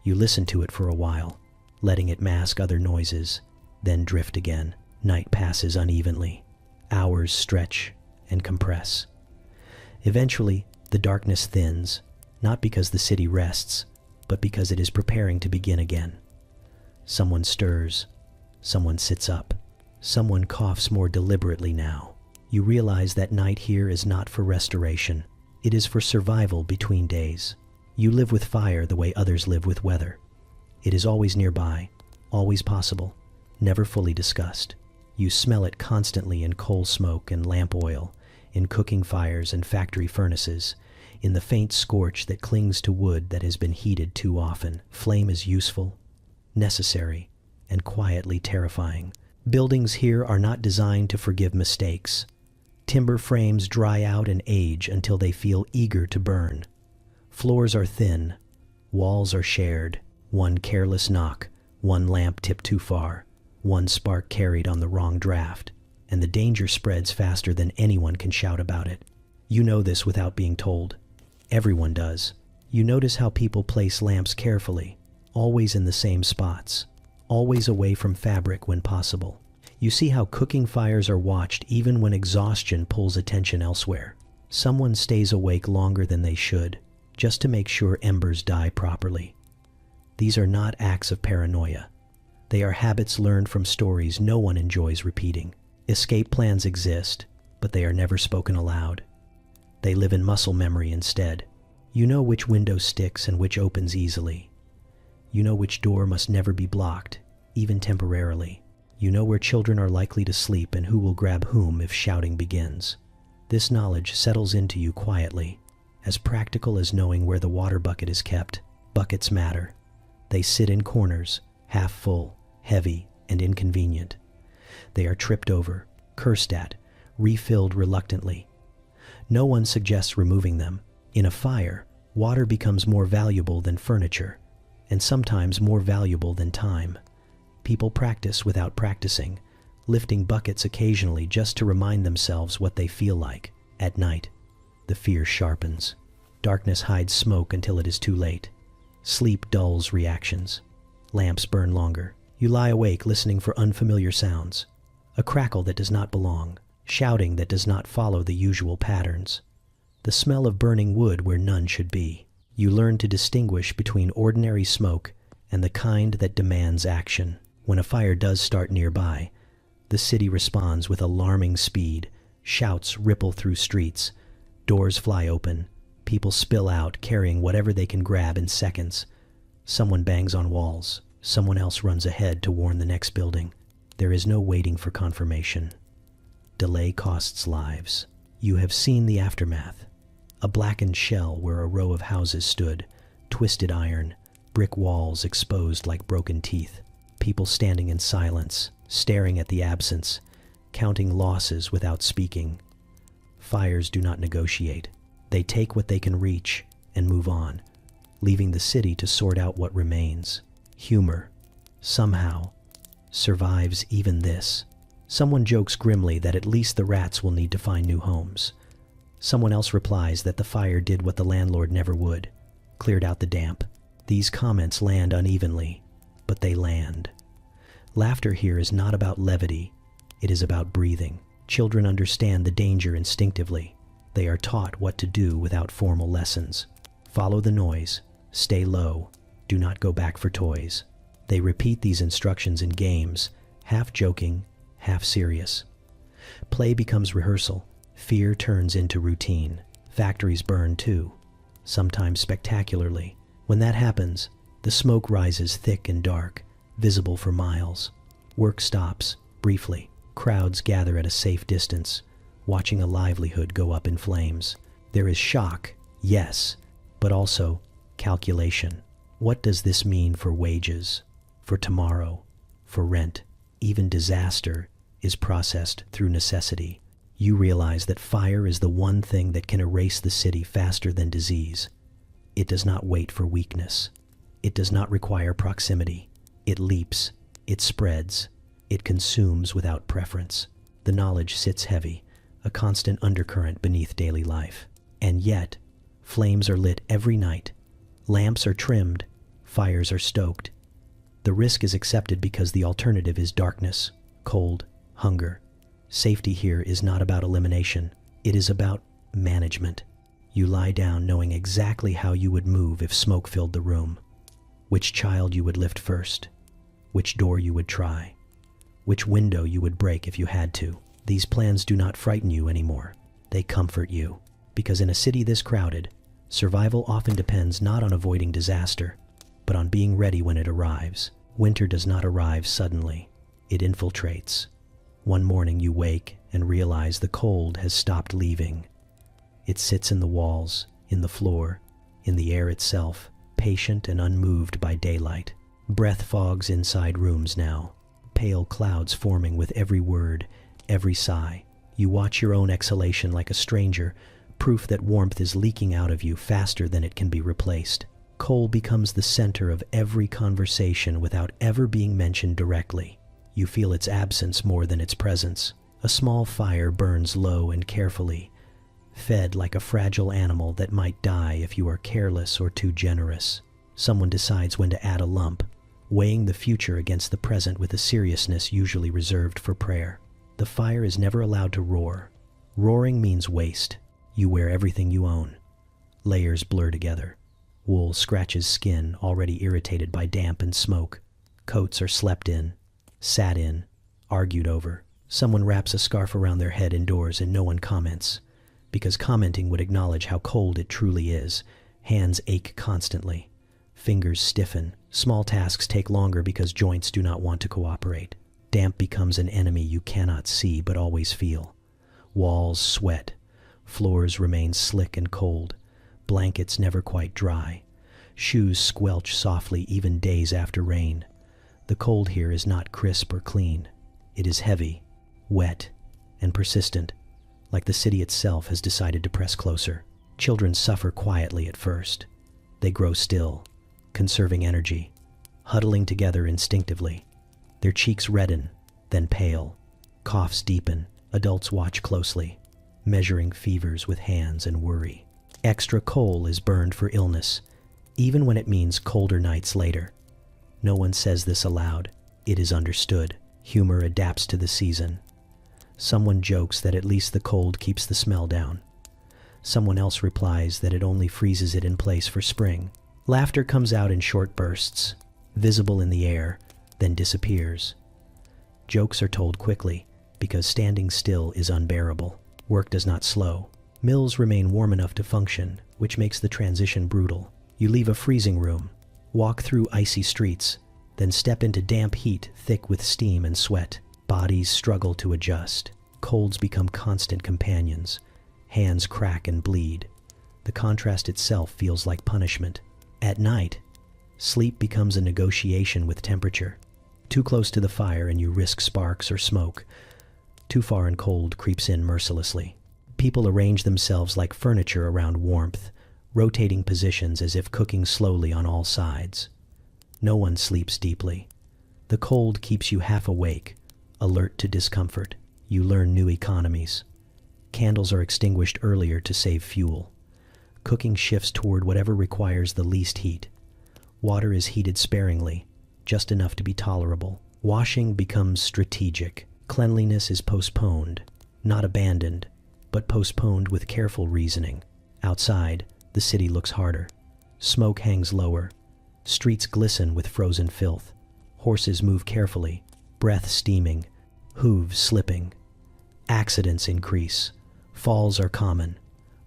You listen to it for a while, letting it mask other noises, then drift again. Night passes unevenly. Hours stretch and compress. Eventually, the darkness thins, not because the city rests, but because it is preparing to begin again. Someone stirs. Someone sits up. Someone coughs more deliberately now. You realize that night here is not for restoration. It is for survival between days. You live with fire the way others live with weather. It is always nearby, always possible, never fully discussed. You smell it constantly in coal smoke and lamp oil, in cooking fires and factory furnaces, in the faint scorch that clings to wood that has been heated too often. Flame is useful, necessary, and quietly terrifying. Buildings here are not designed to forgive mistakes. Timber frames dry out and age until they feel eager to burn. Floors are thin. Walls are shared. One careless knock, one lamp tipped too far, one spark carried on the wrong draft, and the danger spreads faster than anyone can shout about it. You know this without being told. Everyone does. You notice how people place lamps carefully, always in the same spots, always away from fabric when possible. You see how cooking fires are watched even when exhaustion pulls attention elsewhere. Someone stays awake longer than they should, just to make sure embers die properly. These are not acts of paranoia. They are habits learned from stories no one enjoys repeating. Escape plans exist, but they are never spoken aloud. They live in muscle memory instead. You know which window sticks and which opens easily. You know which door must never be blocked, even temporarily. You know where children are likely to sleep and who will grab whom if shouting begins. This knowledge settles into you quietly, as practical as knowing where the water bucket is kept. Buckets matter. They sit in corners, half full, heavy, and inconvenient. They are tripped over, cursed at, refilled reluctantly. No one suggests removing them. In a fire, water becomes more valuable than furniture, and sometimes more valuable than time. People practice without practicing, lifting buckets occasionally just to remind themselves what they feel like. At night, the fear sharpens. Darkness hides smoke until it is too late. Sleep dulls reactions. Lamps burn longer. You lie awake listening for unfamiliar sounds. A crackle that does not belong. Shouting that does not follow the usual patterns. The smell of burning wood where none should be. You learn to distinguish between ordinary smoke and the kind that demands action. When a fire does start nearby, the city responds with alarming speed. Shouts ripple through streets. Doors fly open. People spill out, carrying whatever they can grab in seconds. Someone bangs on walls. Someone else runs ahead to warn the next building. There is no waiting for confirmation. Delay costs lives. You have seen the aftermath. A blackened shell where a row of houses stood, twisted iron, brick walls exposed like broken teeth, people standing in silence, staring at the absence, counting losses without speaking. Fires do not negotiate. They take what they can reach and move on, leaving the city to sort out what remains. Humor, somehow, survives even this. Someone jokes grimly that at least the rats will need to find new homes. Someone else replies that the fire did what the landlord never would, cleared out the damp. These comments land unevenly, but they land. Laughter here is not about levity, it is about breathing. Children understand the danger instinctively. They are taught what to do without formal lessons. Follow the noise, stay low, do not go back for toys. They repeat these instructions in games, half joking, half serious. Play becomes rehearsal. Fear turns into routine. Factories burn too, sometimes spectacularly. When that happens, the smoke rises thick and dark, visible for miles. Work stops, briefly. Crowds gather at a safe distance, watching a livelihood go up in flames. There is shock, yes, but also calculation. What does this mean for wages, for tomorrow, for rent? Even disaster is processed through necessity. You realize that fire is the one thing that can erase the city faster than disease. It does not wait for weakness. It does not require proximity. It leaps, it spreads, it consumes without preference. The knowledge sits heavy, a constant undercurrent beneath daily life. And yet, flames are lit every night. Lamps are trimmed, fires are stoked. The risk is accepted because the alternative is darkness, cold, hunger. Safety here is not about elimination. It is about management. You lie down knowing exactly how you would move if smoke filled the room, which child you would lift first, which door you would try, which window you would break if you had to. These plans do not frighten you anymore. They comfort you, because in a city this crowded, survival often depends not on avoiding disaster, but on being ready when it arrives. Winter does not arrive suddenly. It infiltrates. One morning you wake and realize the cold has stopped leaving. It sits in the walls, in the floor, in the air itself, patient and unmoved by daylight. Breath fogs inside rooms now, pale clouds forming with every word, every sigh. You watch your own exhalation like a stranger, proof that warmth is leaking out of you faster than it can be replaced. Coal becomes the center of every conversation without ever being mentioned directly. You feel its absence more than its presence. A small fire burns low and carefully, fed like a fragile animal that might die if you are careless or too generous. Someone decides when to add a lump, weighing the future against the present with a seriousness usually reserved for prayer. The fire is never allowed to roar. Roaring means waste. You wear everything you own. Layers blur together. Wool scratches skin already irritated by damp and smoke. Coats are slept in, sat in, argued over. Someone wraps a scarf around their head indoors and no one comments, because commenting would acknowledge how cold it truly is. Hands ache constantly. Fingers stiffen. Small tasks take longer because joints do not want to cooperate. Damp becomes an enemy you cannot see but always feel. Walls sweat. Floors remain slick and cold. Blankets never quite dry. Shoes squelch softly even days after rain. The cold here is not crisp or clean. It is heavy, wet, and persistent, like the city itself has decided to press closer. Children suffer quietly at first. They grow still, conserving energy, huddling together instinctively. Their cheeks redden, then pale. Coughs deepen. Adults watch closely, measuring fevers with hands and worry. Extra coal is burned for illness, even when it means colder nights later. No one says this aloud. It is understood. Humor adapts to the season. Someone jokes that at least the cold keeps the smell down. Someone else replies that it only freezes it in place for spring. Laughter comes out in short bursts, visible in the air, then disappears. Jokes are told quickly, because standing still is unbearable. Work does not slow. Mills remain warm enough to function, which makes the transition brutal. You leave a freezing room, Walk through icy streets, then step into damp heat thick with steam and sweat. Bodies struggle to adjust. Colds become constant companions. Hands crack and bleed. The contrast itself feels like punishment. At night, sleep becomes a negotiation with temperature. Too close to the fire and you risk sparks or smoke. Too far and cold creeps in mercilessly. People arrange themselves like furniture around warmth, rotating positions as if cooking slowly on all sides. No one sleeps deeply. The cold keeps you half awake, alert to discomfort. You learn new economies. Candles are extinguished earlier to save fuel. Cooking shifts toward whatever requires the least heat. Water is heated sparingly, just enough to be tolerable. Washing becomes strategic. Cleanliness is postponed, not abandoned, but postponed with careful reasoning. Outside, the city looks harder. Smoke hangs lower. Streets glisten with frozen filth. Horses move carefully, breath steaming, hooves slipping. Accidents increase. Falls are common.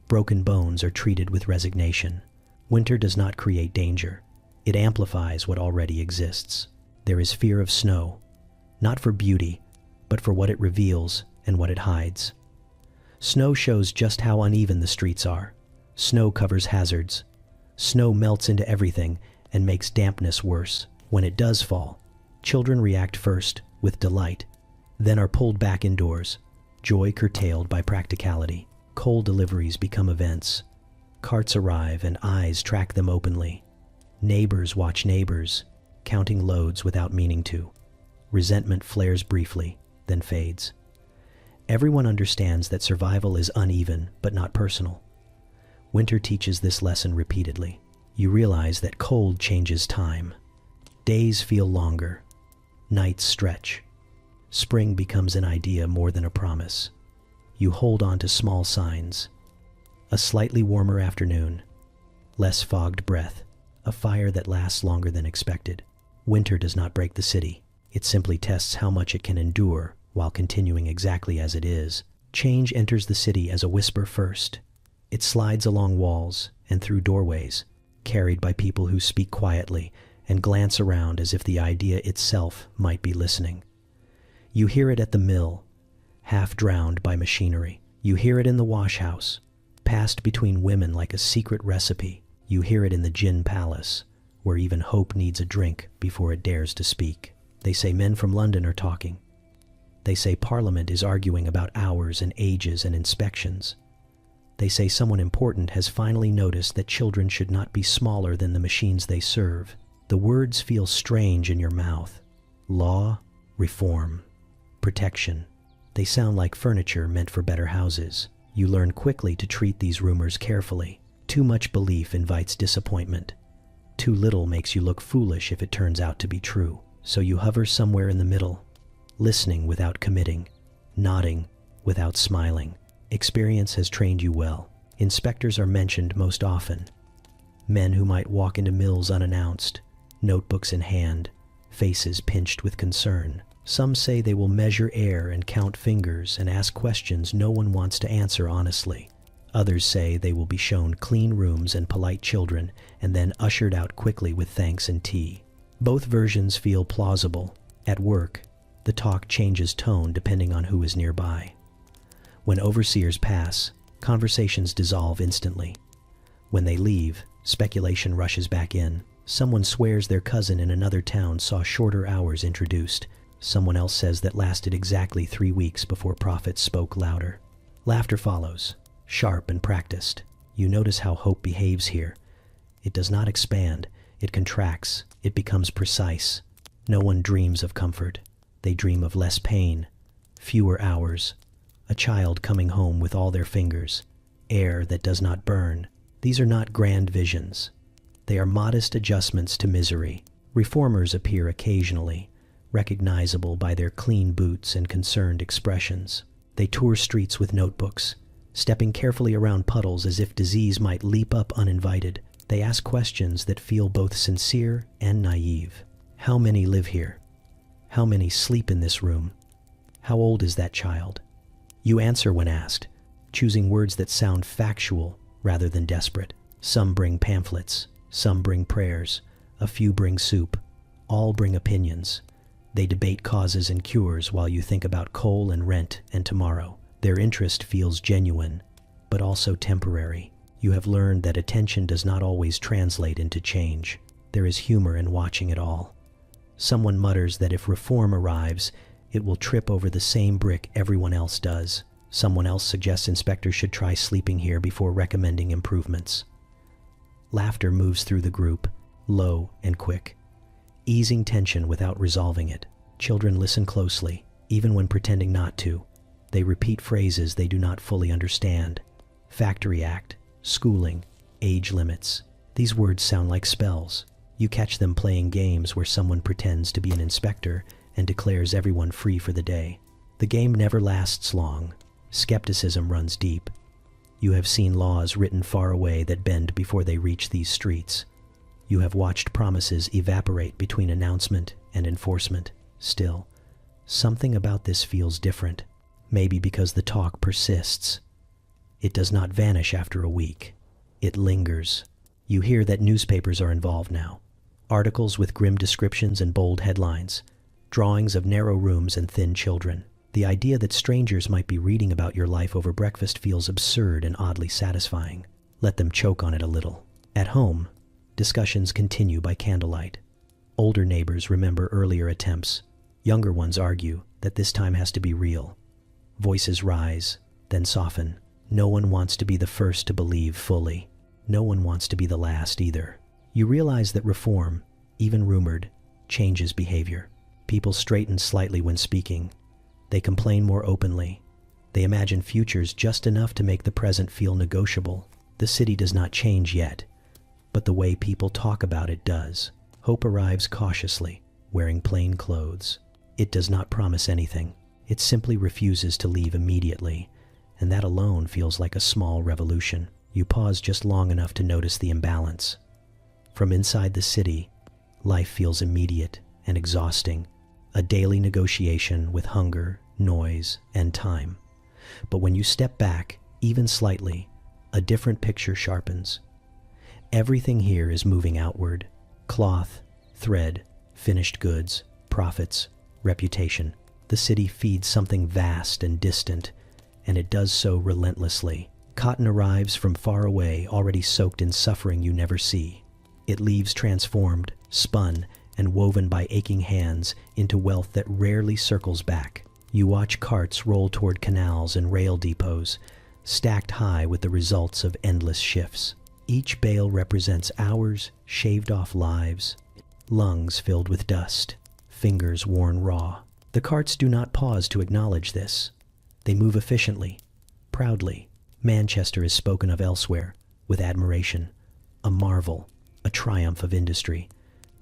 Broken bones are treated with resignation. Winter does not create danger. It amplifies what already exists. There is fear of snow, not for beauty, but for what it reveals and what it hides. Snow shows just how uneven the streets are. Snow covers hazards. Snow melts into everything and makes dampness worse. When it does fall, children react first with delight, then are pulled back indoors, joy curtailed by practicality. Coal deliveries become events. Carts arrive and eyes track them openly. Neighbors watch neighbors, counting loads without meaning to. Resentment flares briefly, then fades. Everyone understands that survival is uneven but not personal. Winter teaches this lesson repeatedly. You realize that cold changes time. Days feel longer. Nights stretch. Spring becomes an idea more than a promise. You hold on to small signs. A slightly warmer afternoon. Less fogged breath. A fire that lasts longer than expected. Winter does not break the city. It simply tests how much it can endure while continuing exactly as it is. Change enters the city as a whisper first. It slides along walls and through doorways, carried by people who speak quietly and glance around as if the idea itself might be listening. You hear it at the mill, half drowned by machinery. You hear it in the wash house, passed between women like a secret recipe. You hear it in the gin palace, where even hope needs a drink before it dares to speak. They say men from London are talking. They say Parliament is arguing about hours and ages and inspections. They say someone important has finally noticed that children should not be smaller than the machines they serve. The words feel strange in your mouth. Law, reform, protection. They sound like furniture meant for better houses. You learn quickly to treat these rumors carefully. Too much belief invites disappointment. Too little makes you look foolish if it turns out to be true. So you hover somewhere in the middle, listening without committing, nodding without smiling. Experience has trained you well. Inspectors are mentioned most often. Men who might walk into mills unannounced, notebooks in hand, faces pinched with concern. Some say they will measure air and count fingers and ask questions no one wants to answer honestly. Others say they will be shown clean rooms and polite children and then ushered out quickly with thanks and tea. Both versions feel plausible. At work, the talk changes tone depending on who is nearby. When overseers pass, conversations dissolve instantly. When they leave, speculation rushes back in. Someone swears their cousin in another town saw shorter hours introduced. Someone else says that lasted exactly 3 weeks before prophets spoke louder. Laughter follows, sharp and practiced. You notice how hope behaves here. It does not expand, it contracts, it becomes precise. No one dreams of comfort. They dream of less pain, fewer hours, a child coming home with all their fingers, air that does not burn. These are not grand visions. They are modest adjustments to misery. Reformers appear occasionally, recognizable by their clean boots and concerned expressions. They tour streets with notebooks, stepping carefully around puddles as if disease might leap up uninvited. They ask questions that feel both sincere and naive. How many live here? How many sleep in this room? How old is that child? You answer when asked, choosing words that sound factual rather than desperate. Some bring pamphlets, some bring prayers, A few bring soup. All bring opinions. They debate causes and cures while you think about coal and rent and tomorrow. Their interest feels genuine, but also temporary. You have learned that attention does not always translate into change. There is humor in watching it all. Someone mutters that if reform arrives, it will trip over the same brick everyone else does. Someone else suggests inspectors should try sleeping here before recommending improvements. Laughter moves through the group, low and quick, easing tension without resolving it. Children listen closely, even when pretending not to. They repeat phrases they do not fully understand. Factory Act, schooling, age limits. These words sound like spells. You catch them playing games where someone pretends to be an inspector and declares everyone free for the day. The game never lasts long. Skepticism runs deep. You have seen laws written far away that bend before they reach these streets. You have watched promises evaporate between announcement and enforcement. Still, something about this feels different. Maybe because the talk persists. It does not vanish after a week. It lingers. You hear that newspapers are involved now. Articles with grim descriptions and bold headlines. Drawings of narrow rooms and thin children. The idea that strangers might be reading about your life over breakfast feels absurd and oddly satisfying. Let them choke on it a little. At home, discussions continue by candlelight. Older neighbors remember earlier attempts. Younger ones argue that this time has to be real. Voices rise, then soften. No one wants to be the first to believe fully. No one wants to be the last either. You realize that reform, even rumored, changes behavior. People straighten slightly when speaking. They complain more openly. They imagine futures just enough to make the present feel negotiable. The city does not change yet, but the way people talk about it does. Hope arrives cautiously, wearing plain clothes. It does not promise anything. It simply refuses to leave immediately, and that alone feels like a small revolution. You pause just long enough to notice the imbalance. From inside the city, life feels immediate and exhausting, a daily negotiation with hunger, noise, and time. But when you step back, even slightly, a different picture sharpens. Everything here is moving outward. Cloth, thread, finished goods, profits, reputation. The city feeds something vast and distant, and it does so relentlessly. Cotton arrives from far away, already soaked in suffering you never see. It leaves transformed, spun, and woven by aching hands into wealth that rarely circles back. You watch carts roll toward canals and rail depots, stacked high with the results of endless shifts. Each bale represents hours, shaved off lives, lungs filled with dust, fingers worn raw. The carts do not pause to acknowledge this. They move efficiently, proudly. Manchester is spoken of elsewhere, with admiration, a marvel, a triumph of industry.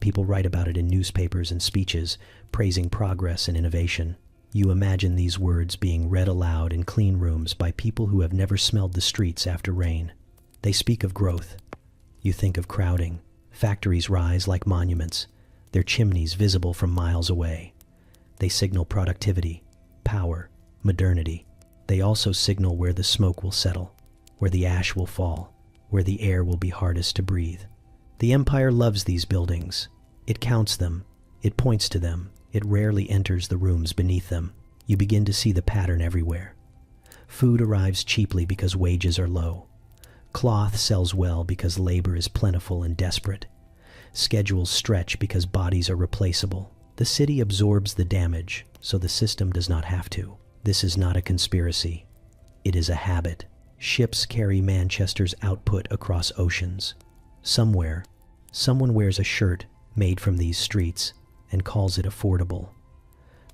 People write about it in newspapers and speeches, praising progress and innovation. You imagine these words being read aloud in clean rooms by people who have never smelled the streets after rain. They speak of growth. You think of crowding. Factories rise like monuments, their chimneys visible from miles away. They signal productivity, power, modernity. They also signal where the smoke will settle, where the ash will fall, where the air will be hardest to breathe. The empire loves these buildings. It counts them. It points to them. It rarely enters the rooms beneath them. You begin to see the pattern everywhere. Food arrives cheaply because wages are low. Cloth sells well because labor is plentiful and desperate. Schedules stretch because bodies are replaceable. The city absorbs the damage, so the system does not have to. This is not a conspiracy. It is a habit. Ships carry Manchester's output across oceans. Somewhere, someone wears a shirt made from these streets and calls it affordable.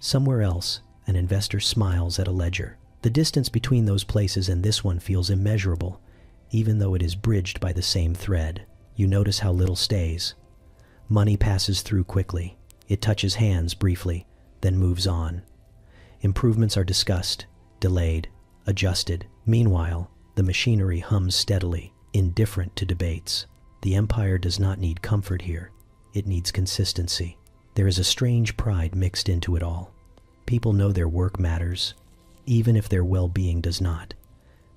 Somewhere else, an investor smiles at a ledger. The distance between those places and this one feels immeasurable, even though it is bridged by the same thread. You notice how little stays. Money passes through quickly. It touches hands briefly, then moves on. Improvements are discussed, delayed, adjusted. Meanwhile, the machinery hums steadily, indifferent to debates. The empire does not need comfort here. It needs consistency. There is a strange pride mixed into it all. People know their work matters, even if their well-being does not.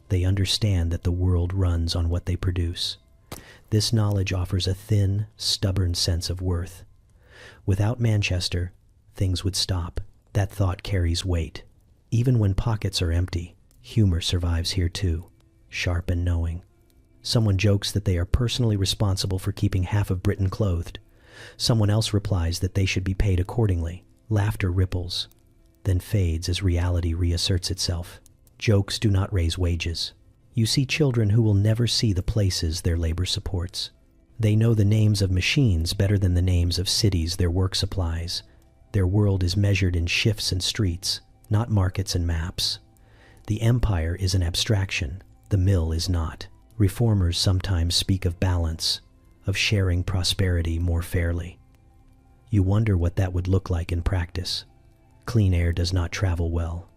They understand that the world runs on what they produce. This knowledge offers a thin, stubborn sense of worth. Without Manchester, things would stop. That thought carries weight. Even when pockets are empty, humor survives here too, sharp and knowing. Someone jokes that they are personally responsible for keeping half of Britain clothed. Someone else replies that they should be paid accordingly. Laughter ripples, then fades as reality reasserts itself. Jokes do not raise wages. You see children who will never see the places their labor supports. They know the names of machines better than the names of cities their work supplies. Their world is measured in shifts and streets, not markets and maps. The empire is an abstraction, the mill is not. Reformers sometimes speak of balance, of sharing prosperity more fairly. You wonder what that would look like in practice. Clean air does not travel well.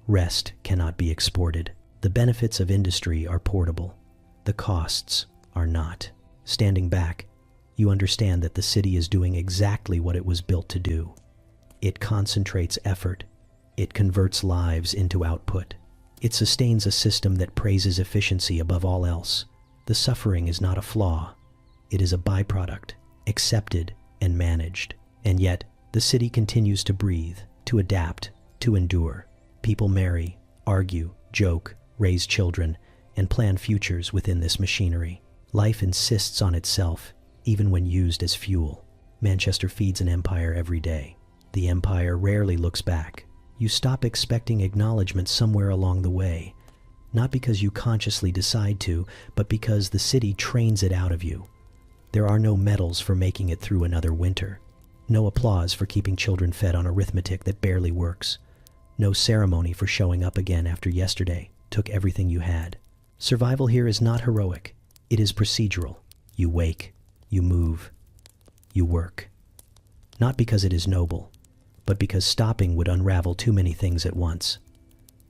Rest cannot be exported. The benefits of industry are portable. The costs are not. Standing back, you understand that the city is doing exactly what it was built to do. It concentrates effort. It converts lives into output. It sustains a system that praises efficiency above all else. The suffering is not a flaw. It is a byproduct, accepted and managed. And yet, the city continues to breathe, to adapt, to endure. People marry, argue, joke, raise children, and plan futures within this machinery. Life insists on itself, even when used as fuel. Manchester feeds an empire every day. The empire rarely looks back. You stop expecting acknowledgement somewhere along the way, not because you consciously decide to, but because the city trains it out of you. There are no medals for making it through another winter. No applause for keeping children fed on arithmetic that barely works. No ceremony for showing up again after yesterday took everything you had. Survival here is not heroic. It is procedural. You wake, you move, you work. Not because it is noble, but because stopping would unravel too many things at once.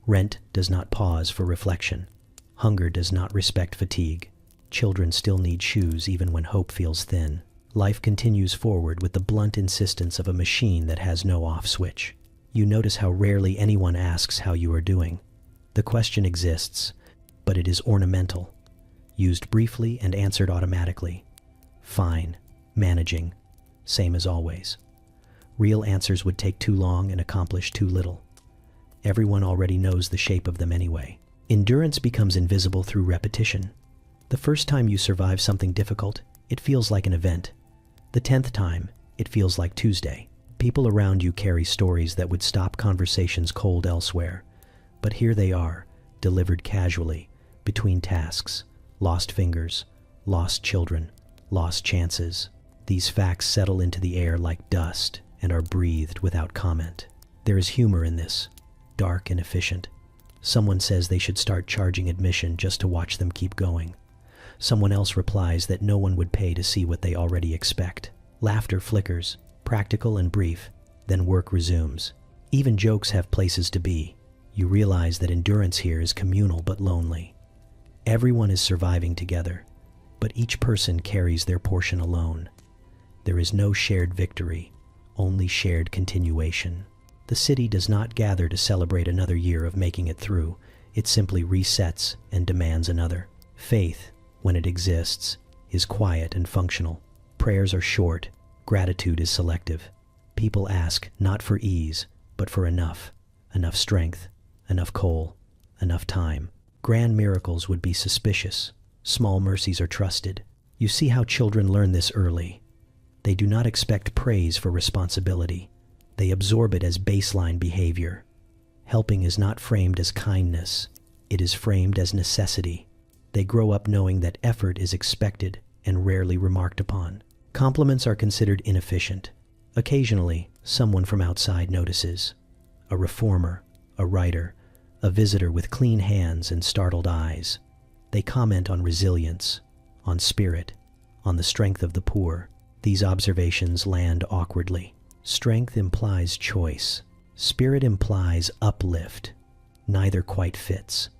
Rent does not pause for reflection. Hunger does not respect fatigue. Children still need shoes even when hope feels thin. Life continues forward with the blunt insistence of a machine that has no off switch. You notice how rarely anyone asks how you are doing. The question exists, but it is ornamental, used briefly and answered automatically. Fine, managing, same as always. Real answers would take too long and accomplish too little. Everyone already knows the shape of them anyway. Endurance becomes invisible through repetition. The first time you survive something difficult, it feels like an event. The 10th time, it feels like Tuesday. People around you carry stories that would stop conversations cold elsewhere. But here they are, delivered casually, between tasks, lost fingers, lost children, lost chances. These facts settle into the air like dust and are breathed without comment. There is humor in this, dark and efficient. Someone says they should start charging admission just to watch them keep going. Someone else replies that no one would pay to see what they already expect. Laughter flickers, practical and brief, then work resumes. Even jokes have places to be. You realize that endurance here is communal but lonely. Everyone is surviving together, but each person carries their portion alone. There is no shared victory, only shared continuation. The city does not gather to celebrate another year of making it through. It simply resets and demands another. Faith, when it exists, is quiet and functional. Prayers are short. Gratitude is selective. People ask not for ease, but for enough strength, enough coal, enough time. Grand miracles would be suspicious. Small mercies are trusted. You see how children learn this early. They do not expect praise for responsibility. They absorb it as baseline behavior. Helping is not framed as kindness. It is framed as necessity. They grow up knowing that effort is expected and rarely remarked upon. Compliments are considered inefficient. Occasionally, someone from outside notices. A reformer, a writer, a visitor with clean hands and startled eyes. They comment on resilience, on spirit, on the strength of the poor. These observations land awkwardly. Strength implies choice. Spirit implies uplift. Neither quite fits.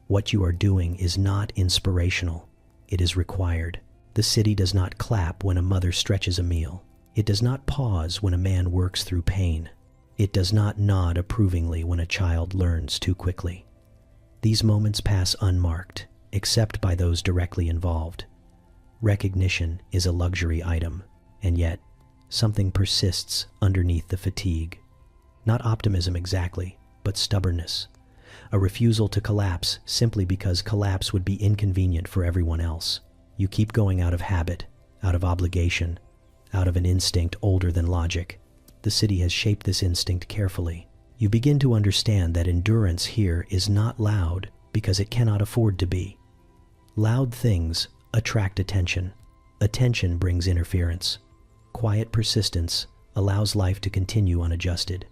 What you are doing is not inspirational. It is required. The city does not clap when a mother stretches a meal. It does not pause when a man works through pain. It does not nod approvingly when a child learns too quickly. These moments pass unmarked, except by those directly involved. Recognition is a luxury item, and yet something persists underneath the fatigue. Not optimism exactly, but stubbornness. A refusal to collapse simply because collapse would be inconvenient for everyone else. You keep going out of habit, out of obligation, out of an instinct older than logic. The city has shaped this instinct carefully. You begin to understand that endurance here is not loud because it cannot afford to be. Loud things attract attention. Attention brings interference. Quiet persistence allows life to continue unadjusted.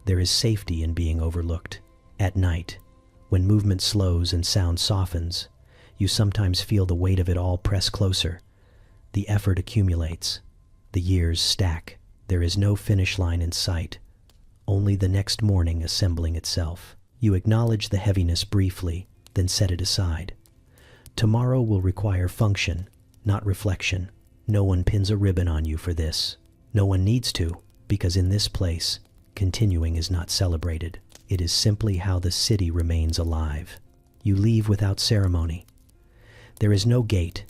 There is safety in being overlooked. At night, when movement slows and sound softens, you sometimes feel the weight of it all press closer. The effort accumulates. The years stack. There is no finish line in sight, only the next morning assembling itself. You acknowledge the heaviness briefly, then set it aside. Tomorrow will require function, not reflection. No one pins a ribbon on you for this. No one needs to, because in this place, continuing is not celebrated. It is simply how the city remains alive. You leave without ceremony. There is no gate,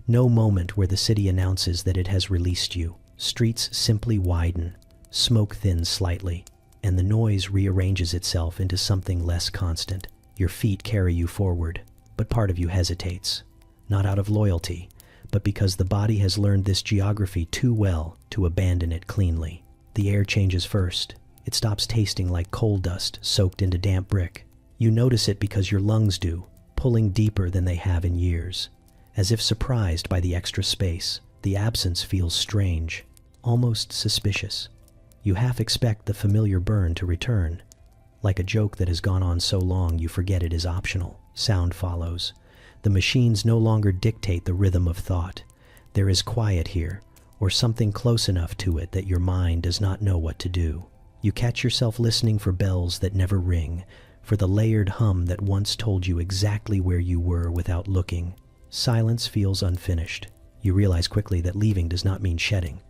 no moment where the city announces that it has released you. Streets simply widen, smoke thins slightly, and the noise rearranges itself into something less constant. Your feet carry you forward, but part of you hesitates, not out of loyalty, but because the body has learned this geography too well to abandon it cleanly. The air changes first. It stops tasting like coal dust soaked into damp brick. You notice it because your lungs do, pulling deeper than they have in years. As if surprised by the extra space, the absence feels strange, almost suspicious. You half expect the familiar burn to return. Like a joke that has gone on so long you forget it is optional. Sound follows. The machines no longer dictate the rhythm of thought. There is quiet here, or something close enough to it that your mind does not know what to do. You catch yourself listening for bells that never ring, for the layered hum that once told you exactly where you were without looking. Silence feels unfinished. You realize quickly that leaving does not mean shedding.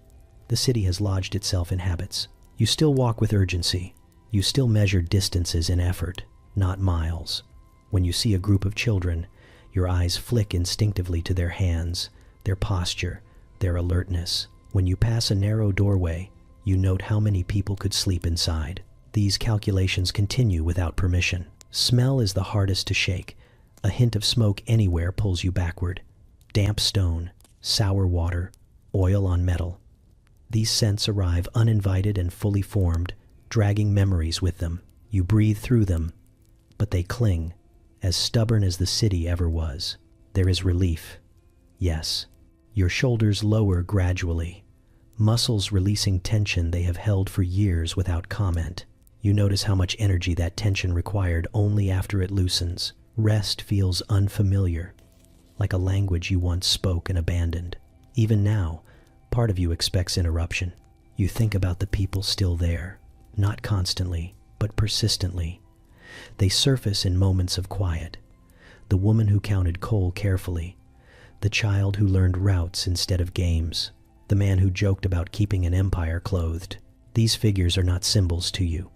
The city has lodged itself in habits. You still walk with urgency. You still measure distances in effort, not miles. When you see a group of children, your eyes flick instinctively to their hands, their posture, their alertness. When you pass a narrow doorway, you note how many people could sleep inside. These calculations continue without permission. Smell is the hardest to shake. A hint of smoke anywhere pulls you backward. Damp stone, sour water, oil on metal. These scents arrive uninvited and fully formed, dragging memories with them. You breathe through them, but they cling, as stubborn as the city ever was. There is relief. Yes. Your shoulders lower gradually, muscles releasing tension they have held for years without comment. You notice how much energy that tension required only after it loosens. Rest feels unfamiliar, like a language you once spoke and abandoned. Even now, part of you expects interruption. You think about the people still there, not constantly, but persistently. They surface in moments of quiet. The woman who counted coal carefully, the child who learned routes instead of games, the man who joked about keeping an empire clothed. These figures are not symbols to you.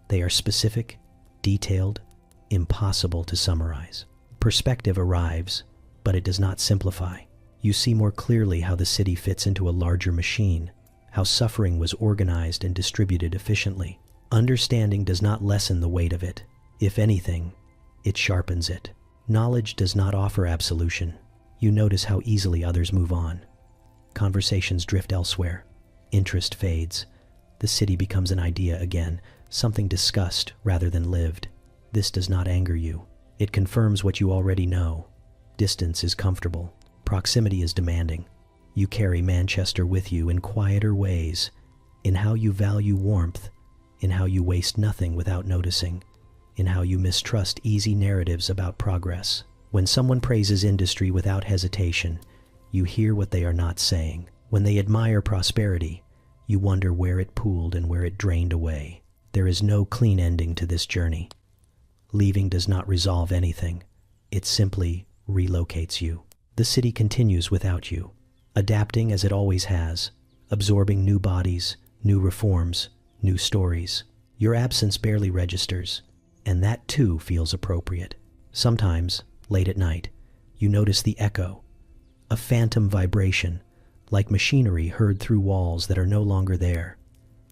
They are specific, detailed, impossible to summarize. Perspective arrives, but it does not simplify. You see more clearly how the city fits into a larger machine, how suffering was organized and distributed efficiently. Understanding does not lessen the weight of it. If anything, it sharpens it. Knowledge does not offer absolution. You notice how easily others move on. Conversations drift elsewhere. Interest fades. The city becomes an idea again, something discussed rather than lived. This does not anger you. It confirms what you already know. Distance is comfortable. Proximity is demanding. You carry Manchester with you in quieter ways, in how you value warmth, in how you waste nothing without noticing, in how you mistrust easy narratives about progress. When someone praises industry without hesitation, you hear what they are not saying. When they admire prosperity, you wonder where it pooled and where it drained away. There is no clean ending to this journey. Leaving does not resolve anything. It simply relocates you. The city continues without you, adapting as it always has, absorbing new bodies, new reforms, new stories. Your absence barely registers, and that too feels appropriate. Sometimes, late at night, you notice the echo, A phantom vibration, like machinery heard through walls that are no longer there.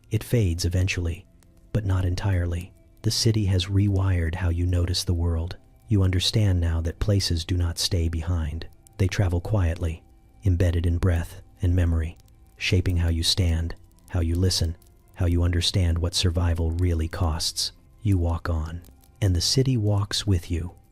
It fades eventually, but not entirely. The city has rewired how you notice the world. You understand now that places do not stay behind. They travel quietly, embedded in breath and memory, shaping how you stand, how you listen, how you understand what survival really costs. You walk on, and the city walks with you.